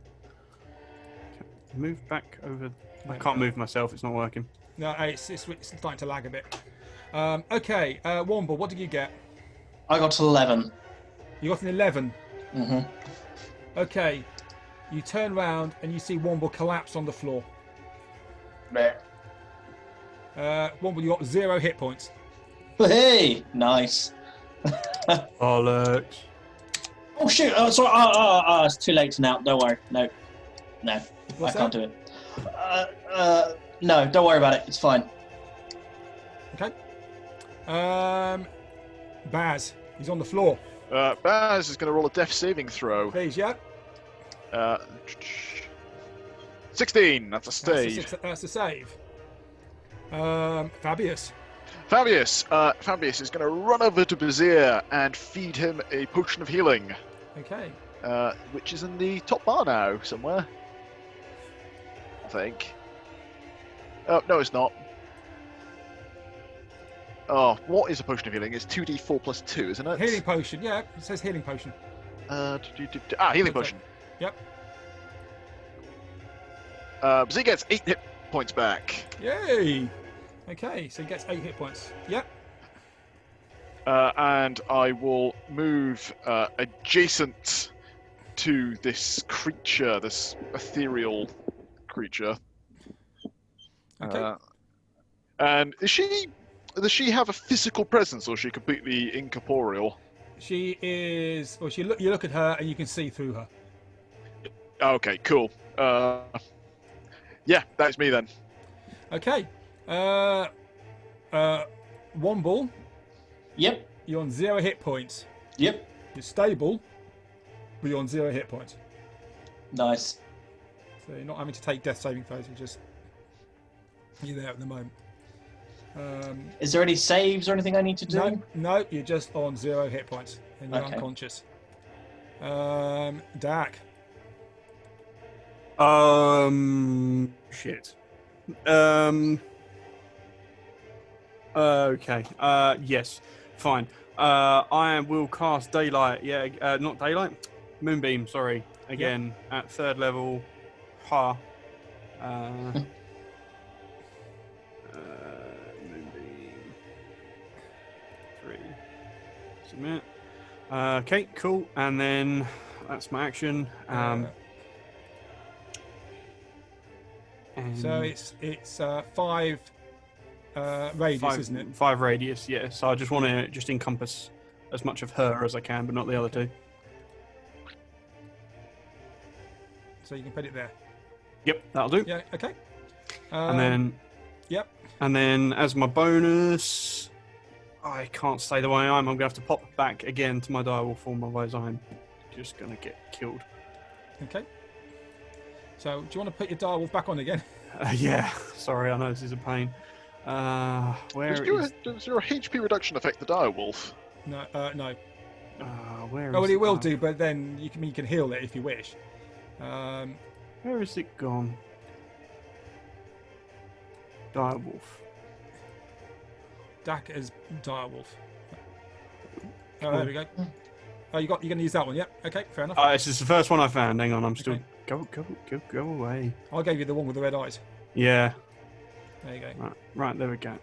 Speaker 2: Move back over. I can't move myself. It's not working.
Speaker 1: No, it's starting to lag a bit. Okay, Womble, what did you get?
Speaker 5: I got 11.
Speaker 1: You got an 11.
Speaker 5: Mm-hmm.
Speaker 1: Okay, you turn round and you see Womble collapse on the floor. Womble, you got 0 hit points.
Speaker 5: Hey, nice.
Speaker 2: Bollocks.
Speaker 5: Oh shoot! Oh, sorry. It's too late now. Don't worry. No.
Speaker 1: What's
Speaker 5: I can't
Speaker 1: that?
Speaker 5: do it. No, don't worry about it. It's fine.
Speaker 1: Okay. Baz, he's on the floor.
Speaker 3: Baz is going to roll a death saving throw.
Speaker 1: Please, yeah.
Speaker 3: 16. That's a save.
Speaker 1: That's a save. Fabius.
Speaker 3: Fabius is going to run over to Bazir and feed him a potion of healing,
Speaker 1: Okay.
Speaker 3: which is in the top bar now somewhere. I think. Oh no, it's not. Oh, what is a potion of healing? It's 2d4 plus 2, isn't it?
Speaker 1: Healing potion, yeah. It says healing potion.
Speaker 3: Healing potion.
Speaker 1: Yep.
Speaker 3: Bazir gets 8 hit points back.
Speaker 1: Yay! Okay, so he gets 8 hit points. Yep.
Speaker 3: And I will move adjacent to this creature, this ethereal creature.
Speaker 1: Okay.
Speaker 3: And does she have a physical presence, or is she completely incorporeal?
Speaker 1: She is. Well, you look at her and you can see through her.
Speaker 3: Okay, cool. Yeah, that's me then.
Speaker 1: Okay. Womble,
Speaker 5: Yep.
Speaker 1: you're on 0 hit points.
Speaker 5: Yep.
Speaker 1: You're stable, but you're on 0 hit points.
Speaker 5: Nice.
Speaker 1: So you're not having to take death saving throws. You're there at the moment.
Speaker 5: Is there any saves or anything I need to do?
Speaker 1: No, you're just on 0 hit points and you're
Speaker 5: Okay.
Speaker 1: unconscious. Dak.
Speaker 2: Shit. Okay. Yes. Fine. I will cast Daylight. Yeah. Not Daylight. Moonbeam. Sorry. Again at 3rd level. Ha. Moonbeam. 3. Submit. Okay. Cool. And then that's my action.
Speaker 1: So it's 5 radius, isn't it?
Speaker 2: 5 radius, yeah. So I just want to just encompass as much of her as I can, but not the other two.
Speaker 1: So you can put it there.
Speaker 2: Yep, that'll do.
Speaker 1: Yeah. Okay.
Speaker 2: And then,
Speaker 1: Yep.
Speaker 2: and then as my bonus, I can't stay the way I am. I'm gonna have to pop back again to my direwolf form, otherwise I'm just gonna get killed.
Speaker 1: Okay. So do you want to put your direwolf back on again?
Speaker 2: Yeah. Sorry, I know this is a pain. Where is?
Speaker 3: Does your HP reduction affect the direwolf?
Speaker 1: No. No.
Speaker 2: Where
Speaker 1: Oh, well,
Speaker 2: is
Speaker 1: it will
Speaker 2: the-
Speaker 1: do, but then you can heal it if you wish.
Speaker 2: Where is it gone? Direwolf.
Speaker 1: Dak as direwolf. Oh, there we go. Oh, you're going to use that one? Yep. Okay, fair enough.
Speaker 2: This is the first one I found. Hang on, I'm still.
Speaker 1: Okay.
Speaker 2: Go away.
Speaker 1: I gave you the one with the red eyes.
Speaker 2: Yeah.
Speaker 1: There you go.
Speaker 2: Right, there we go.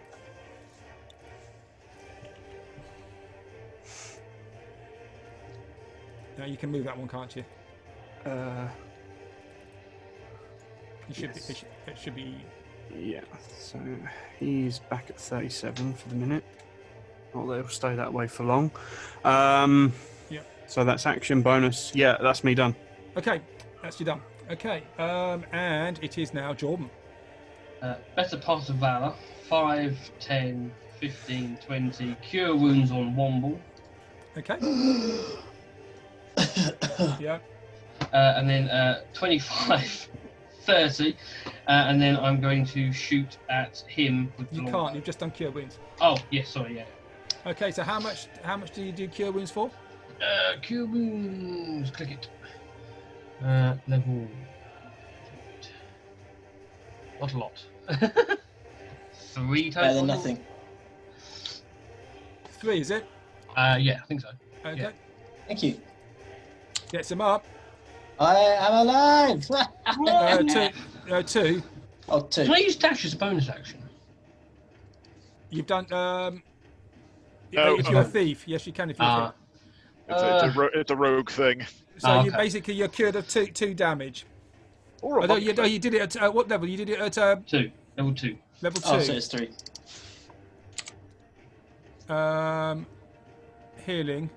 Speaker 1: Now you can move that one, can't you? It should
Speaker 2: Yes.
Speaker 1: be. It should be.
Speaker 2: Yeah. So he's back at 37 for the minute. Not that he'll stay that way for long.
Speaker 1: Yeah.
Speaker 2: So that's action bonus. Yeah, that's me done.
Speaker 1: Okay, that's you done. Okay, and it is now Jordan.
Speaker 4: Better Part of Valor, 5, 10, 15, 20. Cure Wounds on Womble.
Speaker 1: Okay. Yeah.
Speaker 4: And then 25, 30. And then I'm going to shoot at him with the
Speaker 1: You
Speaker 4: long
Speaker 1: can't.
Speaker 4: bow.
Speaker 1: You've just done cure wounds.
Speaker 4: Oh, yes, sorry, yeah.
Speaker 1: Okay, so how much do you do cure wounds for?
Speaker 4: Cure Wounds, click it. Level. Not a lot. 3 total.
Speaker 5: Better than nothing.
Speaker 1: 3, is it?
Speaker 4: Yeah, I think so.
Speaker 1: Okay.
Speaker 4: Yeah.
Speaker 5: Thank you.
Speaker 1: Gets him up.
Speaker 5: I am alive!
Speaker 1: 2.
Speaker 5: Oh, 2.
Speaker 4: Can I use dash as a bonus action?
Speaker 1: You've done.
Speaker 3: No,
Speaker 1: if you're a thief, yes, you can. If you're a thief.
Speaker 3: It's a rogue thing.
Speaker 1: So you
Speaker 4: okay.
Speaker 1: basically you're cured of 2 damage.
Speaker 3: Or a
Speaker 1: Although
Speaker 3: monk
Speaker 1: you
Speaker 3: thing.
Speaker 1: did it at what level? You did it at
Speaker 4: 2. Level 2.
Speaker 1: level 2.
Speaker 5: Oh, so it's 3.
Speaker 1: Healing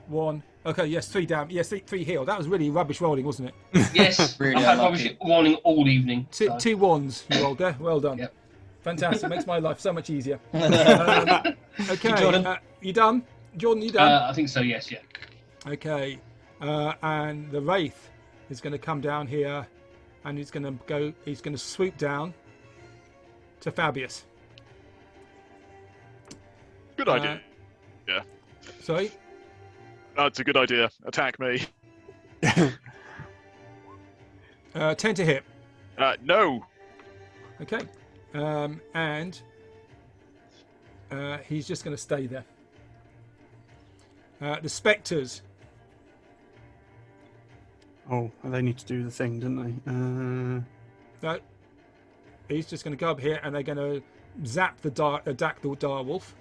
Speaker 1: 1. Okay, yes, 3 damage. Yes, 3 heal. That was really rubbish rolling, wasn't it?
Speaker 4: Yes,
Speaker 5: Really
Speaker 4: I've had
Speaker 5: unlucky.
Speaker 4: rubbish warning all evening.
Speaker 1: Two,
Speaker 4: so.
Speaker 1: 2 ones you rolled there. Well done.
Speaker 4: Yep.
Speaker 1: Fantastic. Makes my life so much easier.
Speaker 5: Thank
Speaker 1: Okay,
Speaker 5: Jordan.
Speaker 1: You done? Jordan, you done?
Speaker 4: I think so, yes, yeah.
Speaker 1: Okay, and the Wraith is going to come down here, and he's going to swoop down to Fabius.
Speaker 3: Good idea.
Speaker 1: Sorry?
Speaker 3: That's a good idea. Attack me.
Speaker 1: 10 to hit.
Speaker 3: No.
Speaker 1: Okay, and he's just going to stay there. The Spectres.
Speaker 2: Oh, they need to do the thing, don't they?
Speaker 1: No, he's just going to go up here, and they're going to zap the Dactyl Direwolf.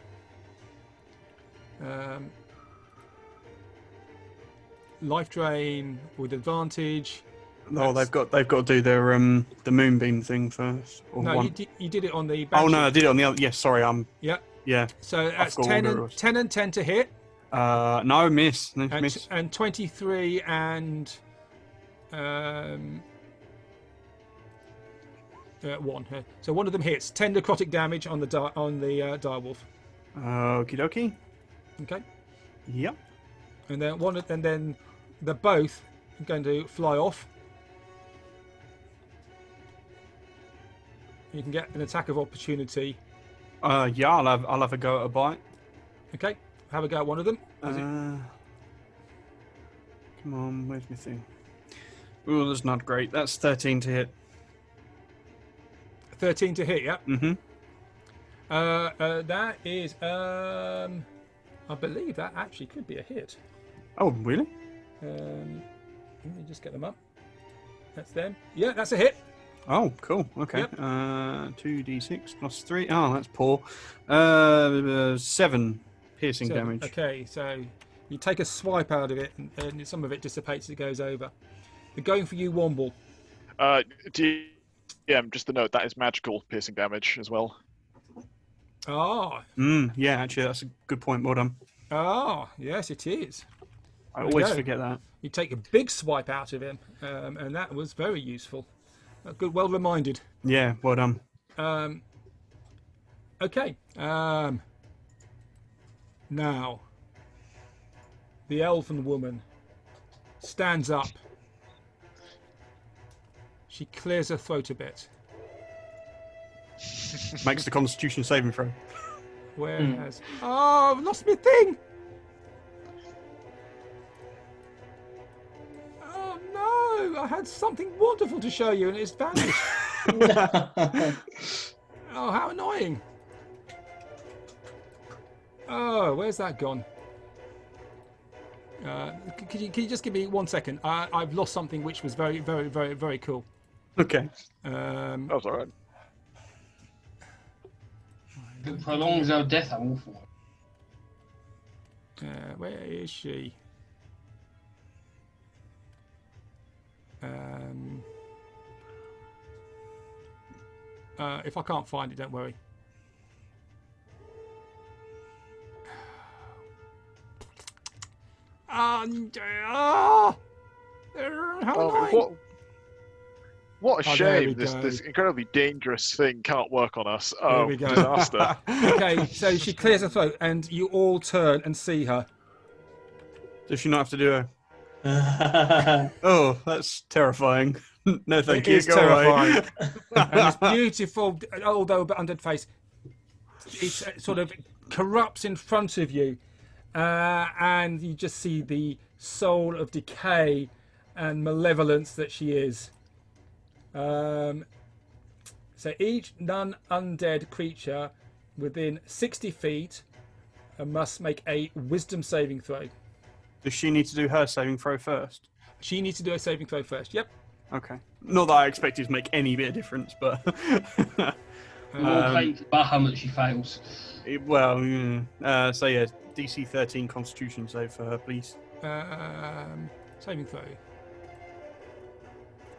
Speaker 1: Life drain with advantage.
Speaker 2: Oh, they've got to do their the moonbeam thing first. Or
Speaker 1: No,
Speaker 2: one.
Speaker 1: you did it on the.
Speaker 2: Oh no,
Speaker 1: Banshee.
Speaker 2: I did it on the other. Yes, sorry,
Speaker 1: Yeah.
Speaker 2: yeah.
Speaker 1: So that's
Speaker 2: forgot
Speaker 1: 10
Speaker 2: what it
Speaker 1: and
Speaker 2: was.
Speaker 1: 10 and 10 to hit,
Speaker 2: No, miss. No,
Speaker 1: and,
Speaker 2: miss.
Speaker 1: and 23 and 1. So one of them hits. 10 necrotic damage on the direwolf.
Speaker 2: Okie dokie.
Speaker 1: Okay,
Speaker 2: Yep.
Speaker 1: and then they're both going to fly off. You can get an attack of opportunity.
Speaker 2: Yeah, I'll have a go at a bite.
Speaker 1: Okay, have a go at one of them.
Speaker 2: Come on, where's my thing? Oh, that's not great. That's 13 to hit.
Speaker 1: 13 to hit. Yeah.
Speaker 2: Mm-hmm.
Speaker 1: That is, I believe that actually could be a hit.
Speaker 2: Oh, really?
Speaker 1: Let me just get them up. That's them. Yeah, that's a hit.
Speaker 2: Oh, cool. Okay.
Speaker 1: Yep.
Speaker 2: 2d6 plus 3. Oh, that's poor. 7 piercing
Speaker 1: So,
Speaker 2: damage.
Speaker 1: Okay, so you take a swipe out of it, and some of it dissipates as it goes over. They're going for you, Womble.
Speaker 3: DM, just the note, that is magical piercing damage as well.
Speaker 1: Ah,
Speaker 2: Yeah, actually, that's a good point. Well done.
Speaker 1: yes, it is.
Speaker 2: I
Speaker 1: There we
Speaker 2: always
Speaker 1: go.
Speaker 2: forget that.
Speaker 1: You take a big swipe out of him, and that was very useful. Good, well reminded.
Speaker 2: Yeah, well done.
Speaker 1: Okay. Now, the elven woman stands up. She clears her throat a bit.
Speaker 2: Makes the Constitution saving throw.
Speaker 1: Where has... Oh, I've lost my thing! Oh no! I had something wonderful to show you and it's vanished. Oh, how annoying. Oh, where's that gone? Can you just give me 1 second? I've lost something which was very, very, very, very cool.
Speaker 2: Okay.
Speaker 3: That's all right.
Speaker 4: If it prolongs our death, I'm all for it.
Speaker 1: Where is she? If I can't find it, don't worry. How annoying!
Speaker 3: What a
Speaker 1: Oh, there we
Speaker 3: shame! This
Speaker 1: go.
Speaker 3: this incredibly dangerous thing can't work on us.
Speaker 1: There
Speaker 3: Oh,
Speaker 1: we go.
Speaker 3: disaster!
Speaker 1: Okay, so she clears her throat, and you all turn and see her.
Speaker 2: Does she not have to do a... Oh, that's terrifying. No, thank you.
Speaker 1: It is
Speaker 2: Go
Speaker 1: terrifying.
Speaker 2: away.
Speaker 1: And this beautiful, although a bit undead face, it sort of corrupts in front of you, and you just see the soul of decay and malevolence that she is. So each non-undead creature within 60 feet must make a wisdom saving throw.
Speaker 2: Does she need to do her saving throw first?
Speaker 1: She needs to do a saving throw first. Yep.
Speaker 2: Okay. Not that I expect it to make any bit of difference, but...
Speaker 4: More claim to Bahamut she fails.
Speaker 2: So yeah, DC 13 Constitution save for her, please.
Speaker 1: Saving throw.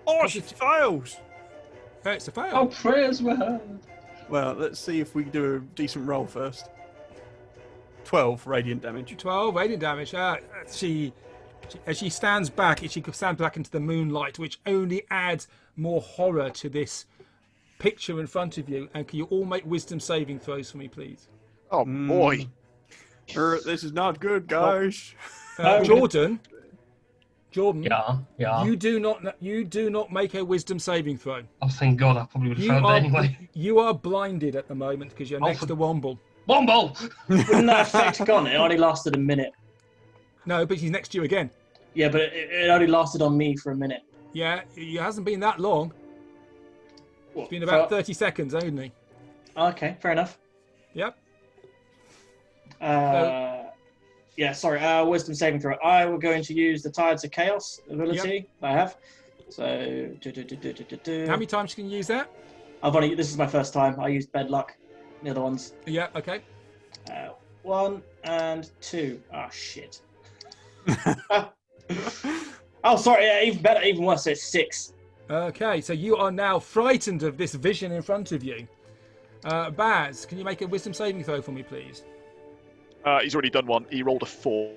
Speaker 2: Oh, she fails!
Speaker 1: It's a fail.
Speaker 4: Oh, prayers were heard.
Speaker 2: Well, let's see if we can do a decent roll first. 12 radiant damage.
Speaker 1: 12 radiant damage. As she stands back, she stands back into the moonlight, which only adds more horror to this picture in front of you. And can you all make wisdom saving throws for me, please?
Speaker 3: Oh boy!
Speaker 2: This is not good, guys.
Speaker 1: Jordan.
Speaker 4: Yeah.
Speaker 1: You do not make a wisdom saving throw.
Speaker 4: Oh, thank God, I probably would have failed it anyway.
Speaker 1: You are blinded at the moment because you're next to Womble.
Speaker 4: Womble!
Speaker 5: Wouldn't that effect gone? It only lasted a minute.
Speaker 1: No, but he's next to you again.
Speaker 5: Yeah, but it only lasted on me for a minute.
Speaker 1: Yeah, it hasn't been that long.
Speaker 5: What,
Speaker 1: It's been about 30 seconds only.
Speaker 5: Okay, fair enough.
Speaker 1: Yep.
Speaker 5: Yeah, sorry. Wisdom saving throw. I will going to use the Tides of Chaos ability I have. So,
Speaker 1: How many times can you use that?
Speaker 5: This is my first time. I used Bed Luck. The other ones.
Speaker 1: Yeah, okay.
Speaker 5: 1 and 2. Oh shit. Oh, sorry. Yeah, even better. Even worse. So it's 6.
Speaker 1: Okay, so you are now frightened of this vision in front of you. Baz, can you make a wisdom saving throw for me, please?
Speaker 3: He's already done one. He rolled a 4.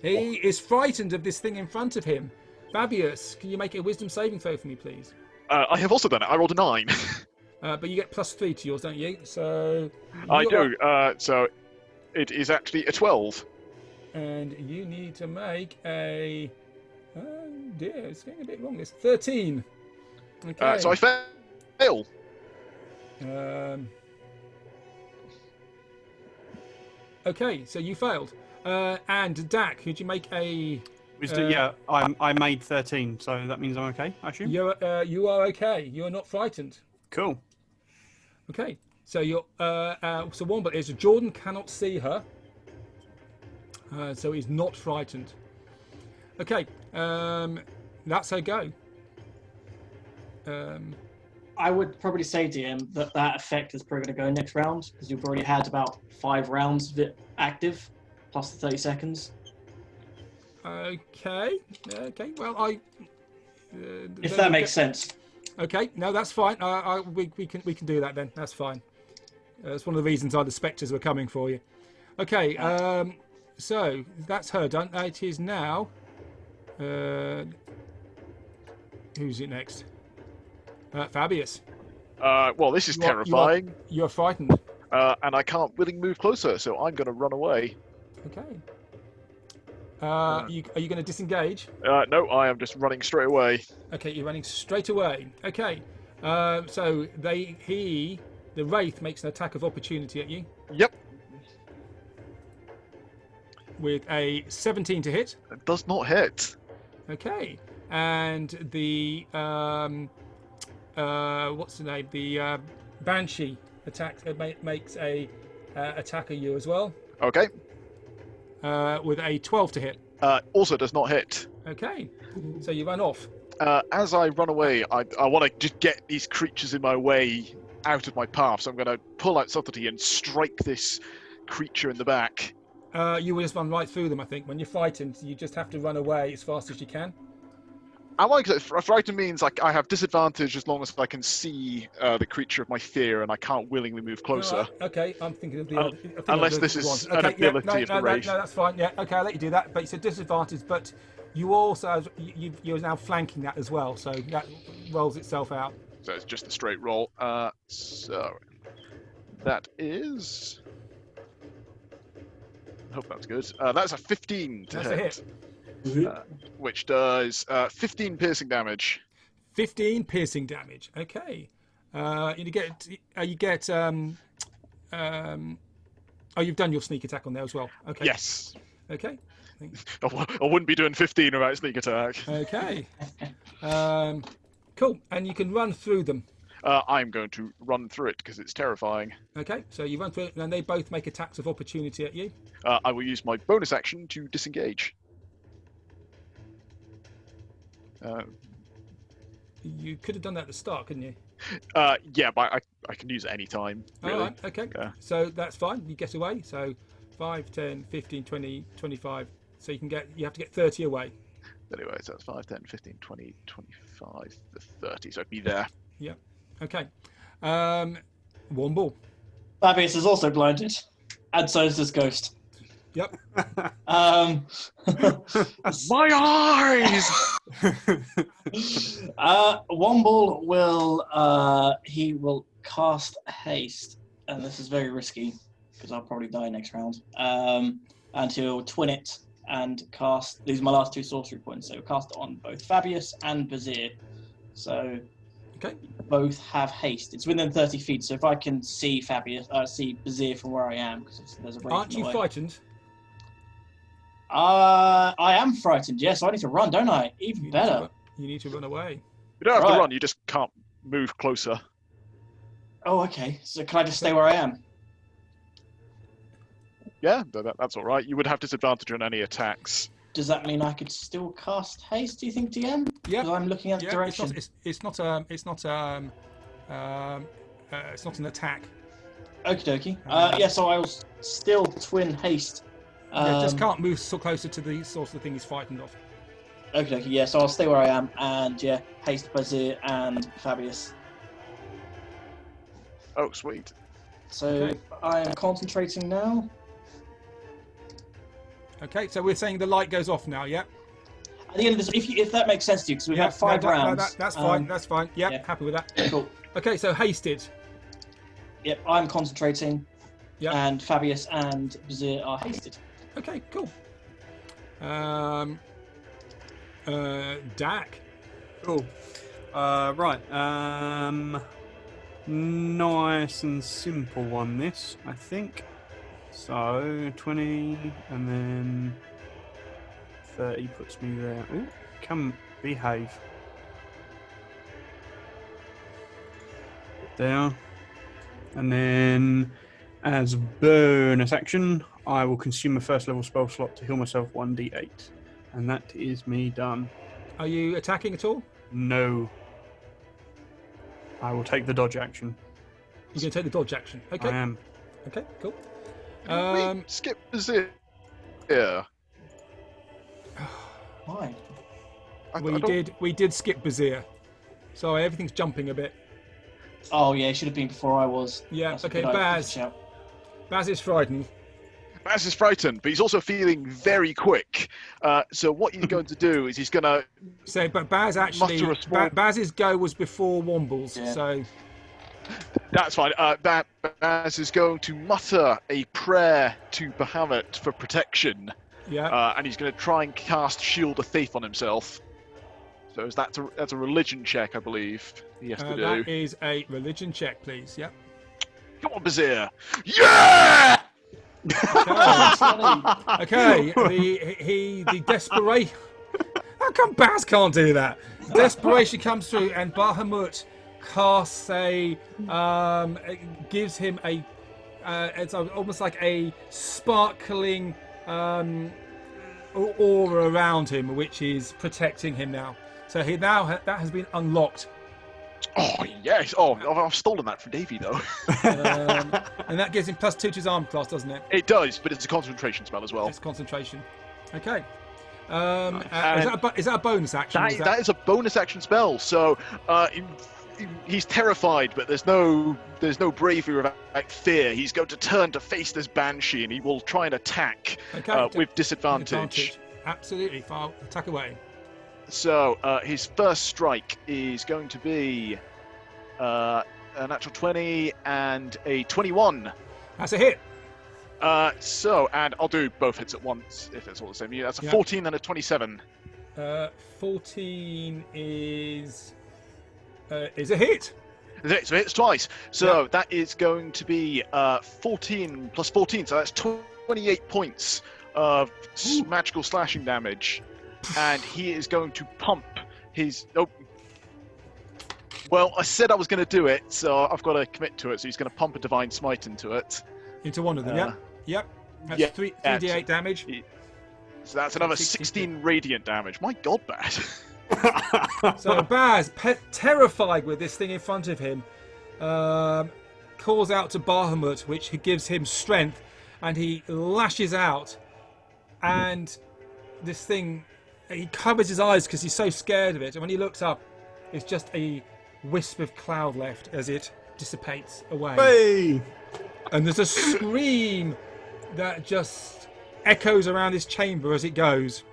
Speaker 1: He is frightened of this thing in front of him. Fabius, can you make a wisdom saving throw for me, please?
Speaker 3: I have also done it. I rolled a 9.
Speaker 1: But you get +3 to yours, don't you? So
Speaker 3: I do. So it is actually a 12.
Speaker 1: And you need to make a... Oh dear, it's getting a bit wrong. It's 13. Okay.
Speaker 3: So I fail.
Speaker 1: Okay, so you failed. And Dak, could you make a...
Speaker 2: I made 13, so that means I'm okay, I assume?
Speaker 1: You are okay. You are not frightened.
Speaker 2: Cool.
Speaker 1: Okay, so so Womble is Jordan cannot see her, so he's not frightened. Okay, that's her go.
Speaker 5: I would probably say to him that effect is probably going to go next round because you've already had about 5 rounds of it active, plus the 30 seconds.
Speaker 1: Okay. Well,
Speaker 5: If that makes sense.
Speaker 1: Okay, no, that's fine. We can do that then. That's fine. That's one of the reasons why the spectres were coming for you. Okay, so that's her done. It is now. Who's it next? Fabius.
Speaker 3: Well, this is
Speaker 1: You are-
Speaker 3: terrifying,
Speaker 1: You're frightened.
Speaker 3: and I can't willingly move closer, so I'm going to run away.
Speaker 1: Okay. Are you going to disengage?
Speaker 3: No, I am just running straight away.
Speaker 1: Okay, you're running straight away. Okay. So the Wraith makes an attack of opportunity at you
Speaker 3: Yep,
Speaker 1: with a 17 to hit.
Speaker 3: it does not hit.
Speaker 1: Okay. And the what's the name? The Banshee makes a attack at you as well
Speaker 3: Okay.
Speaker 1: with a 12 to hit.
Speaker 3: Also does not hit.
Speaker 1: Okay. So you run off.
Speaker 3: As I run away, I want to just get these creatures in my way out of my path, so I'm going to pull out subtlety and strike this creature in the back.
Speaker 1: You will just run right through them, I think. When you're frightened, you just have to run away as fast as you can.
Speaker 3: I like that. Frightened means like I have disadvantage as long as I can see the creature of my fear, and I can't willingly move closer.
Speaker 1: Alright, okay, I'm thinking of the other.
Speaker 3: Unless this is an ability of the Wraith.
Speaker 1: No, that's fine. Yeah, okay, I'll let you do that. But it's a disadvantage. But you also you're now flanking that as well, so that rolls itself out.
Speaker 3: So it's just a straight roll. So that is. I hope that's good. That's a 15 to
Speaker 1: That's
Speaker 3: hit.
Speaker 1: a hit.
Speaker 3: Which does 15 piercing damage.
Speaker 1: 15 piercing damage. Okay. You get. Oh, you've done your sneak attack on there as well. Okay.
Speaker 3: Yes.
Speaker 1: Okay.
Speaker 3: I wouldn't be doing 15 without sneak attack.
Speaker 1: Okay. Cool. And you can run through them.
Speaker 3: I'm going to run through it because it's terrifying.
Speaker 1: Okay. So you run through it, and they both make attacks of opportunity at you.
Speaker 3: I will use my bonus action to disengage.
Speaker 1: You could have done that at the start, couldn't you?
Speaker 3: Yeah, but I can use it any time. Really.
Speaker 1: All right, okay.
Speaker 3: Yeah.
Speaker 1: So that's fine. You get away. So 5, 10, 15, 20, 25. So you have to get 30 away.
Speaker 3: Anyway, so that's 5, 10, 15, 20, 25, 30. So I'd be there.
Speaker 1: Yeah. Okay. Womble.
Speaker 5: Fabius is also blinded, and so is this ghost.
Speaker 1: Yep.
Speaker 3: My eyes!
Speaker 5: Womble will cast haste, and this is very risky because I'll probably die next round. And he'll twin it and cast. These are my last 2 sorcery points, so cast it on both Fabius and Bazir. So
Speaker 1: Okay.
Speaker 5: both have haste. It's within 30 feet, so if I can see see Bazir from where I am, because there's a break.
Speaker 1: Aren't you frightened?
Speaker 5: I am frightened. Yes, I need to run, don't I? Even better.
Speaker 1: You need to run away.
Speaker 3: You don't have to
Speaker 5: Right.
Speaker 3: run, you just can't move closer.
Speaker 5: Oh, okay. So can I just stay where I am?
Speaker 3: Yeah, that's all right. You would have disadvantage on any attacks.
Speaker 5: Does that mean I could still cast haste? Do you think, DM?
Speaker 1: Yeah.
Speaker 5: Because I'm looking at the
Speaker 1: Yeah.
Speaker 5: direction.
Speaker 1: It's not an attack.
Speaker 5: Okie dokie. Yeah. So I'll still twin haste.
Speaker 1: Just can't move so closer to the source of the thing he's frightened of.
Speaker 5: Okie dokie. Yeah. So I'll stay where I am, and yeah, haste Bazir and Fabius.
Speaker 3: Oh, sweet.
Speaker 5: So
Speaker 1: Okay.
Speaker 5: I am concentrating now.
Speaker 1: Okay. So we're saying the light goes off now. Yeah.
Speaker 5: At the end of this, if that makes sense to you, because we've had 5
Speaker 1: no,
Speaker 5: rounds.
Speaker 1: that's fine. That's fine. Yeah,
Speaker 5: yeah.
Speaker 1: happy with that.
Speaker 5: Cool.
Speaker 1: Okay, so hasted.
Speaker 5: Yep. I'm concentrating.
Speaker 1: Yeah.
Speaker 5: And Fabius and Bazir are hasted.
Speaker 1: Okay, cool. Dak.
Speaker 2: Cool. Right. Nice and simple one, this, I think. So, 20, and then 30 puts me there. Ooh, come behave. There. And then, as bonus action, I will consume a first level spell slot to heal myself 1d8. And that is me done.
Speaker 1: Are you attacking at all?
Speaker 2: No. I will take the dodge action.
Speaker 1: You're going to take the dodge action. Okay.
Speaker 2: I am.
Speaker 1: Okay, cool.
Speaker 3: Wait, skip Bazir. Yeah.
Speaker 5: Oh yeah, it should have been before I was.
Speaker 1: Yeah,
Speaker 5: That's a
Speaker 1: okay,
Speaker 5: good idea,
Speaker 1: Baz.
Speaker 5: shout.
Speaker 1: Baz is frightened.
Speaker 3: Baz is frightened, but he's also feeling very quick. So what he's going to do is he's going to
Speaker 1: So, but Baz actually,
Speaker 3: muster a small...
Speaker 1: Baz's go was before Womble's,
Speaker 5: Yeah.
Speaker 1: so
Speaker 3: That's fine. Baz is going to mutter a prayer to Bahamut for protection,
Speaker 1: yeah.
Speaker 3: and he's going to try and cast Shield of Faith on himself. So that's a religion check, I believe he has to do.
Speaker 1: That is a religion check, please. Yep.
Speaker 3: Come on, Bazir. Yeah!
Speaker 1: Okay. The desperation. How come Baz can't do that? Desperation comes through, and Bahamut casts gives him a. It's almost like a sparkling aura around him, which is protecting him now. So that has been unlocked.
Speaker 3: Oh yes. Oh, I've stolen that from Davey though.
Speaker 1: And that gives him +2 to his arm class, doesn't it?
Speaker 3: It does, but it's a concentration spell as well.
Speaker 1: It's concentration. Okay.
Speaker 3: And
Speaker 1: Is that a bonus action?
Speaker 3: That is a bonus action spell. So he's terrified, but there's no bravery without fear. He's going to turn to face this banshee, and he will try and attack with disadvantage.
Speaker 1: Absolutely. Attack away.
Speaker 3: So his first strike is going to be a natural 20 and a 21.
Speaker 1: That's a hit.
Speaker 3: And I'll do both hits at once if it's all the same. Yeah, that's a 14 and a 27.
Speaker 1: 14 is a hit.
Speaker 3: So it hits twice. So that is going to be 14 plus 14. So that's 28 points of magical slashing damage. And he is going to pump his... Oh. Well, I said I was going to do it, so I've got to commit to it. So he's going to pump a Divine Smite into it.
Speaker 1: Into one of them, Yep. That's 3d8 damage.
Speaker 3: So that's another 16 radiant damage. My God, Baz.
Speaker 1: So Baz, terrified with this thing in front of him, calls out to Bahamut, which gives him strength, and he lashes out. And this thing, he covers his eyes because he's so scared of it. And when he looks up, it's just a wisp of cloud left as it dissipates away.
Speaker 2: Hey!
Speaker 1: And there's a scream that just echoes around this chamber as it goes.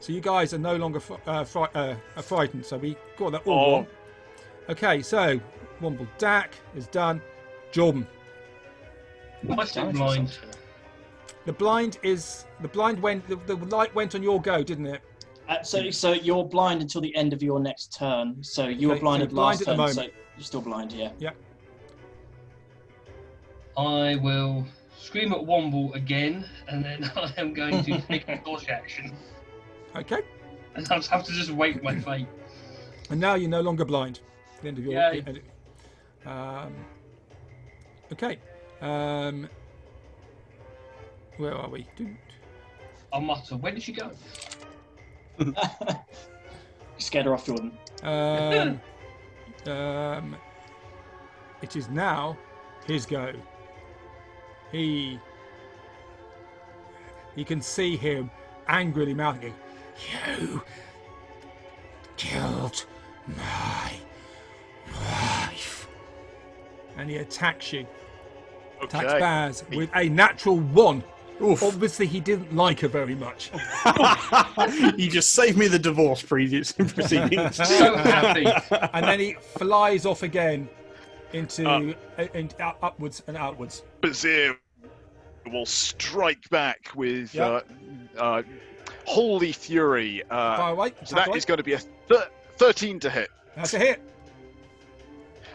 Speaker 1: So you guys are no longer frightened. So we got that all wrong. Okay, so Womble Dak is done. Jordan.
Speaker 4: What's the blind?
Speaker 1: The blind went. The light went on your go, didn't it?
Speaker 5: So you're blind until the end of your next turn. So you were blinded last turn. So you're still blind, yeah.
Speaker 1: Yeah.
Speaker 4: I will scream at Womble again, and then I am going to take a dodge action.
Speaker 1: Okay.
Speaker 4: And I'll have to just wait my fate.
Speaker 1: And now you're no longer blind. The end of your.
Speaker 4: Yay.
Speaker 1: Okay. Where are we?
Speaker 4: I'll mutter. Where did she go?
Speaker 5: You scared her off, Jordan.
Speaker 1: It is now his go. He can see him angrily mouthing, "You killed my wife," and he attacks you. Attacks Baz with a natural 1.
Speaker 2: Oof.
Speaker 1: Obviously, he didn't like her very much.
Speaker 2: You just saved me the divorce proceedings.
Speaker 4: So happy.
Speaker 1: And then he flies off again into upwards and outwards.
Speaker 3: Bazir will strike back with Holy Fury.
Speaker 1: Fire away.
Speaker 3: So that is going to be a 13 to hit.
Speaker 1: That's a hit.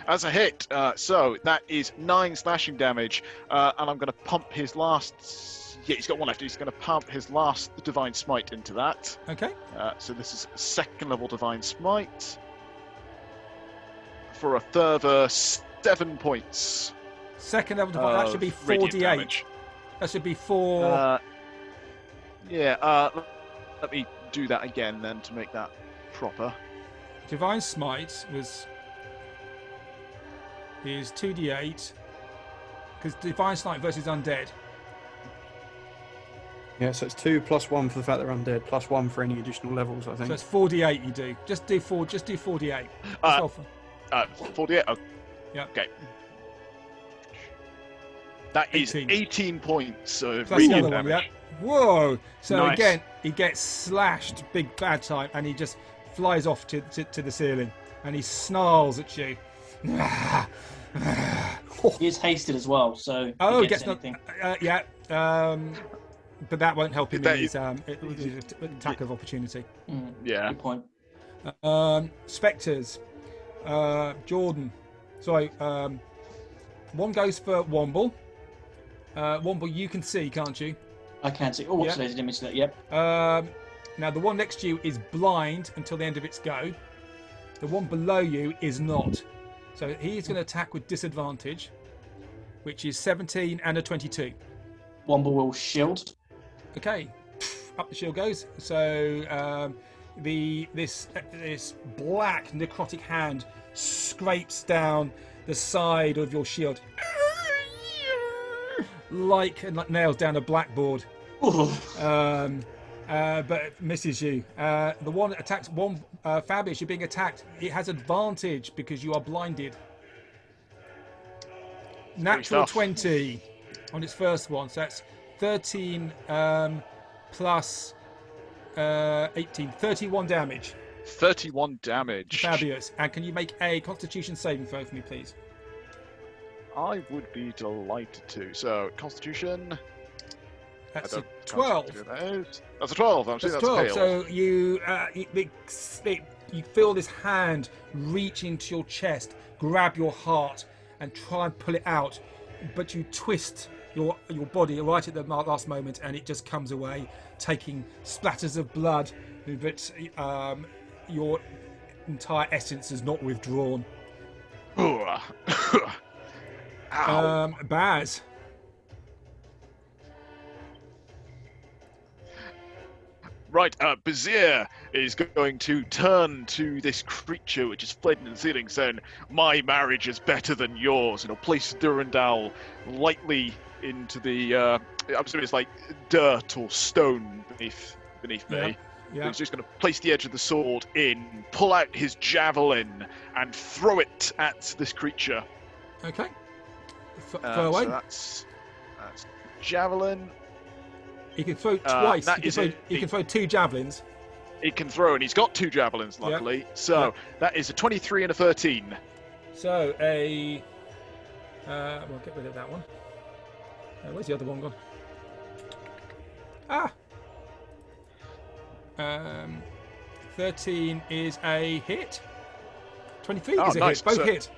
Speaker 3: As a hit, so that is 9 slashing damage, and I'm going to pump his last... Yeah, he's got 1 left. He's going to pump his last Divine Smite into that.
Speaker 1: Okay.
Speaker 3: So this is 2nd level Divine Smite for a further 7 points.
Speaker 1: 2nd level divine. That should be 4d8. That should be 4.
Speaker 3: Let me do that again then to make that proper.
Speaker 1: Divine Smite is 2d8 because Divine Smite versus Undead.
Speaker 2: Yeah, so it's 2 plus 1 for the fact they're undead, plus 1 for any additional levels, I think.
Speaker 1: So it's 4d8 you do. Just do 4d8.
Speaker 3: 48.
Speaker 1: Yeah.
Speaker 3: Okay. That is
Speaker 1: 18.
Speaker 3: 18 points of
Speaker 1: So that's the
Speaker 3: radiant
Speaker 1: other one,
Speaker 3: damage.
Speaker 1: yeah. Whoa! So
Speaker 2: Nice.
Speaker 1: again, he gets slashed big bad time, and he just flies off to the ceiling, and he snarls at you.
Speaker 5: He is hasted as well, so
Speaker 1: Oh,
Speaker 5: he gets
Speaker 1: no,
Speaker 5: anything.
Speaker 1: yeah. But that won't help him
Speaker 3: That
Speaker 1: in
Speaker 3: is-
Speaker 1: his attack of opportunity.
Speaker 3: Yeah.
Speaker 5: Good point.
Speaker 1: Spectres. Jordan. Sorry. One goes for Womble. Womble, you can see, can't you?
Speaker 5: I can see. Oh,
Speaker 1: Yeah.
Speaker 5: selected image. Yep.
Speaker 1: Now, the one next to you is blind until the end of its go. The one below you is not. So he's going to attack with disadvantage, which is 17 and a 22.
Speaker 5: Womble will shield.
Speaker 1: Okay, up the shield goes. So this black necrotic hand scrapes down the side of your shield, like nails down a blackboard.
Speaker 5: Ooh.
Speaker 1: But misses you. The one attacks one. Fabius, you're being attacked. It has advantage because you are blinded. Natural
Speaker 3: stuff.
Speaker 1: 20 on its first one, so that's 13 plus 18, 31 damage.
Speaker 3: 31 damage.
Speaker 1: Fabius, and can you make a Constitution saving throw for me, please?
Speaker 3: I would be delighted to. So, Constitution.
Speaker 1: That's
Speaker 3: I
Speaker 1: a
Speaker 3: don't-
Speaker 1: 12.
Speaker 3: can't figure that out. That's a 12. I'm saying
Speaker 1: That's
Speaker 3: that's
Speaker 1: 12.
Speaker 3: a fail.
Speaker 1: So you feel this hand reach into your chest, grab your heart, and try and pull it out, but you twist your body right at the last moment, and it just comes away, taking splatters of blood, but your entire essence is not withdrawn.
Speaker 3: Ow.
Speaker 1: Baz.
Speaker 3: Right, Bazir is going to turn to this creature which is fled in the ceiling, saying, "My marriage is better than yours," and he'll place Durandal lightly into the. I'm assuming it's like dirt or stone beneath me.
Speaker 1: Yeah.
Speaker 3: He's just going to place the edge of the sword in, pull out his javelin, and throw it at this creature.
Speaker 1: Okay. Throw
Speaker 3: So
Speaker 1: away.
Speaker 3: that's javelin.
Speaker 1: He can throw twice.
Speaker 3: that is
Speaker 1: He can throw 2 javelins.
Speaker 3: He can throw, and he's got 2 javelins, luckily. So that is a 23 and a 13.
Speaker 1: So we'll get rid of that one. Where's the other one gone? 13 is a hit. 23
Speaker 3: Oh,
Speaker 1: is a
Speaker 3: nice.
Speaker 1: hit. Both
Speaker 3: So-
Speaker 1: hit.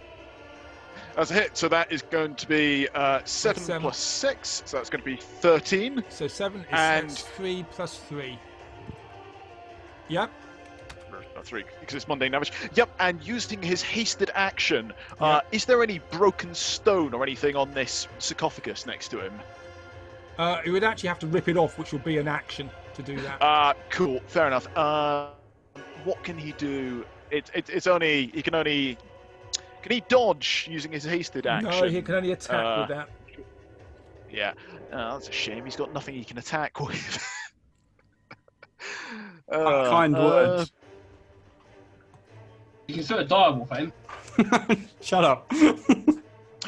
Speaker 3: That's a hit, so that is going to be 7
Speaker 1: 7.
Speaker 3: plus 6, so that's going to be 13.
Speaker 1: So 7 is
Speaker 3: And-
Speaker 1: 3 plus 3. Yep.
Speaker 3: Or 3, because it's mundane damage. Yep, and using his hasted action,
Speaker 1: Yeah.
Speaker 3: is there any broken stone or anything on this sarcophagus next to him?
Speaker 1: He would actually have to rip it off, which would be an action to do that.
Speaker 3: Cool, fair enough. What can he do? It's only, he can only... Can he dodge using his hasted action?
Speaker 1: No, he can only attack with that.
Speaker 3: Yeah, that's a shame. He's got nothing he can attack with.
Speaker 2: Kind words.
Speaker 4: You can throw a direwolf at him.
Speaker 2: Shut up.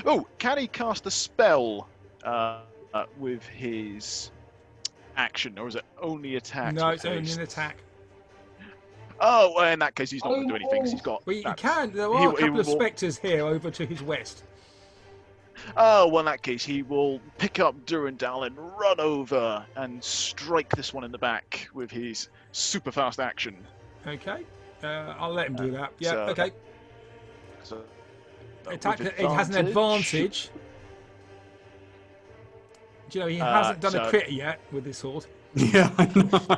Speaker 3: Oh, can he cast a spell with his action, or is it only attack?
Speaker 1: No, it's only an attack.
Speaker 3: Oh, well, in that case, he's not going to do anything. 'Cause he's got.
Speaker 1: Well, you
Speaker 3: that-
Speaker 1: can. There
Speaker 3: he-
Speaker 1: are a
Speaker 3: he
Speaker 1: couple of
Speaker 3: will-
Speaker 1: spectres here over to his west.
Speaker 3: Oh, well, in that case, he will pick up Durandal and run over and strike this one in the back with his super fast action.
Speaker 1: Okay. I'll let him do that. Yeah,
Speaker 3: so-
Speaker 1: okay.
Speaker 3: So,
Speaker 1: Attack.
Speaker 3: with
Speaker 1: It has an advantage. Do you know, he hasn't done a
Speaker 3: so-
Speaker 1: crit yet with this sword.
Speaker 2: Yeah, I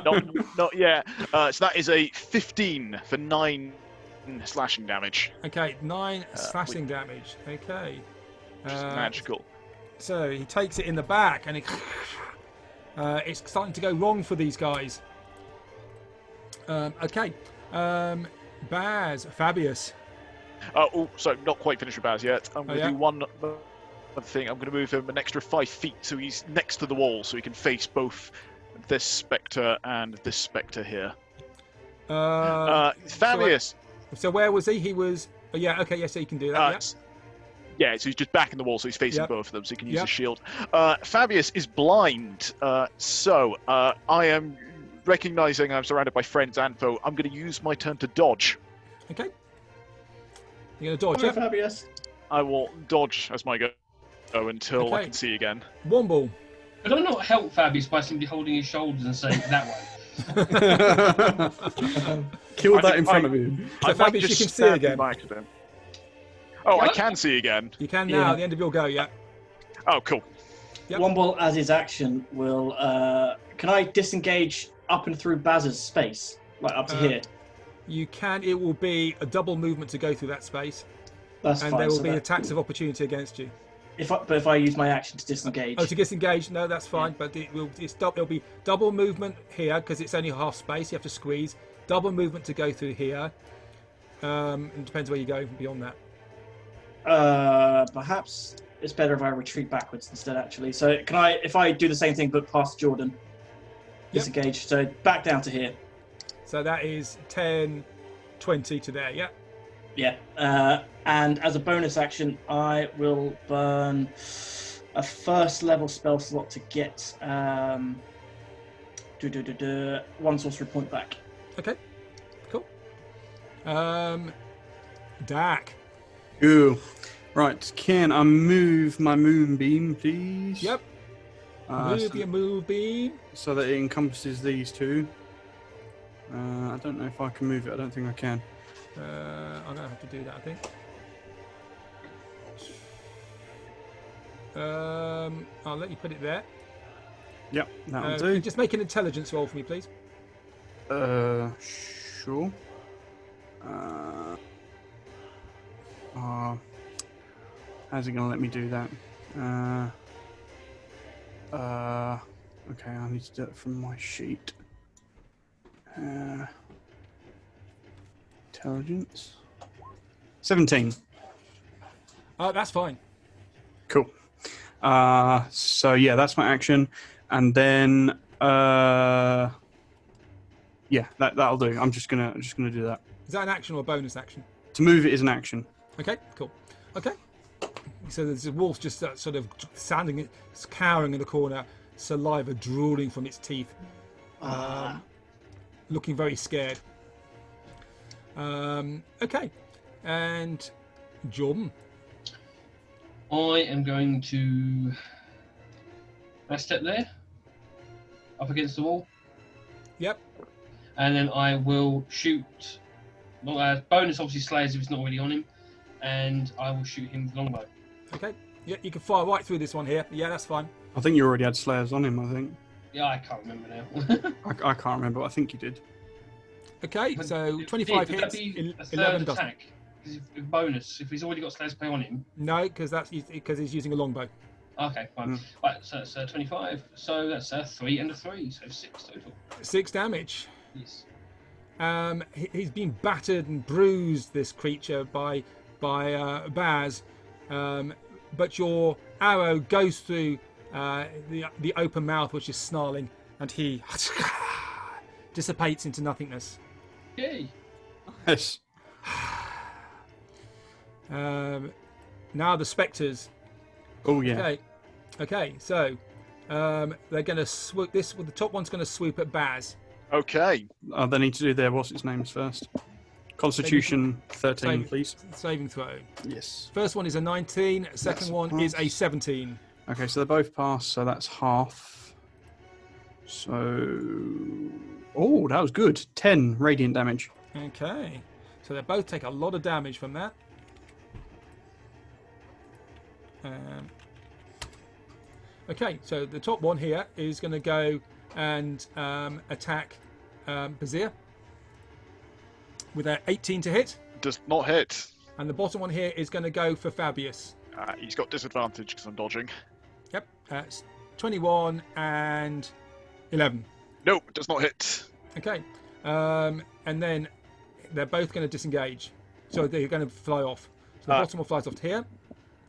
Speaker 2: know.
Speaker 3: Not yet. So that is a 15 for 9 slashing damage.
Speaker 1: Okay, 9 slashing
Speaker 3: with-
Speaker 1: damage. Okay.
Speaker 3: Which is magical.
Speaker 1: So he takes it in the back, and it's starting to go wrong for these guys. Okay. Baz, Fabius.
Speaker 3: Oh, so not quite finished with Baz yet. I'm going to
Speaker 1: yeah?
Speaker 3: do one other thing. I'm going to move him an extra 5 feet so he's next to the wall so he can face both this spectre and this spectre here. Fabius!
Speaker 1: So where was he? He was But yeah, okay, yeah, so you can do that.
Speaker 3: Yeah, so he's just back in the wall, so he's facing
Speaker 1: Yep.
Speaker 3: both of them, so he can use
Speaker 1: Yep.
Speaker 3: his shield. Fabius is blind, so I am recognizing I'm surrounded by friends and foe. I'm going to use my turn to dodge.
Speaker 1: Yeah. Okay. You're going to dodge,
Speaker 5: Sorry,
Speaker 1: yeah?
Speaker 5: Fabius.
Speaker 3: I will dodge as my go until I
Speaker 1: Okay.
Speaker 3: can see again.
Speaker 1: Womble.
Speaker 4: Could I not help Fabius by simply holding his shoulders and saying that way?
Speaker 2: Killed that
Speaker 3: I-
Speaker 2: in front
Speaker 3: I-
Speaker 2: of you.
Speaker 1: So
Speaker 3: I might
Speaker 1: Fabius,
Speaker 3: just
Speaker 1: you can see
Speaker 3: stab
Speaker 1: again.
Speaker 3: you by accident. Oh, I
Speaker 4: Yeah.
Speaker 3: can see again.
Speaker 1: You can now,
Speaker 5: Yeah.
Speaker 1: at the end of your go, yeah.
Speaker 3: Oh, cool.
Speaker 1: Yep.
Speaker 5: Womble, as his action, will. Can I disengage up and through Baz's space, like up to here?
Speaker 1: You can, it will be a double movement to go through that space,
Speaker 5: That's
Speaker 1: and
Speaker 5: fine.
Speaker 1: there will
Speaker 5: so
Speaker 1: be
Speaker 5: that-
Speaker 1: attacks of opportunity against you.
Speaker 5: But if I use my action to disengage,
Speaker 1: Oh, to disengage? No, that's fine, but it'll be double movement here, because it's only half space, you have to squeeze. Double movement to go through here. It depends where you go beyond that.
Speaker 5: perhaps it's better if I retreat backwards instead. Actually, so can I? If I do the same thing but past Jordan,
Speaker 1: Yep.
Speaker 5: disengage. So back down to here.
Speaker 1: So that is 10, 20 to there, yeah?
Speaker 5: Yeah. And as a bonus action, I will burn a first level spell slot to get one sorcery point back.
Speaker 1: Okay, cool. Dak.
Speaker 2: Ooh. Right, can I move my moonbeam, please?
Speaker 1: Yep. Move your move beam.
Speaker 2: So that it encompasses these two. I don't know if I can move it. I don't think I can.
Speaker 1: I'm gonna have to do that, I think. I'll let you put it there.
Speaker 2: Yep, that'll
Speaker 1: Can
Speaker 2: do.
Speaker 1: you just make an intelligence roll for me, please.
Speaker 2: Sure. How's it gonna let me do that? Okay, I need to do it from my sheet. Intelligence. 17.
Speaker 1: That's fine.
Speaker 2: Cool. So yeah, that's my action, and then yeah, that'll do. I'm just gonna do that.
Speaker 1: Is that an action or a bonus action?
Speaker 2: To move it is an action.
Speaker 1: Okay, cool. Okay. So there's a wolf just sort of standing, cowering in the corner, saliva drooling from its teeth, looking very scared. Okay, and Jordan.
Speaker 4: I am going to. I step there, up against the wall,
Speaker 1: Yep.
Speaker 4: and then I will shoot. Well, bonus obviously slayers if it's not already on him, and I will shoot him with longbow.
Speaker 1: Okay. Yeah, you can fire right through this one here. Yeah, that's fine.
Speaker 2: I think you already had Slayers on him. I think.
Speaker 4: Yeah, I can't remember now.
Speaker 2: I can't remember. I think you did.
Speaker 1: Okay,
Speaker 4: But
Speaker 1: so
Speaker 4: if
Speaker 1: 25
Speaker 4: it did, would
Speaker 1: hits,
Speaker 4: that be a
Speaker 1: 11
Speaker 4: third
Speaker 1: doesn't.
Speaker 4: attack? Because if bonus, if he's already got slayer's play on him.
Speaker 1: No, because he's using a longbow.
Speaker 4: Okay, fine. Right, so it's 25. So that's a 3 and a 3, so 6 total.
Speaker 1: 6 damage.
Speaker 4: Yes.
Speaker 1: He's been battered and bruised, this creature, by Baz, but your arrow goes through the open mouth, which is snarling, and he dissipates into nothingness.
Speaker 4: Yay.
Speaker 2: Yes.
Speaker 1: Now the spectres.
Speaker 2: Oh yeah.
Speaker 1: Okay. So they're going to swoop. The top one's going to swoop at Baz.
Speaker 3: Okay.
Speaker 2: They need to do their what's its names first. Constitution 13,
Speaker 1: Saving-
Speaker 2: please.
Speaker 1: Saving throw.
Speaker 2: Yes.
Speaker 1: First one is a 19. Second
Speaker 2: That's a
Speaker 1: one is a
Speaker 2: pass.
Speaker 1: 17.
Speaker 2: Okay, so they both pass, so that's half. So, oh, that was good. 10 radiant damage.
Speaker 1: Okay. So they both take a lot of damage from that. Okay, so the top one here is going to go and attack Bazir with an 18 to hit.
Speaker 3: Does not hit.
Speaker 1: And the bottom one here is going to go for Fabius.
Speaker 3: He's got disadvantage because I'm dodging.
Speaker 1: Yep, it's 21 and 11.
Speaker 3: Nope, does not hit.
Speaker 1: Okay, and then they're both going to disengage. So they're going to fly off. So the bottom one flies off to here.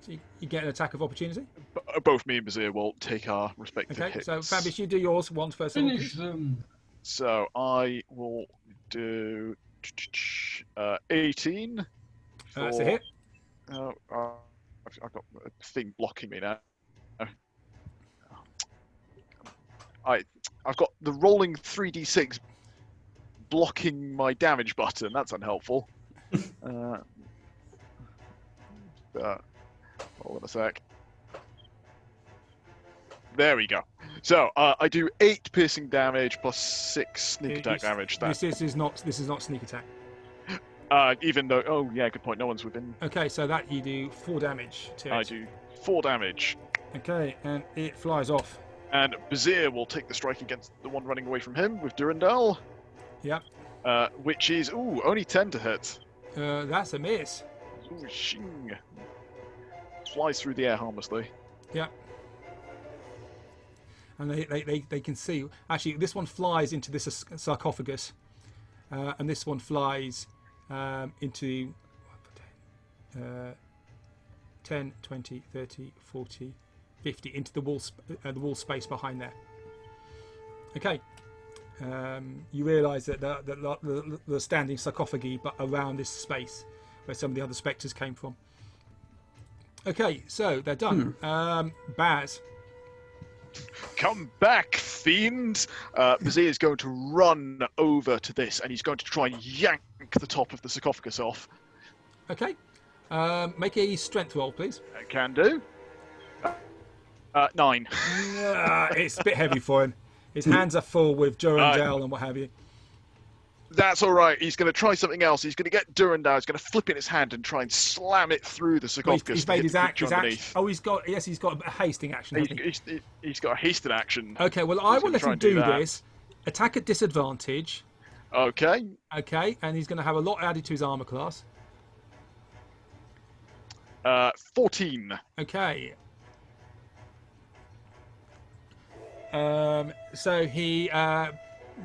Speaker 1: So you get an attack of opportunity.
Speaker 3: Both me and Bazir will take our respective
Speaker 1: Okay,
Speaker 3: hits.
Speaker 1: so Fabius, you do yours once first. of all,
Speaker 4: Finish
Speaker 1: please.
Speaker 4: them.
Speaker 3: So I will do 18.
Speaker 1: That's a hit.
Speaker 3: Oh, I've got a thing blocking me now. I've got the rolling 3d6 blocking my damage button. That's unhelpful. Hold on a sec. There we go. So I do 8 piercing damage plus 6 sneak attack damage.
Speaker 1: This is not sneak attack.
Speaker 3: Even though, oh yeah, good point. No one's within.
Speaker 1: Okay, so that you do 4 damage to it.
Speaker 3: I do 4 damage.
Speaker 1: Okay, and it flies off.
Speaker 3: And Bazir will take the strike against the one running away from him with Durandal.
Speaker 1: Yep.
Speaker 3: Which is only 10 to hit.
Speaker 1: That's a miss.
Speaker 3: Ooh, shing. Flies through the air harmlessly.
Speaker 1: Yep. And they can see. Actually, this one flies into this sarcophagus, and this one flies into 10, 20, 30, 40, 50 into the wall space behind there. Okay. You realise that the standing sarcophagi, but around this space where some of the other spectres came from. Okay, so they're done. Baz.
Speaker 3: Come back, fiend! Bazir is going to run over to this, and he's going to try and yank the top of the sarcophagus off.
Speaker 1: Okay. Make a strength roll, please.
Speaker 3: Can do. 9.
Speaker 1: It's a bit heavy for him. His hands are full with Durandal and what have you.
Speaker 3: That's all right. He's going to try something else. He's going to get Durandal. He's going to flip it in his hand and try and slam it through the sarcophagus.
Speaker 1: He's made his action. Oh, he's got a hasting action.
Speaker 3: He's got a hasted action.
Speaker 1: Okay, well, I will let him do this. Attack at disadvantage.
Speaker 3: Okay.
Speaker 1: Okay, and he's going to have a lot added to his armor class.
Speaker 3: 14.
Speaker 1: Okay. So he,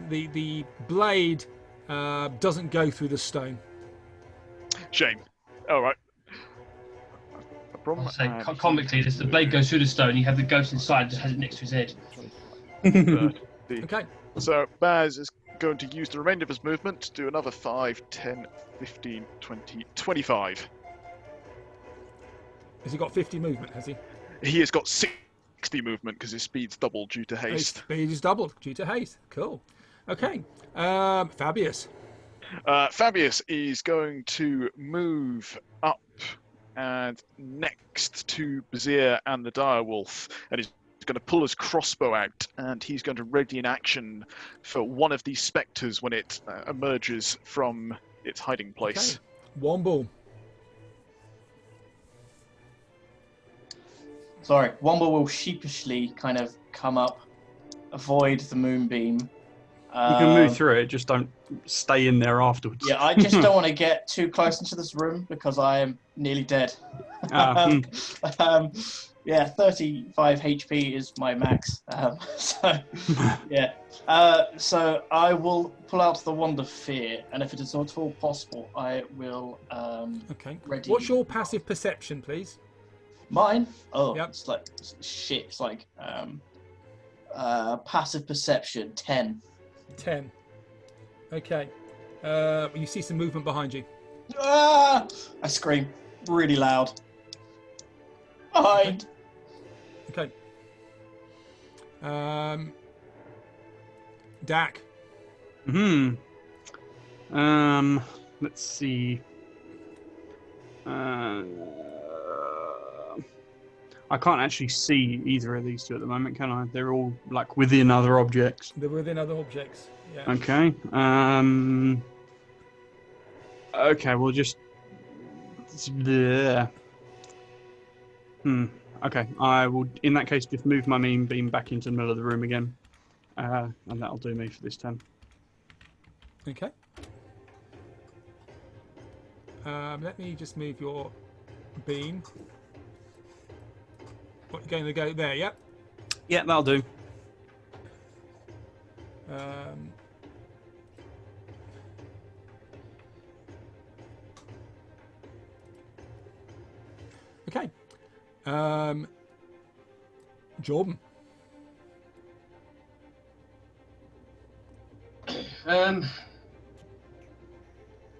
Speaker 1: the blade doesn't go through the stone.
Speaker 3: Shame. All right.
Speaker 4: I'll say comically, the blade goes through the stone. You have the ghost inside, and just has it next to his head.
Speaker 1: Okay.
Speaker 3: So Baz is going to use the remainder of his movement to do another 5, 10, 15, 20, 25.
Speaker 1: Has he got 50 movement? Has he?
Speaker 3: He has got 60 movement because his speed's doubled due to
Speaker 1: His
Speaker 3: haste.
Speaker 1: speed is doubled due to haste. Cool. Okay. Fabius.
Speaker 3: Fabius is going to move up and next to Bazir and the Direwolf, and he's going to pull his crossbow out, and he's going to ready an action for one of these spectres when it emerges from its hiding place.
Speaker 1: Okay. Womble.
Speaker 5: Sorry, Womble will sheepishly kind of come up, avoid the moonbeam.
Speaker 2: You can move through it, just don't stay in there afterwards.
Speaker 5: Yeah, I just don't want to get too close into this room because I am nearly dead. Yeah, 35 HP is my max. So I will pull out the Wand of Fear, and if it is at all possible, I will.
Speaker 1: Okay.
Speaker 5: Ready.
Speaker 1: What's your passive perception, please?
Speaker 5: Mine? Oh,
Speaker 1: Yep.
Speaker 5: It's like shit. It's like passive perception 10.
Speaker 1: 10. Okay. You see some movement behind you.
Speaker 5: Ah! I scream really loud. Hide.
Speaker 1: Okay. Dak.
Speaker 2: Let's see. I can't actually see either of these two at the moment, can I? They're all like within other objects.
Speaker 1: They're within other objects. Yeah.
Speaker 2: Okay. Okay, we'll just. Okay, I will, in that case, just move my mean beam back into the middle of the room again. And that'll do me for this turn.
Speaker 1: Okay. Let me just move your beam. What, you're going to go there, yep?
Speaker 2: Yeah, that'll do. Okay. Jordan.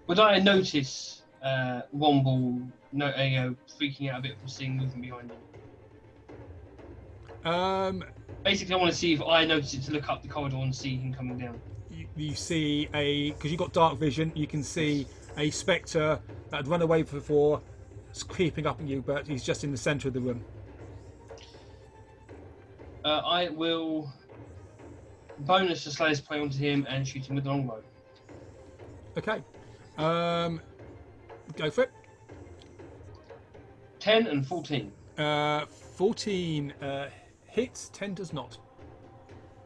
Speaker 4: Would I notice Womble, freaking out a bit from seeing movement behind him. Basically, I want to see if I notice it to look up the corridor and see him coming down.
Speaker 1: You see because you've got dark vision, you can see a spectre that had run away before, creeping up on you, but he's just in the centre of the room.
Speaker 4: I will bonus the Slayer's Prey onto him and shoot him with the longbow.
Speaker 1: Okay. Go for it.
Speaker 4: 10 and 14.
Speaker 1: 14 hits, 10 does not.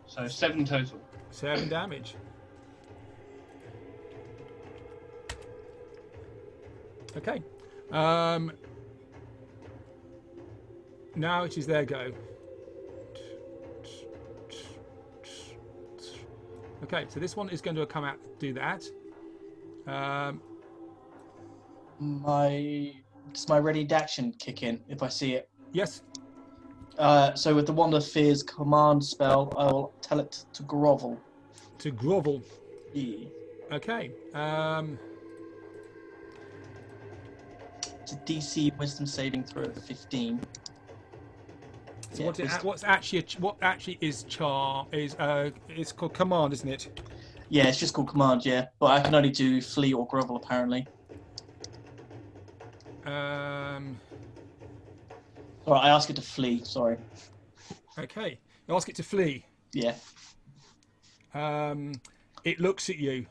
Speaker 4: So 7 total.
Speaker 1: 7 damage. Okay. Now it is their go. Okay, so this one is going to come out do that.
Speaker 5: Does my ready action kick in if I see it?
Speaker 1: Yes.
Speaker 5: So with the Wand of Fear's command spell, I will tell it to grovel.
Speaker 1: To grovel.
Speaker 5: Yeah.
Speaker 1: Okay.
Speaker 5: It's a DC Wisdom saving throw of 15.
Speaker 1: So
Speaker 5: Yeah,
Speaker 1: what actually is charm is it's called command, isn't it?
Speaker 5: Yeah, it's just called command, yeah. But I can only do flee or grovel apparently. Alright, I ask it to flee, sorry.
Speaker 1: Okay. You ask it to flee.
Speaker 5: Yeah.
Speaker 1: It looks at you,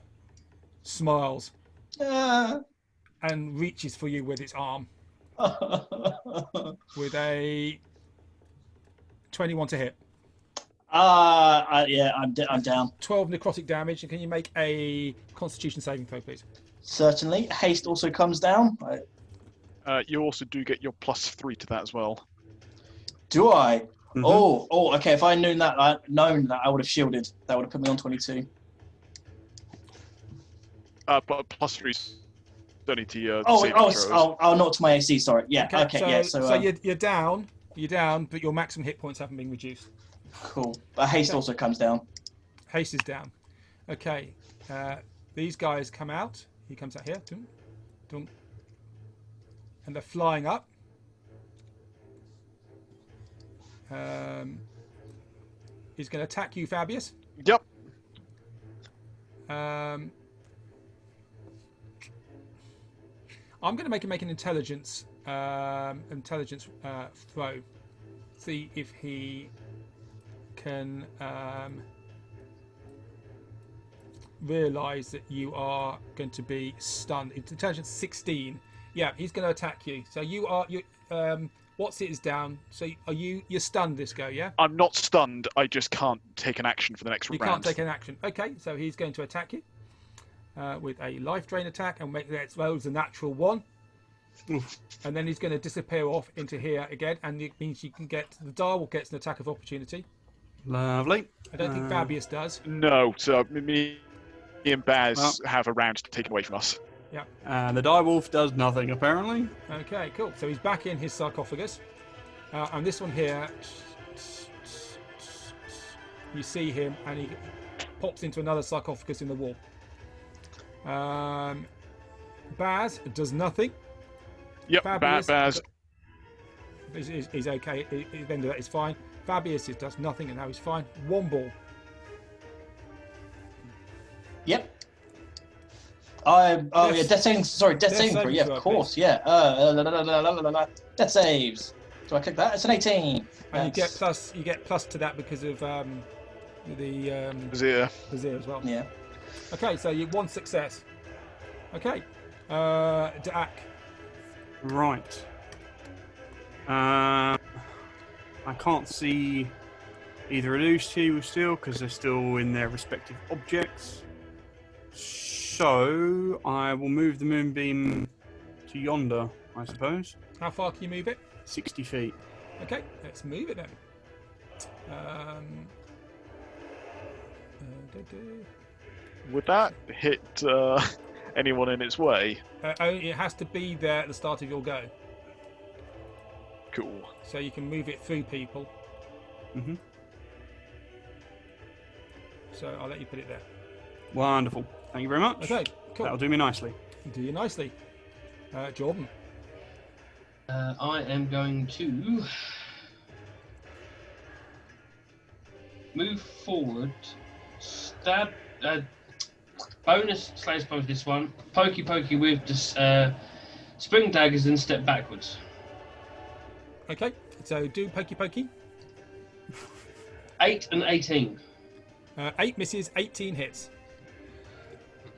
Speaker 1: smiles, and reaches for you with its arm with a 21 to hit.
Speaker 5: Yeah, I'm down.
Speaker 1: 12 necrotic damage, and can you make a Constitution saving throw, please?
Speaker 5: Certainly. Haste also comes down.
Speaker 3: You also do get your +3 to that as well.
Speaker 5: Do I?
Speaker 2: Mhm.
Speaker 5: Oh, okay. If I had known that, I would have shielded. That would have put me on 22.
Speaker 3: But +3 is only to your saving throws.
Speaker 5: Not to my AC. Sorry. Yeah. Okay. Yeah.
Speaker 1: So you're down. You're down, but your maximum hit points haven't been reduced.
Speaker 5: Cool. But haste also comes down.
Speaker 1: Haste is down. Okay. These guys come out. He comes out here. Dun, dun. And they're flying up. He's going to attack you, Fabius.
Speaker 3: Yep.
Speaker 1: I'm going to make him make an intelligence throw. See if he can realise that you are going to be stunned. It's intelligence 16. Yeah, he's going to attack you. So what's it is down. So you're stunned this go, yeah?
Speaker 3: I'm not stunned. I just can't take an action for the next round.
Speaker 1: You can't take an action. Okay, so he's going to attack you with a life drain attack and make that rolls a natural 1.
Speaker 2: Oof.
Speaker 1: And then he's going to disappear off into here again, and it means you can get the Direwolf gets an attack of opportunity.
Speaker 2: Lovely.
Speaker 1: I don't think Fabius does.
Speaker 3: No, so me and Baz have a round taken away from us.
Speaker 1: Yeah.
Speaker 2: And the Direwolf does nothing, apparently.
Speaker 1: Okay, cool. So he's back in his sarcophagus. And this one here, you see him, and he pops into another sarcophagus in the wall. Baz does nothing.
Speaker 3: Yep,
Speaker 1: Fabius
Speaker 3: Baz.
Speaker 1: He's okay. Then that is fine. Fabius does nothing, and now he's fine. Womble.
Speaker 5: Yep. Death saving. Sorry, death saving throw. Yeah, of course. Please. Yeah. Death saves. Do I click that? It's an 18.
Speaker 1: And you get plus to that because of the
Speaker 3: Vizier
Speaker 1: as well.
Speaker 5: Yeah.
Speaker 1: Okay, so you one success. Okay. Dak.
Speaker 2: Right. I can't see either of those two still because they're still in their respective objects. So I will move the moonbeam to yonder, I suppose.
Speaker 1: How far can you move it?
Speaker 2: 60 feet.
Speaker 1: Okay, let's move it then.
Speaker 3: Would that hit anyone in its way?
Speaker 1: It has to be there at the start of your go.
Speaker 3: Cool.
Speaker 1: So you can move it through people.
Speaker 2: Mm-hmm.
Speaker 1: So I'll let you put it there.
Speaker 2: Wonderful. Thank you very much.
Speaker 1: Okay, cool.
Speaker 2: That'll do me nicely.
Speaker 1: Do you nicely. Jordan.
Speaker 4: I am going to move forward, stab, bonus slash bonus this one, pokey with the spring daggers, and step backwards.
Speaker 1: Okay, so do pokey.
Speaker 4: 8 and 18.
Speaker 1: 8 misses, 18 hits.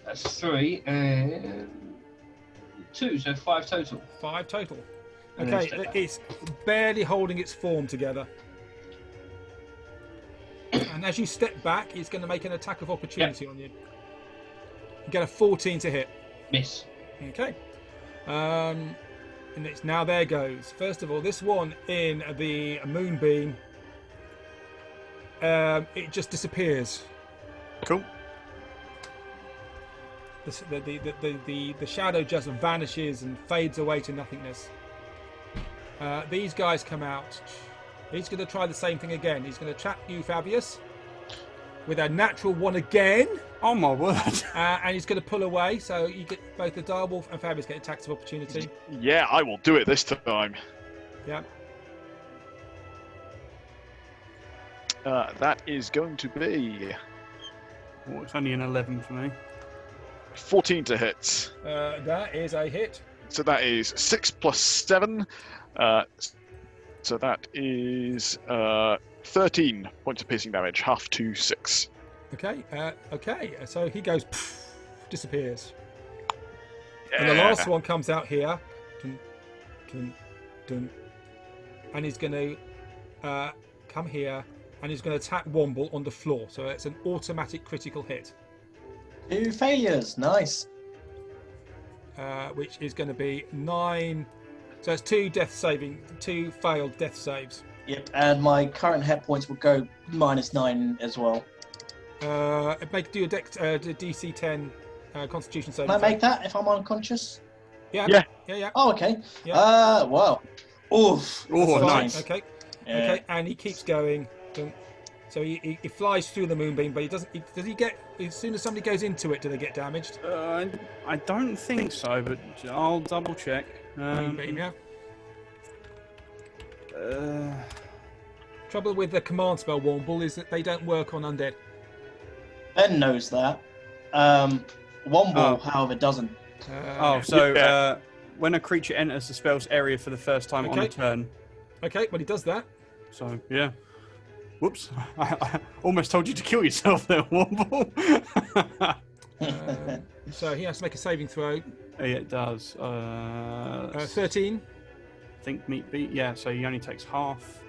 Speaker 4: That's 3 and 2, so 5 total.
Speaker 1: 5 total.
Speaker 4: And then
Speaker 1: Okay,
Speaker 4: step back.
Speaker 1: it's barely holding its form together. And as you step back, it's going to make an attack of opportunity on you. You get a 14 to hit.
Speaker 4: Miss.
Speaker 1: Okay. And it's now there goes. First of all, this one in the moonbeam, it just disappears.
Speaker 2: Cool.
Speaker 1: The shadow just vanishes and fades away to nothingness. These guys come out. He's going to try the same thing again. He's going to trap you, Fabius, with a natural 1 again.
Speaker 2: Oh my word.
Speaker 1: And he's going to pull away. So you get both the Direwolf and Fabius get attacks of opportunity.
Speaker 3: Yeah, I will do it this time.
Speaker 1: Yeah.
Speaker 3: That is going to be
Speaker 2: Oh, it's only an 11 for me.
Speaker 3: 14 to hit.
Speaker 1: That is a hit.
Speaker 3: So that is 6 plus 7. So that is 13 points of piercing damage, half to 6.
Speaker 1: Okay. Okay. So he goes, disappears.
Speaker 3: Yeah.
Speaker 1: And the last one comes out here. Dun, dun, dun. And he's going to come here and he's going to attack Womble on the floor. So it's an automatic critical hit,
Speaker 5: 2 failures. Nice.
Speaker 1: which is going to be 9. So it's 2 failed death saves.
Speaker 5: Yep, and my current hit points will go -9 as well.
Speaker 1: Do a DC 10 Constitution save.
Speaker 5: Can I make that if I'm unconscious?
Speaker 1: Yeah.
Speaker 5: Oh, okay.
Speaker 1: Yeah.
Speaker 5: Wow. Oof.
Speaker 2: Oh,
Speaker 5: That's
Speaker 2: nice.
Speaker 5: fine.
Speaker 1: Okay.
Speaker 5: Yeah.
Speaker 1: Okay, and he keeps going. So he flies through the moonbeam, but he doesn't. Does he get? As soon as somebody goes into it, do they get damaged?
Speaker 2: I don't think so, but I'll double check.
Speaker 1: Moonbeam, yeah.
Speaker 2: Uh,
Speaker 1: Trouble with the command spell Womble is that they don't work on undead.
Speaker 5: Ben knows that. Womble, however, doesn't.
Speaker 2: when a creature enters the spell's area for the first time on a
Speaker 1: Okay.
Speaker 2: turn.
Speaker 1: Okay, well he does that.
Speaker 2: So, yeah. Whoops. I almost told you to kill yourself there, Womble.
Speaker 1: So he has to make a saving throw.
Speaker 2: Yeah, it does.
Speaker 1: 13.
Speaker 2: I think meat beat. Yeah, so he only takes half,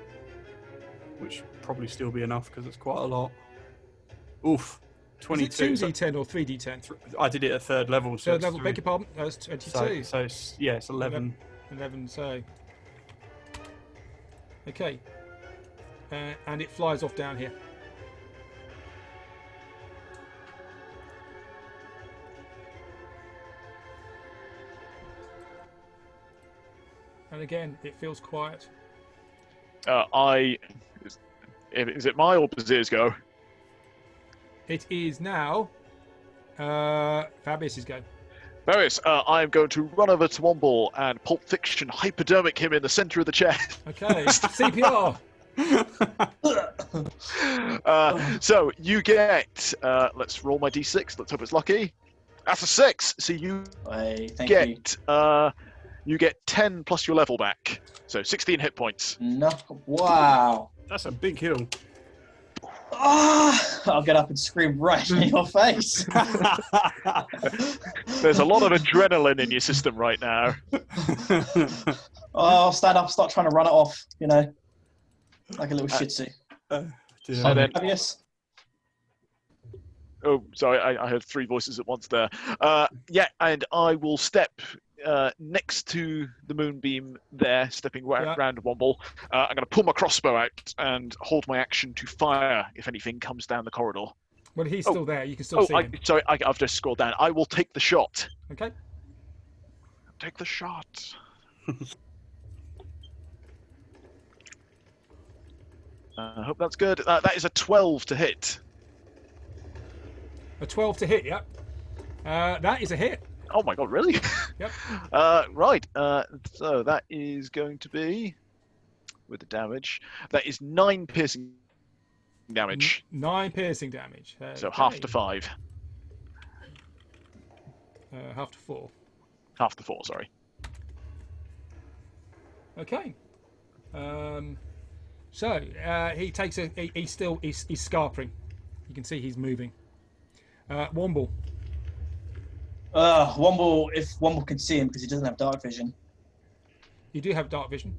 Speaker 2: which probably still be enough because it's quite a lot. Oof. 22.
Speaker 1: Is it 2d10 or 3d10?
Speaker 2: I did it at 3rd level. So
Speaker 1: Third
Speaker 2: it's
Speaker 1: level,
Speaker 2: three.
Speaker 1: beg your pardon. That's 22.
Speaker 2: So it's 11.
Speaker 1: 11, so. Okay. And it flies off down here. And again, it feels quiet.
Speaker 3: Is it my or Bazir's go?
Speaker 1: It is now Fabius's go.
Speaker 3: Various, I am going to run over to Womble and Pulp Fiction hypodermic him in the centre of the chest.
Speaker 1: Okay, CPR.
Speaker 3: So you get, let's roll my d6. Let's hope it's lucky. That's a 6. So you
Speaker 5: Thank you.
Speaker 3: get 10 plus your level back. So 16 hit points.
Speaker 5: No, wow.
Speaker 2: That's a big hill.
Speaker 5: I'll get up and scream right in your face.
Speaker 3: There's a lot of adrenaline in your system right now.
Speaker 5: I'll stand up and start trying to run it off, like a little shih tzu.
Speaker 3: And then,
Speaker 5: Fabius?
Speaker 3: oh, sorry, I heard 3 voices at once there. And I will step next to the moonbeam there, stepping round Womble. I'm going to pull my crossbow out and hold my action to fire if anything comes down the corridor.
Speaker 1: Well, he's still there. You can still see him.
Speaker 3: Sorry, I've just scrolled down. I will take the shot.
Speaker 1: Okay.
Speaker 3: Take the shot. I hope that's good. That is a 12 to hit.
Speaker 1: A 12 to hit, yep. That is a hit.
Speaker 3: Oh my god, really?
Speaker 1: Yep.
Speaker 3: Right. So that is going to be with the damage. That is 9 piercing damage.
Speaker 1: 9 piercing damage.
Speaker 3: So half to 5.
Speaker 1: Half to 4.
Speaker 3: Half to 4. Sorry.
Speaker 1: Okay. So he takes a. He's scarpering. You can see he's moving. Womble.
Speaker 5: Womble, if Womble can see him because he doesn't have dark vision.
Speaker 1: You do have dark vision.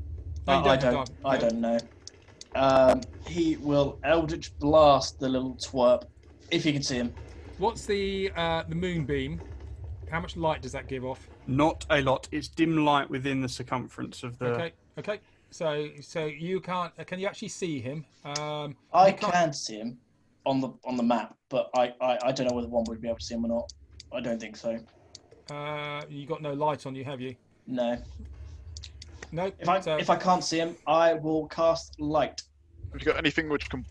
Speaker 1: No, you
Speaker 5: I
Speaker 1: have
Speaker 5: don't. I
Speaker 1: no.
Speaker 5: don't know. He will Eldritch Blast the little twerp if he can see him.
Speaker 1: What's the moonbeam? How much light does that give off?
Speaker 2: Not a lot. It's dim light within the circumference of the.
Speaker 1: Okay. So you can't. Can you actually see him?
Speaker 5: I can see him on the map, but I don't know whether Womble would be able to see him or not. I don't think so.
Speaker 1: You got no light on you, have you?
Speaker 5: No.
Speaker 1: No.
Speaker 5: If I can't see him, I will cast light.
Speaker 3: Have you got anything which can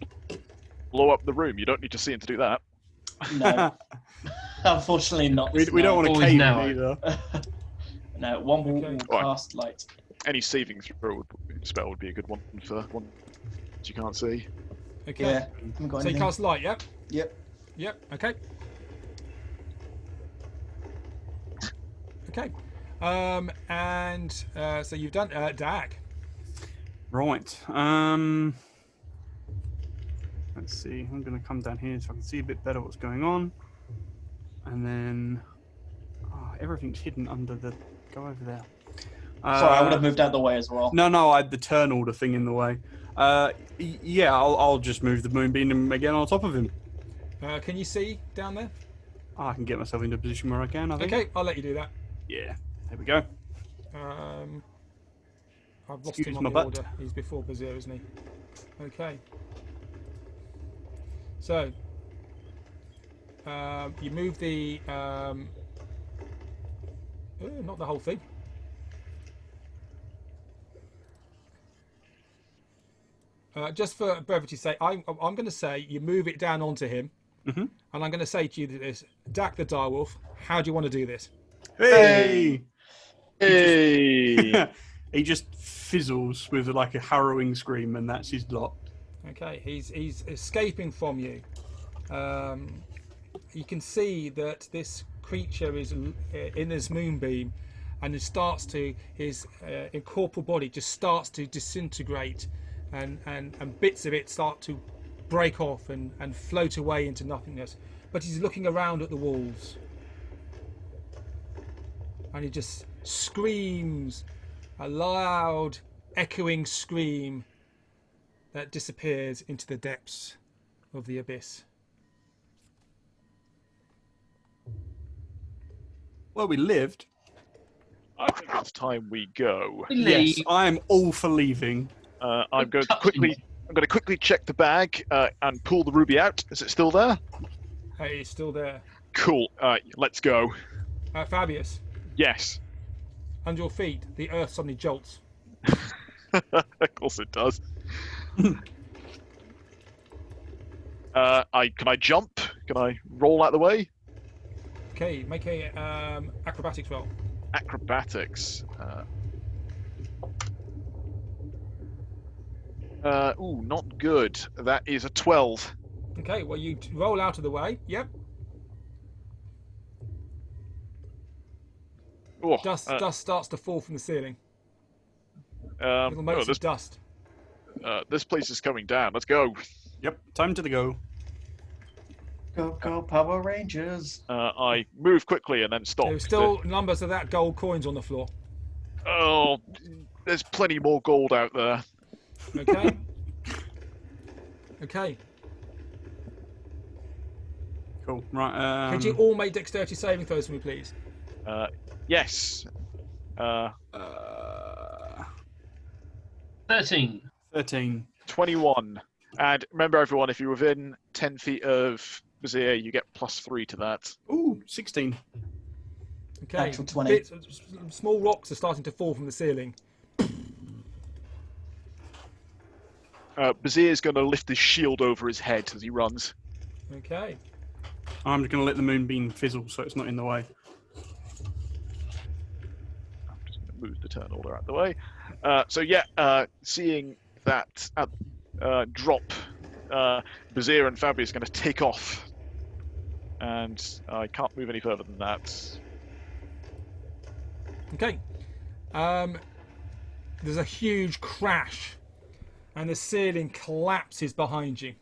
Speaker 3: blow up the room? You don't need to see him to do that.
Speaker 5: No. Unfortunately not.
Speaker 2: We don't want to
Speaker 4: Always
Speaker 2: cave
Speaker 4: now.
Speaker 2: him either.
Speaker 5: No, Womble
Speaker 1: Okay.
Speaker 5: will cast light.
Speaker 3: Any saving throw spell would be a good one for one that you can't see.
Speaker 1: Okay.
Speaker 5: Yeah. Haven't got
Speaker 1: So you
Speaker 5: anything.
Speaker 1: cast light, yeah?
Speaker 5: Yep.
Speaker 1: Yep. Okay. Okay. And so you've done Dak.
Speaker 2: Right. Let's see. I'm going to come down here so I can see a bit better what's going on. And then everything's hidden under the. Go over there.
Speaker 5: Sorry, I would have moved out the way as well.
Speaker 2: No, I had the turn order thing in the way. Yeah, I'll just move the moonbeam again on top of him.
Speaker 1: Can you see down there?
Speaker 2: I can get myself into a position where I can. I think.
Speaker 1: Okay, I'll let you do that.
Speaker 2: Yeah. There we go.
Speaker 1: I've lost
Speaker 2: Excuse
Speaker 1: him on
Speaker 2: my
Speaker 1: the
Speaker 2: butt.
Speaker 1: order. He's before Bazir, isn't he? Okay. So you move the not the whole thing. Just for brevity's sake, I'm going to say you move it down onto him,
Speaker 2: Mhm.
Speaker 1: and I'm going to say to you this: Dak the Direwolf, how do you want to do this?
Speaker 2: Hey!
Speaker 3: Hey!
Speaker 2: He just fizzles with like a harrowing scream, and that's his lot.
Speaker 1: Okay, he's escaping from you. You can see that this creature is in this moonbeam, and it starts to his incorporeal body just starts to disintegrate, and bits of it start to break off and float away into nothingness. But he's looking around at the walls, and he just screams a loud, echoing scream that disappears into the depths of the abyss.
Speaker 2: Well, we lived.
Speaker 3: I think it's time we go.
Speaker 2: Yes, I'm all for leaving.
Speaker 3: I'm going to quickly check the bag and pull the ruby out. Is it still there?
Speaker 1: Hey, he's still there.
Speaker 3: Cool. Let's go.
Speaker 1: Fabius,
Speaker 3: Yes.
Speaker 1: under your feet, the earth suddenly jolts.
Speaker 3: Of course it does. Can I jump? Can I roll out of the way?
Speaker 1: Okay, make a acrobatics roll.
Speaker 3: Acrobatics. Ooh, not good. That is a 12.
Speaker 1: Okay, well you roll out of the way. Yep.
Speaker 3: Oh,
Speaker 1: Dust starts to fall from the ceiling. Little
Speaker 3: oh,
Speaker 1: motes of dust.
Speaker 3: this place is coming down. Let's go.
Speaker 2: Yep, time to go.
Speaker 5: Go Power Rangers.
Speaker 3: I move quickly and then stop.
Speaker 1: There's still numbers of that gold coins on the floor.
Speaker 3: Oh, there's plenty more gold out there.
Speaker 1: Okay. Okay.
Speaker 2: Cool. Right.
Speaker 1: Could you all make dexterity saving throws for me, please?
Speaker 3: Yes.
Speaker 4: 13.
Speaker 2: 13.
Speaker 3: 21. And remember, everyone, if you're within 10 feet of Vizier, you get +3 to that.
Speaker 2: Ooh, 16.
Speaker 1: Okay.
Speaker 5: Natural 20.
Speaker 1: Small rocks are starting to fall from the ceiling.
Speaker 3: Bazir's going to lift his shield over his head as he runs.
Speaker 1: Okay.
Speaker 2: I'm just going to let the moonbeam fizzle so it's not in the way.
Speaker 3: move the turn order out the way. Seeing that drop, Bazir and Fabi is going to take off, and I can't move any further than that.
Speaker 1: Okay. There's a huge crash, and the ceiling collapses behind you,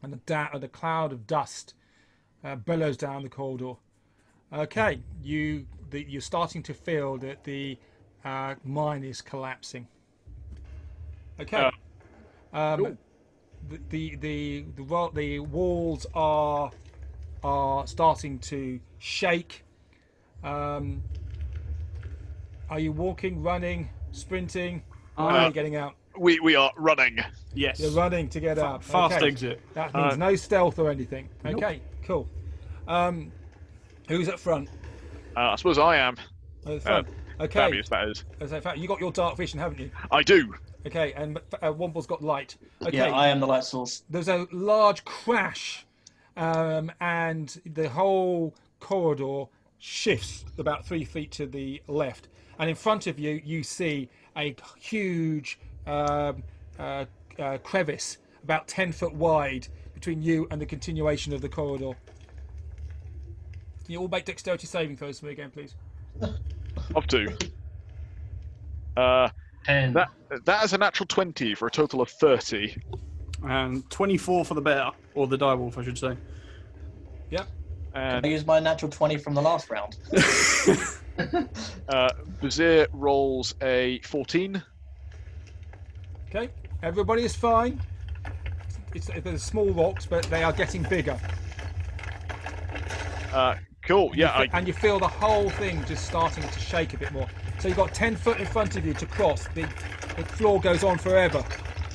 Speaker 1: and the cloud of dust billows down the corridor. Okay, you're starting to feel that the mine is collapsing. Okay. The walls are starting to shake. Are you walking, running, sprinting? Or are you getting out?
Speaker 3: We are running.
Speaker 2: Yes.
Speaker 1: You're running to get up.
Speaker 2: Fast
Speaker 1: Okay.
Speaker 2: exit.
Speaker 1: That means no stealth or anything. Okay, cool. Who's at front?
Speaker 3: I suppose I am.
Speaker 1: At the front.
Speaker 3: Fabi,
Speaker 1: Okay.
Speaker 3: as that is.
Speaker 1: As a fact, you got your dark vision, haven't you?
Speaker 3: I do.
Speaker 1: Okay, and Womble's got light. Okay.
Speaker 5: Yeah, I am the light source.
Speaker 1: There's a large crash, and the whole corridor shifts about 3 feet to the left. And in front of you, you see a huge crevice, about 10 foot wide, between you and the continuation of the corridor. Can you all make dexterity saving throws for me again, please?
Speaker 3: Up to.
Speaker 4: 10.
Speaker 3: That is a natural 20 for a total of 30.
Speaker 2: And 24 for the bear, or the direwolf, I should say.
Speaker 1: Yep.
Speaker 5: I
Speaker 3: And
Speaker 5: used my natural 20 from the last round.
Speaker 3: Bazir rolls a 14.
Speaker 1: Okay. Everybody is fine. There's small rocks, but they are getting bigger.
Speaker 3: Cool. Yeah,
Speaker 1: And you feel the whole thing just starting to shake a bit more. So you've got 10 foot in front of you to cross. The floor goes on forever.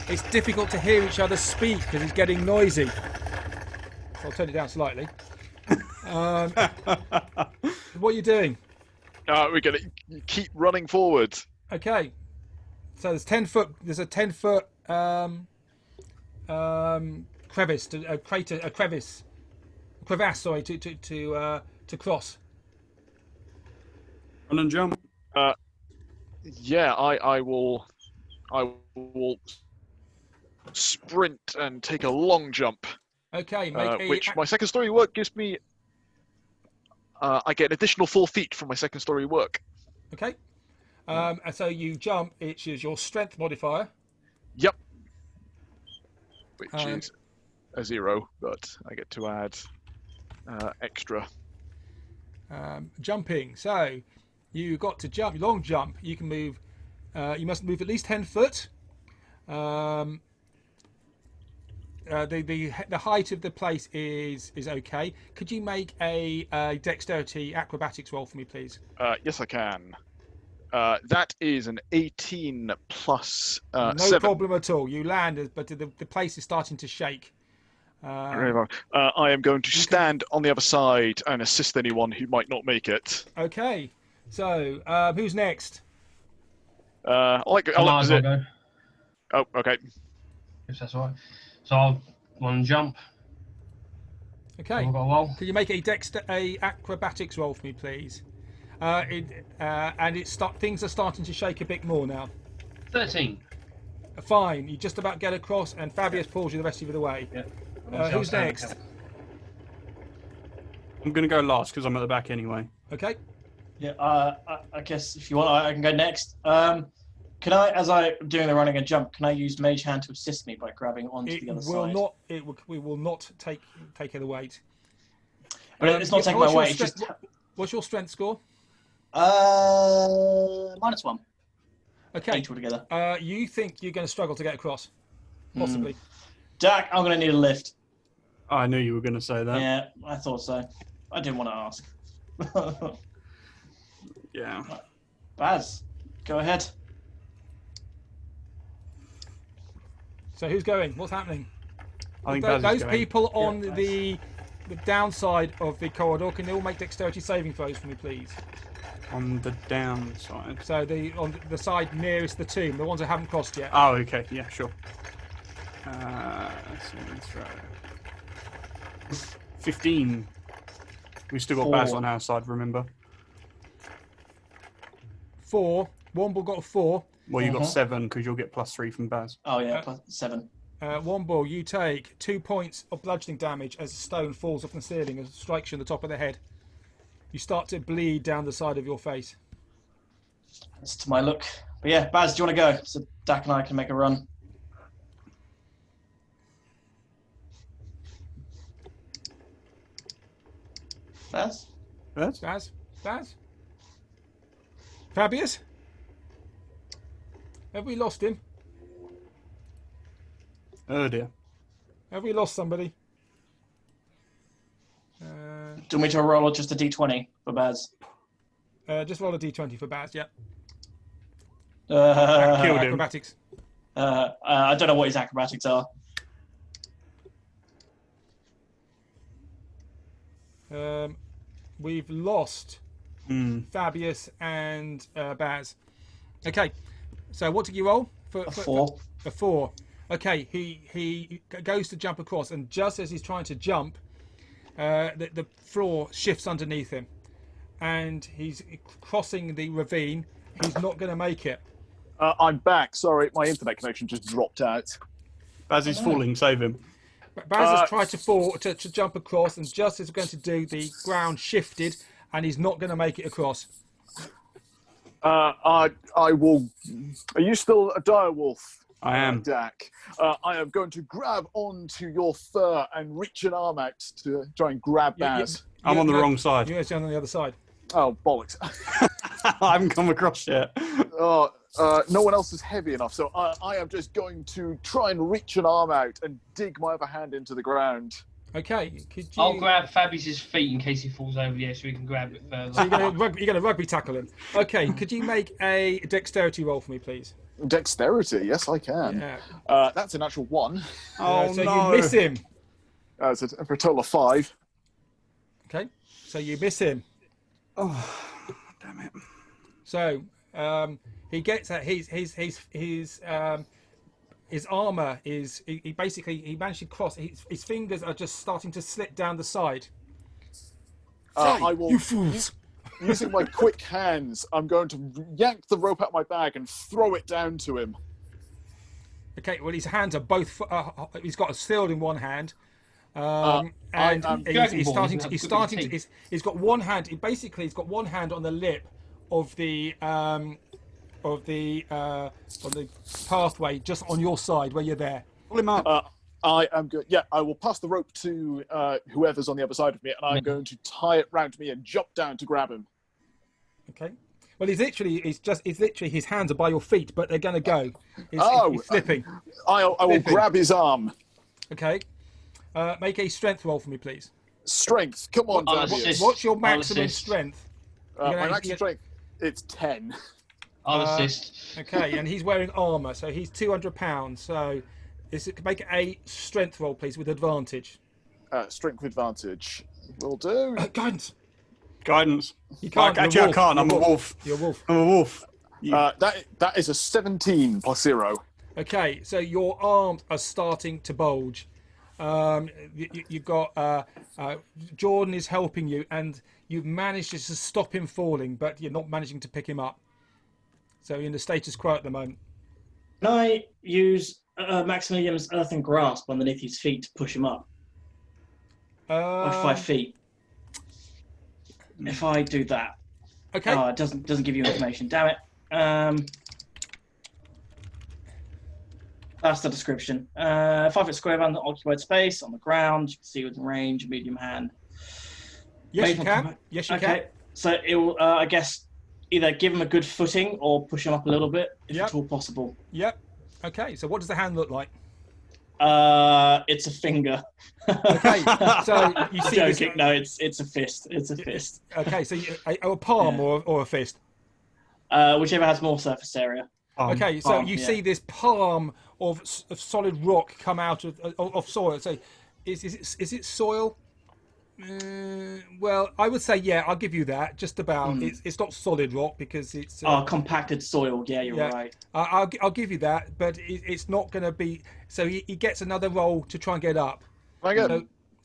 Speaker 1: It's difficult to hear each other speak because it's getting noisy. So I'll turn it down slightly. What are you doing?
Speaker 3: we're going to keep running forward.
Speaker 1: Okay. So there's 10 foot. There's a 10 foot crevice, crevasse. Sorry, to cross.
Speaker 2: Run and jump.
Speaker 3: Yeah, I will sprint and take a long jump,
Speaker 1: Okay. Make
Speaker 3: which my second story work gives me. I get an additional 4 feet from my second story work.
Speaker 1: Okay. And so you jump. It's your strength modifier.
Speaker 3: Yep. Which
Speaker 1: Um,
Speaker 3: is a 0, but I get to add extra.
Speaker 1: Jumping. So you got to jump. Long jump. You can move. You must move at least 10 foot. The height of the place is okay. Could you make a dexterity acrobatics roll for me, please?
Speaker 3: Yes, I can. That is an 18 plus
Speaker 1: No
Speaker 3: 7.
Speaker 1: problem at all. You land, but the place is starting to shake.
Speaker 3: Very well. I am going to stand on the other side and assist anyone who might not make it.
Speaker 1: Okay. So who's next?
Speaker 3: I'll let
Speaker 4: I'll
Speaker 3: Bazir-
Speaker 4: go,
Speaker 3: Oh, okay.
Speaker 4: if that's all right. So I'll one jump.
Speaker 1: Okay.
Speaker 4: I've got a roll.
Speaker 1: Could you make a acrobatics roll for me, please? Things are starting to shake a bit more now.
Speaker 4: 13.
Speaker 1: Fine. You just about get across, and Fabius pulls you the rest of the way.
Speaker 4: Yeah.
Speaker 1: Who's next?
Speaker 2: I'm going to go last because I'm at the back anyway.
Speaker 1: Okay.
Speaker 5: Yeah, I guess if you want, I can go next. Can I, as I'm doing the running and jump, can I use Mage Hand to assist me by grabbing onto the other side?
Speaker 1: We will not take any weight.
Speaker 5: But it's not taking my weight. It's just
Speaker 1: What's your strength score?
Speaker 5: -1.
Speaker 1: Okay.
Speaker 5: 8 altogether.
Speaker 1: You think you're going to struggle to get across? Possibly.
Speaker 5: Dak, I'm going to need a lift.
Speaker 2: I knew you were going to say that.
Speaker 5: Yeah, I thought so. I didn't want to ask.
Speaker 2: Yeah.
Speaker 5: Baz, go ahead.
Speaker 1: So who's going? What's happening?
Speaker 2: I think Baz is
Speaker 1: Those
Speaker 2: going.
Speaker 1: people on
Speaker 5: Yeah,
Speaker 1: the downside of the corridor, can they all make dexterity saving throws for me, please?
Speaker 2: On the downside.
Speaker 1: So on the side nearest the tomb, the ones that haven't crossed yet.
Speaker 2: Oh, okay. Yeah, sure. Let's throw. 15. We've still got Baz
Speaker 5: 4.
Speaker 2: on our side, remember?
Speaker 1: 4. Womble got a 4.
Speaker 2: Well, you got
Speaker 5: Mhm.
Speaker 2: 7 because you'll get +3 from Baz.
Speaker 5: Oh yeah, +7.
Speaker 1: Womble, you take 2 points of bludgeoning damage as a stone falls off the ceiling and strikes you on the top of the head. You start to bleed down the side of your face.
Speaker 5: That's to my look. But yeah, Baz, do you want to go? So Dak and I can make a run. Baz?
Speaker 2: Baz?
Speaker 1: Baz? Fabius? Have we lost him?
Speaker 2: Oh dear.
Speaker 1: Have we lost somebody?
Speaker 5: Do you want me to roll just a d20 for Baz?
Speaker 1: Just roll a d20 for Baz, yeah.
Speaker 2: Killed him.
Speaker 1: Acrobatics.
Speaker 5: I don't know what his acrobatics are.
Speaker 1: We've lost Fabius and Baz. Okay, so what did you roll?
Speaker 5: A 4.
Speaker 1: A 4. Okay, he goes to jump across, and just as he's trying to jump, the floor shifts underneath him, and he's crossing the ravine. He's not going to make it.
Speaker 3: I'm back. Sorry, my internet connection just dropped out.
Speaker 2: Baz is falling. Save him.
Speaker 1: Baz has tried to fall to jump across, and just as he's going to do, the ground shifted, and he's not going to make it across.
Speaker 3: I will. Are you still a direwolf?
Speaker 2: I am.
Speaker 3: Dak. I am going to grab onto your fur and reach an arm out to try and grab Baz.
Speaker 2: I'm on the wrong side.
Speaker 1: You're on the other side.
Speaker 3: Oh, bollocks.
Speaker 2: I haven't come across yet.
Speaker 3: No one else is heavy enough, so I am just going to try and reach an arm out and dig my other hand into the ground.
Speaker 1: Okay, could you...
Speaker 4: I'll grab Fabius's feet in case he falls over there, so we can grab it further.
Speaker 1: So you're going to rugby tackle him. Okay, could you make a dexterity roll for me, please?
Speaker 3: Dexterity, yes, I can.
Speaker 1: Yeah.
Speaker 3: That's an actual 1.
Speaker 2: Oh
Speaker 1: So
Speaker 2: no!
Speaker 1: you miss him.
Speaker 3: So for a total of 5.
Speaker 1: Okay, so you miss him.
Speaker 2: Oh, damn it!
Speaker 1: So he gets his armor is he basically he managed to cross. His fingers are just starting to slip down the side.
Speaker 3: I will,
Speaker 1: You fools!
Speaker 3: using my quick hands, I'm going to yank the rope out of my bag and throw it down to him.
Speaker 1: Okay, well his hands are both. He's got a sword in one hand, and
Speaker 3: I'm
Speaker 1: he's starting to. He's got one hand. He's got one hand on the lip of the pathway, just on your side where you're there.
Speaker 2: Pull him up.
Speaker 3: I am good. Yeah, I will pass the rope to whoever's on the other side of me, and I'm going to tie it round me and jump down to grab him.
Speaker 1: Okay. Well, he's literally his hands are by your feet, but they're going to go. He's slipping.
Speaker 3: I will
Speaker 1: Flipping.
Speaker 3: grab his arm.
Speaker 1: Okay. Make a strength roll for me, please.
Speaker 3: Strength. Come on,
Speaker 4: I'll
Speaker 3: Fabius.
Speaker 4: assist.
Speaker 1: What's your maximum
Speaker 4: assist.
Speaker 1: strength?
Speaker 3: My
Speaker 1: gonna-
Speaker 3: maximum strength. It's 10.
Speaker 4: I'll assist.
Speaker 1: Okay, and he's wearing armor, so he's 200 pounds. So, make a strength roll, please, with advantage.
Speaker 3: Strength advantage. Will do.
Speaker 1: Guidance.
Speaker 2: Guidance.
Speaker 1: You can't.
Speaker 2: Actually,
Speaker 1: you're
Speaker 2: I can't. I'm a wolf.
Speaker 1: You're a wolf.
Speaker 2: I'm a wolf.
Speaker 3: That is a 17 plus 0.
Speaker 1: Okay, so your arms are starting to bulge. You've got Jordan is helping you, and you've managed to stop him falling, but you're not managing to pick him up. So you're in the status quo at the moment.
Speaker 5: Can I use Maximilian's earthen grasp underneath his feet to push him up by 5 feet? If I do that,
Speaker 1: Okay.
Speaker 5: it doesn't give you information. Damn it. That's the description. 5 foot square of unoccupied space on the ground. You can see within range, medium hand.
Speaker 1: Yes, you
Speaker 5: Made
Speaker 1: can.
Speaker 5: from-
Speaker 1: Yes, you
Speaker 5: Okay, so it will, I guess, either give him a good footing or push him up a little bit, if
Speaker 1: Yep.
Speaker 5: at all possible.
Speaker 1: can. Yep. Okay. So what does the hand look like?
Speaker 5: It's a finger.
Speaker 1: Okay. So you see this.
Speaker 5: Joking. No, it's a fist. It's a fist.
Speaker 1: Okay. So a palm
Speaker 5: Yeah.
Speaker 1: or a fist.
Speaker 5: Whichever has more surface area.
Speaker 1: Okay, so
Speaker 5: palm,
Speaker 1: you
Speaker 5: yeah.
Speaker 1: see this palm of solid rock come out of soil. So, is it soil? Well, I would say yeah. I'll give you that. Just about. It's not solid rock because it's.
Speaker 5: Compacted soil. Yeah, you're
Speaker 1: yeah.
Speaker 5: right.
Speaker 1: I'll give you that, but it's not going to be. So he gets another roll to try and get up.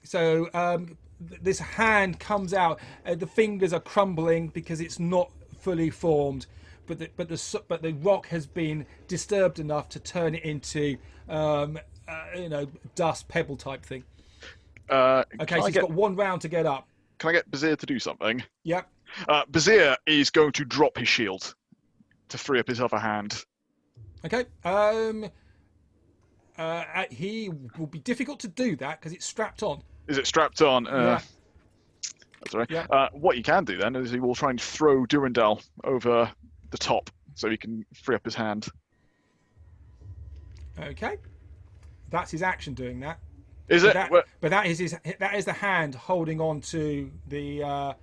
Speaker 1: So this hand comes out. The fingers are crumbling because it's not fully formed, but the rock has been disturbed enough to turn it into dust pebble type thing. Okay, so he's got 1 round to get up.
Speaker 3: Can I get Bazir to do something?
Speaker 1: Yep.
Speaker 3: Bazir is going to drop his shield to free up his other hand.
Speaker 1: Okay. He will be difficult to do that because it's strapped on.
Speaker 3: Is it strapped on?
Speaker 1: Yeah.
Speaker 3: That's all right.
Speaker 1: Yeah.
Speaker 3: What he can do then is he will try and throw Durandal over the top so he can free up his hand.
Speaker 1: Okay. That's his action doing that.
Speaker 3: Is it?
Speaker 1: But that is the hand holding on to the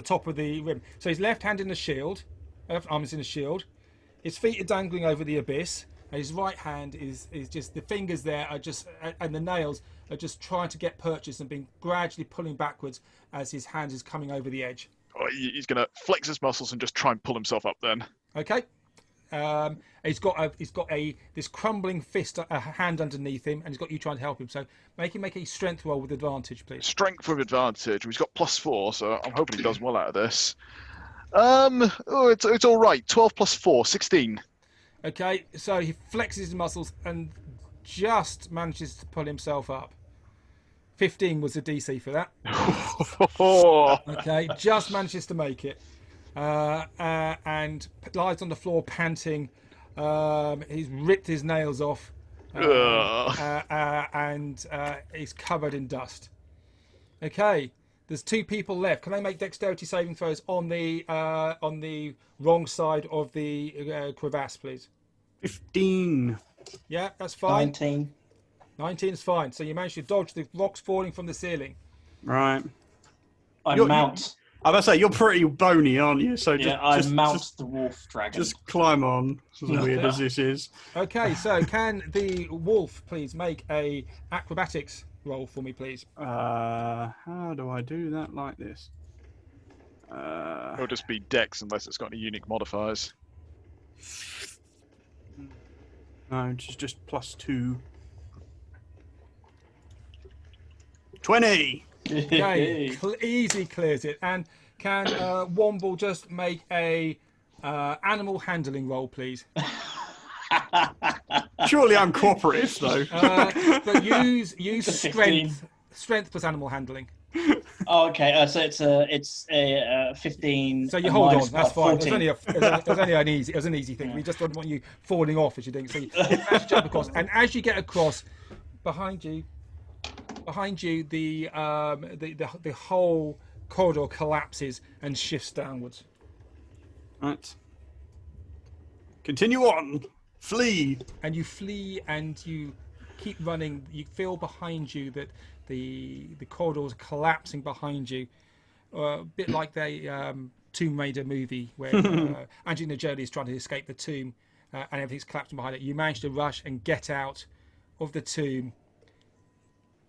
Speaker 1: top of the rim. So his left hand in the shield, left arm is in the shield. His feet are dangling over the abyss, and his right hand is just the fingers there are just and the nails are just trying to get purchase and being gradually pulling backwards as his hand is coming over the edge.
Speaker 3: Oh, he's going to flex his muscles and just try and pull himself up then.
Speaker 1: Okay. He's got this crumbling fist, a hand underneath him, and he's got you trying to help him. So make him make a strength roll with advantage, please.
Speaker 3: Strength with advantage. He's got +4, so I'm hoping he does well out of this. It's all right. 12 + 4, 16.
Speaker 1: Okay, so he flexes his muscles and just manages to pull himself up. 15 was the DC for that. Okay, just manages to make it. And lies on the floor panting. He's ripped his nails off, and he's covered in dust. Okay, there's 2 people left. Can I make dexterity saving throws on the wrong side of the crevasse, please?
Speaker 2: 15.
Speaker 1: Yeah, that's fine.
Speaker 5: 19.
Speaker 1: 19 is fine. So you managed to dodge the rocks falling from the ceiling.
Speaker 2: Right.
Speaker 5: I
Speaker 2: You're-
Speaker 5: mount.
Speaker 2: I was about to say, you're pretty bony, aren't you? So
Speaker 5: I
Speaker 2: just,
Speaker 5: mount
Speaker 2: just,
Speaker 5: the wolf dragon.
Speaker 2: just climb on, as weird as this is.
Speaker 1: Okay, so can the wolf please make a acrobatics roll for me, please?
Speaker 2: How do I do that like this?
Speaker 3: It'll just be Dex unless it's got any unique modifiers.
Speaker 2: No, just +2. 20!
Speaker 1: Okay, easy clears it. And can Womble just make a animal handling roll, please?
Speaker 2: Surely I'm cooperative, though.
Speaker 1: But use
Speaker 5: It's a
Speaker 1: strength plus animal handling.
Speaker 5: Oh, okay. So it's a 15.
Speaker 1: So you hold on.
Speaker 5: minus
Speaker 1: That's fine.
Speaker 5: 14.
Speaker 1: It was only an easy thing. We just didn't want you falling off as you're doing. So you manage to jump across, and as you get across, behind you, the whole corridor collapses and shifts downwards.
Speaker 2: Right. Continue on. Flee.
Speaker 1: And you flee and you keep running. You feel behind you that the corridors are collapsing behind you, a bit like the Tomb Raider movie where Angelina Jolie is trying to escape the tomb and everything's collapsing behind it. You manage to rush and get out of the tomb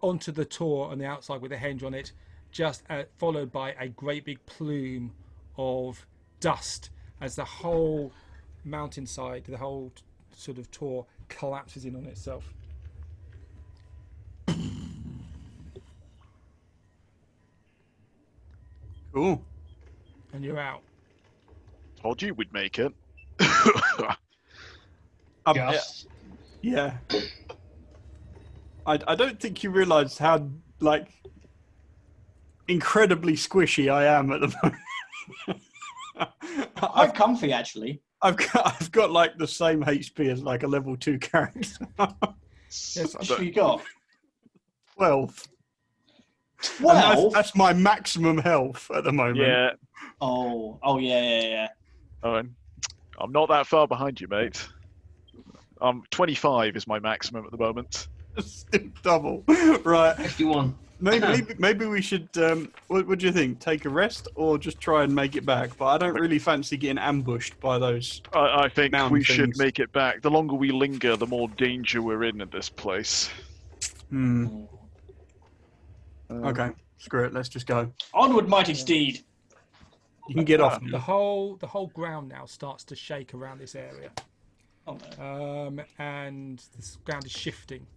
Speaker 1: onto the tor on the outside with a hinge on it, just followed by a great big plume of dust as the whole mountainside, the whole sort of tor collapses in on itself.
Speaker 2: Cool.
Speaker 1: And you're out.
Speaker 3: Told you we'd make it.
Speaker 4: Yes.
Speaker 2: Yeah. I don't think you realise how, like, incredibly squishy I am at the moment.
Speaker 5: Quite comfy, actually.
Speaker 2: I've got like the same HP as like a level 2 character.
Speaker 1: Yes,
Speaker 5: What you got?
Speaker 2: 12. And
Speaker 5: 12?
Speaker 2: that's my maximum health at the moment.
Speaker 3: Yeah.
Speaker 5: Oh, yeah.
Speaker 3: I'm not that far behind you, mate. 25 is my maximum at the moment.
Speaker 2: Still double. Right.
Speaker 4: 51.
Speaker 2: Maybe we should. What do you think? Take a rest or just try and make it back? But I don't really fancy getting ambushed by those.
Speaker 3: I think
Speaker 2: Mountain
Speaker 3: we should
Speaker 2: things.
Speaker 3: make it back. The longer we linger, the more danger we're in at this place.
Speaker 2: Okay. Screw it. Let's just go.
Speaker 5: Onward, mighty steed.
Speaker 2: You can get off.
Speaker 1: the whole ground now starts to shake around this area,
Speaker 5: Oh, no.
Speaker 1: and this ground is shifting.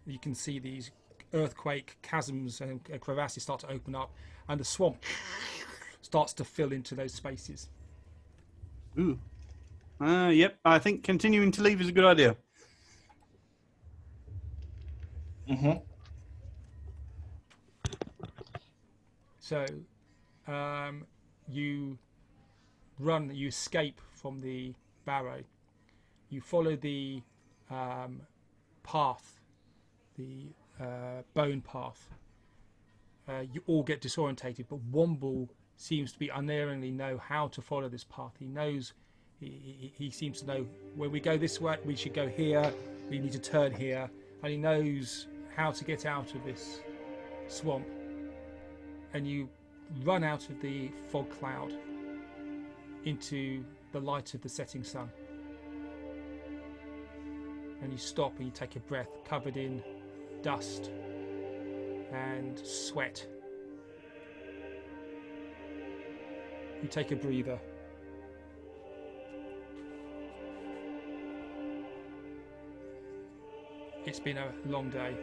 Speaker 1: You can see these earthquake chasms and crevasses start to open up, and the swamp starts to fill into those spaces.
Speaker 2: Ooh. Yep. I think continuing to leave is a good idea.
Speaker 5: Mm-hmm.
Speaker 1: So you escape from the barrow. You follow the path, the bone path. You all get disorientated, but Womble seems to be unerringly know how to follow this path. He knows, he seems to know when we go this way, we should go here, we need to turn here, and he knows how to get out of this swamp. And you run out of the fog cloud into the light of the setting sun. And you stop and you take a breath, covered in dust and sweat. You take a breather. It's been a long day,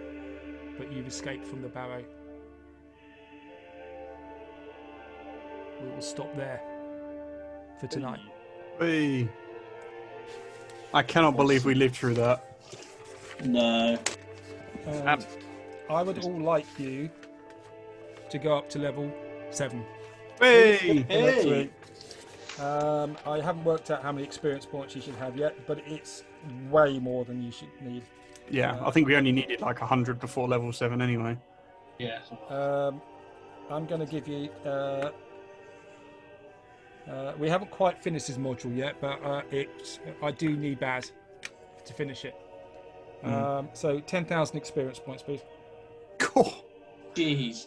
Speaker 1: but you've escaped from the barrow. We will stop there for tonight.
Speaker 2: Hey. I cannot believe we lived through that.
Speaker 5: No.
Speaker 1: I would all like you to go up to level 7.
Speaker 2: Hey!
Speaker 1: for next week. I haven't worked out how many experience points you should have yet, but it's way more than you should need.
Speaker 2: Yeah, I think we only needed like 100 before level 7 anyway.
Speaker 4: Yeah.
Speaker 1: I'm going to give you... we haven't quite finished this module yet, but I do need Baz to finish it. So 10,000 experience points, please.
Speaker 2: Cool.
Speaker 5: Jeez.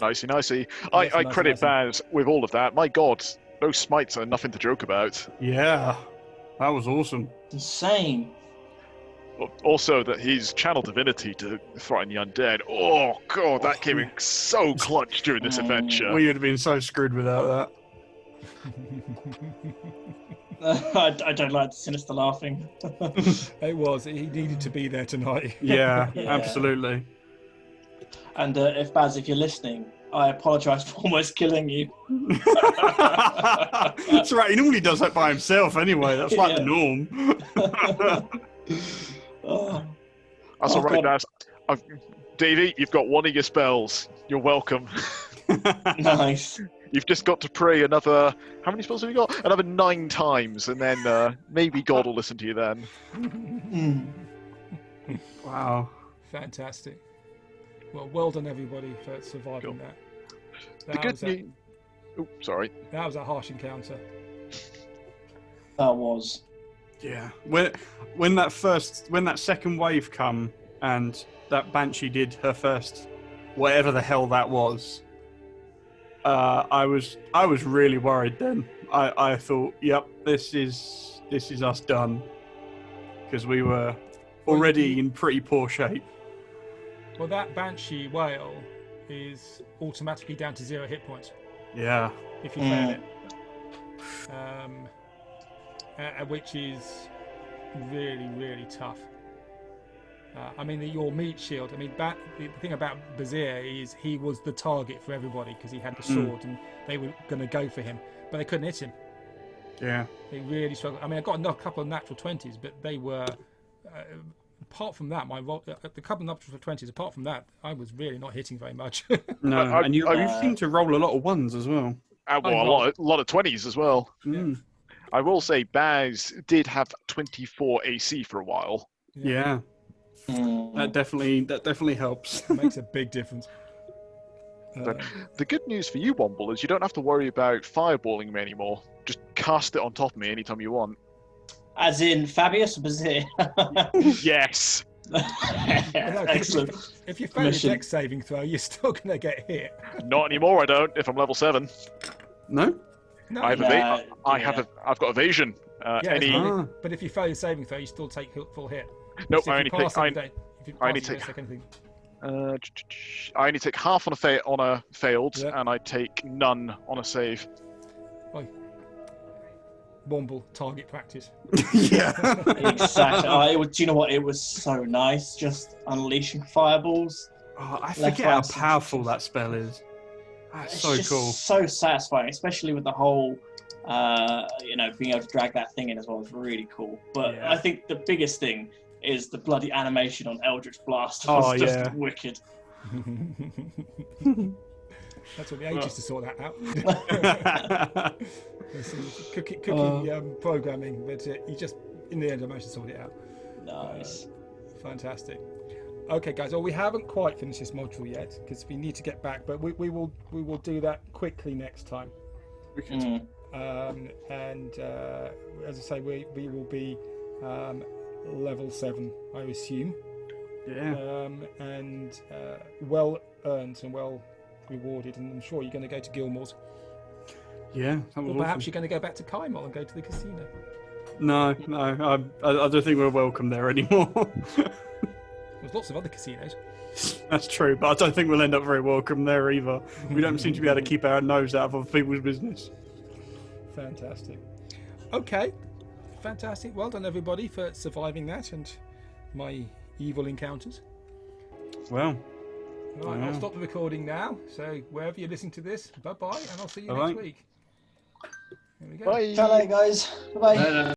Speaker 3: Nicey. I
Speaker 1: Nicey.
Speaker 3: credit Baz with all of that. My God, those smites are nothing to joke about.
Speaker 2: Yeah, that was awesome.
Speaker 5: Insane.
Speaker 3: Also, that his channel divinity to frighten the undead. Oh God, that came in so clutch during this adventure.
Speaker 2: We would have been so screwed without that.
Speaker 5: I don't like the sinister laughing.
Speaker 1: It was. He needed to be there tonight.
Speaker 2: Yeah,
Speaker 5: Yeah.
Speaker 2: absolutely.
Speaker 5: And if Baz, if you're listening, I apologise for almost killing you.
Speaker 2: That's right. He normally does that by himself anyway. That's like the norm.
Speaker 5: Oh.
Speaker 3: That's
Speaker 5: Oh,
Speaker 3: all right,
Speaker 5: God.
Speaker 3: Baz. Davey, you've got one of your spells. You're welcome.
Speaker 5: Nice.
Speaker 3: You've just got to pray another... How many spells have you got? Another 9 times, and then maybe God will listen to you then.
Speaker 2: Wow.
Speaker 1: Fantastic. Well done everybody for surviving
Speaker 3: Cool.
Speaker 1: that.
Speaker 3: The good news... Oh, sorry.
Speaker 1: That was a harsh encounter.
Speaker 5: That was.
Speaker 2: Yeah. When that second wave come and that Banshee did her first, whatever the hell that was, I was really worried then. I thought, yep, this is us done, because we were already in pretty poor shape.
Speaker 1: Well, that Banshee whale is automatically down to 0 hit points
Speaker 2: Yeah.
Speaker 1: if you fail it, which is really, really tough. I mean, your meat shield. I mean, the thing about Bazir is he was the target for everybody because he had the sword, and they were going to go for him, but they couldn't hit him.
Speaker 2: Yeah.
Speaker 1: They really struggled. I mean, I got a couple of natural 20s, but they were. Apart from that, the couple of natural 20s. Apart from that, I was really not hitting very much.
Speaker 2: No, and you seem to roll a lot of ones as well.
Speaker 3: Well, a lot of 20s as well.
Speaker 2: Mm.
Speaker 3: I will say Baz did have 24 AC for a while.
Speaker 2: Yeah. That definitely helps.
Speaker 1: It makes a big difference.
Speaker 3: The good news for you, Womble, is you don't have to worry about fireballing me anymore. Just cast it on top of me anytime you want.
Speaker 5: As in Fabius Bazir.
Speaker 3: Yes.
Speaker 5: Excellent.
Speaker 1: If you fail your
Speaker 5: Mission.
Speaker 1: dex saving throw, you're still going to get hit.
Speaker 3: Not anymore. I don't. If I'm level 7,
Speaker 2: No?
Speaker 1: No,
Speaker 3: I've got evasion.
Speaker 1: Yeah, but if you fail your saving throw, you still take full hit.
Speaker 3: Nope.
Speaker 1: So
Speaker 3: I
Speaker 1: if
Speaker 3: only
Speaker 1: you
Speaker 3: take.
Speaker 1: pass it, you don't- if you
Speaker 3: I only
Speaker 1: pass it, you
Speaker 3: take-
Speaker 1: don't anything.
Speaker 3: I only take half on a failed,
Speaker 1: Yeah.
Speaker 3: and I take none on a save.
Speaker 1: Womble target practice.
Speaker 2: Yeah.
Speaker 5: Exactly. Do you know what? It was so nice just unleashing fireballs.
Speaker 2: Oh, I
Speaker 5: Left,
Speaker 2: forget how
Speaker 5: right,
Speaker 2: powerful
Speaker 5: and
Speaker 2: that spell is. That's
Speaker 5: It's
Speaker 2: so
Speaker 5: just
Speaker 2: cool.
Speaker 5: so satisfying, especially with the whole, being able to drag that thing in as well is really cool. But
Speaker 2: Yeah.
Speaker 5: I think the biggest thing is the bloody animation on Eldritch Blast.
Speaker 2: Oh,
Speaker 5: Was just
Speaker 2: yeah.
Speaker 5: wicked.
Speaker 1: That took me ages to sort that out. There's some cookie programming, but you just, in the end, I managed to sort it out.
Speaker 5: Nice.
Speaker 1: Fantastic. Okay, guys. Well, we haven't quite finished this module yet because we need to get back, but we will do that quickly next time.
Speaker 5: Mm.
Speaker 1: And as I say, we will be level 7, I assume,
Speaker 2: Yeah.
Speaker 1: and well earned and well rewarded. And I'm sure you're going to go to Gilmore's,
Speaker 2: Yeah. That was
Speaker 1: or perhaps
Speaker 2: awesome.
Speaker 1: you're going to go back to Kymel and go to the casino.
Speaker 2: No. I don't think we're welcome there anymore.
Speaker 1: There's lots of other casinos.
Speaker 2: That's true, but I don't think we'll end up very welcome there either. We don't seem to be able to keep our nose out of other people's business.
Speaker 1: Fantastic. Okay. Fantastic. Well done, everybody, for surviving that and my evil encounters.
Speaker 2: Well,
Speaker 1: Right,
Speaker 2: Yeah.
Speaker 1: I'll stop the recording now. So wherever you're listening to this, bye-bye, and I'll see you
Speaker 2: Bye-bye.
Speaker 1: next week. There we go.
Speaker 3: Bye.
Speaker 5: Ciao, guys. Bye.
Speaker 4: No, no.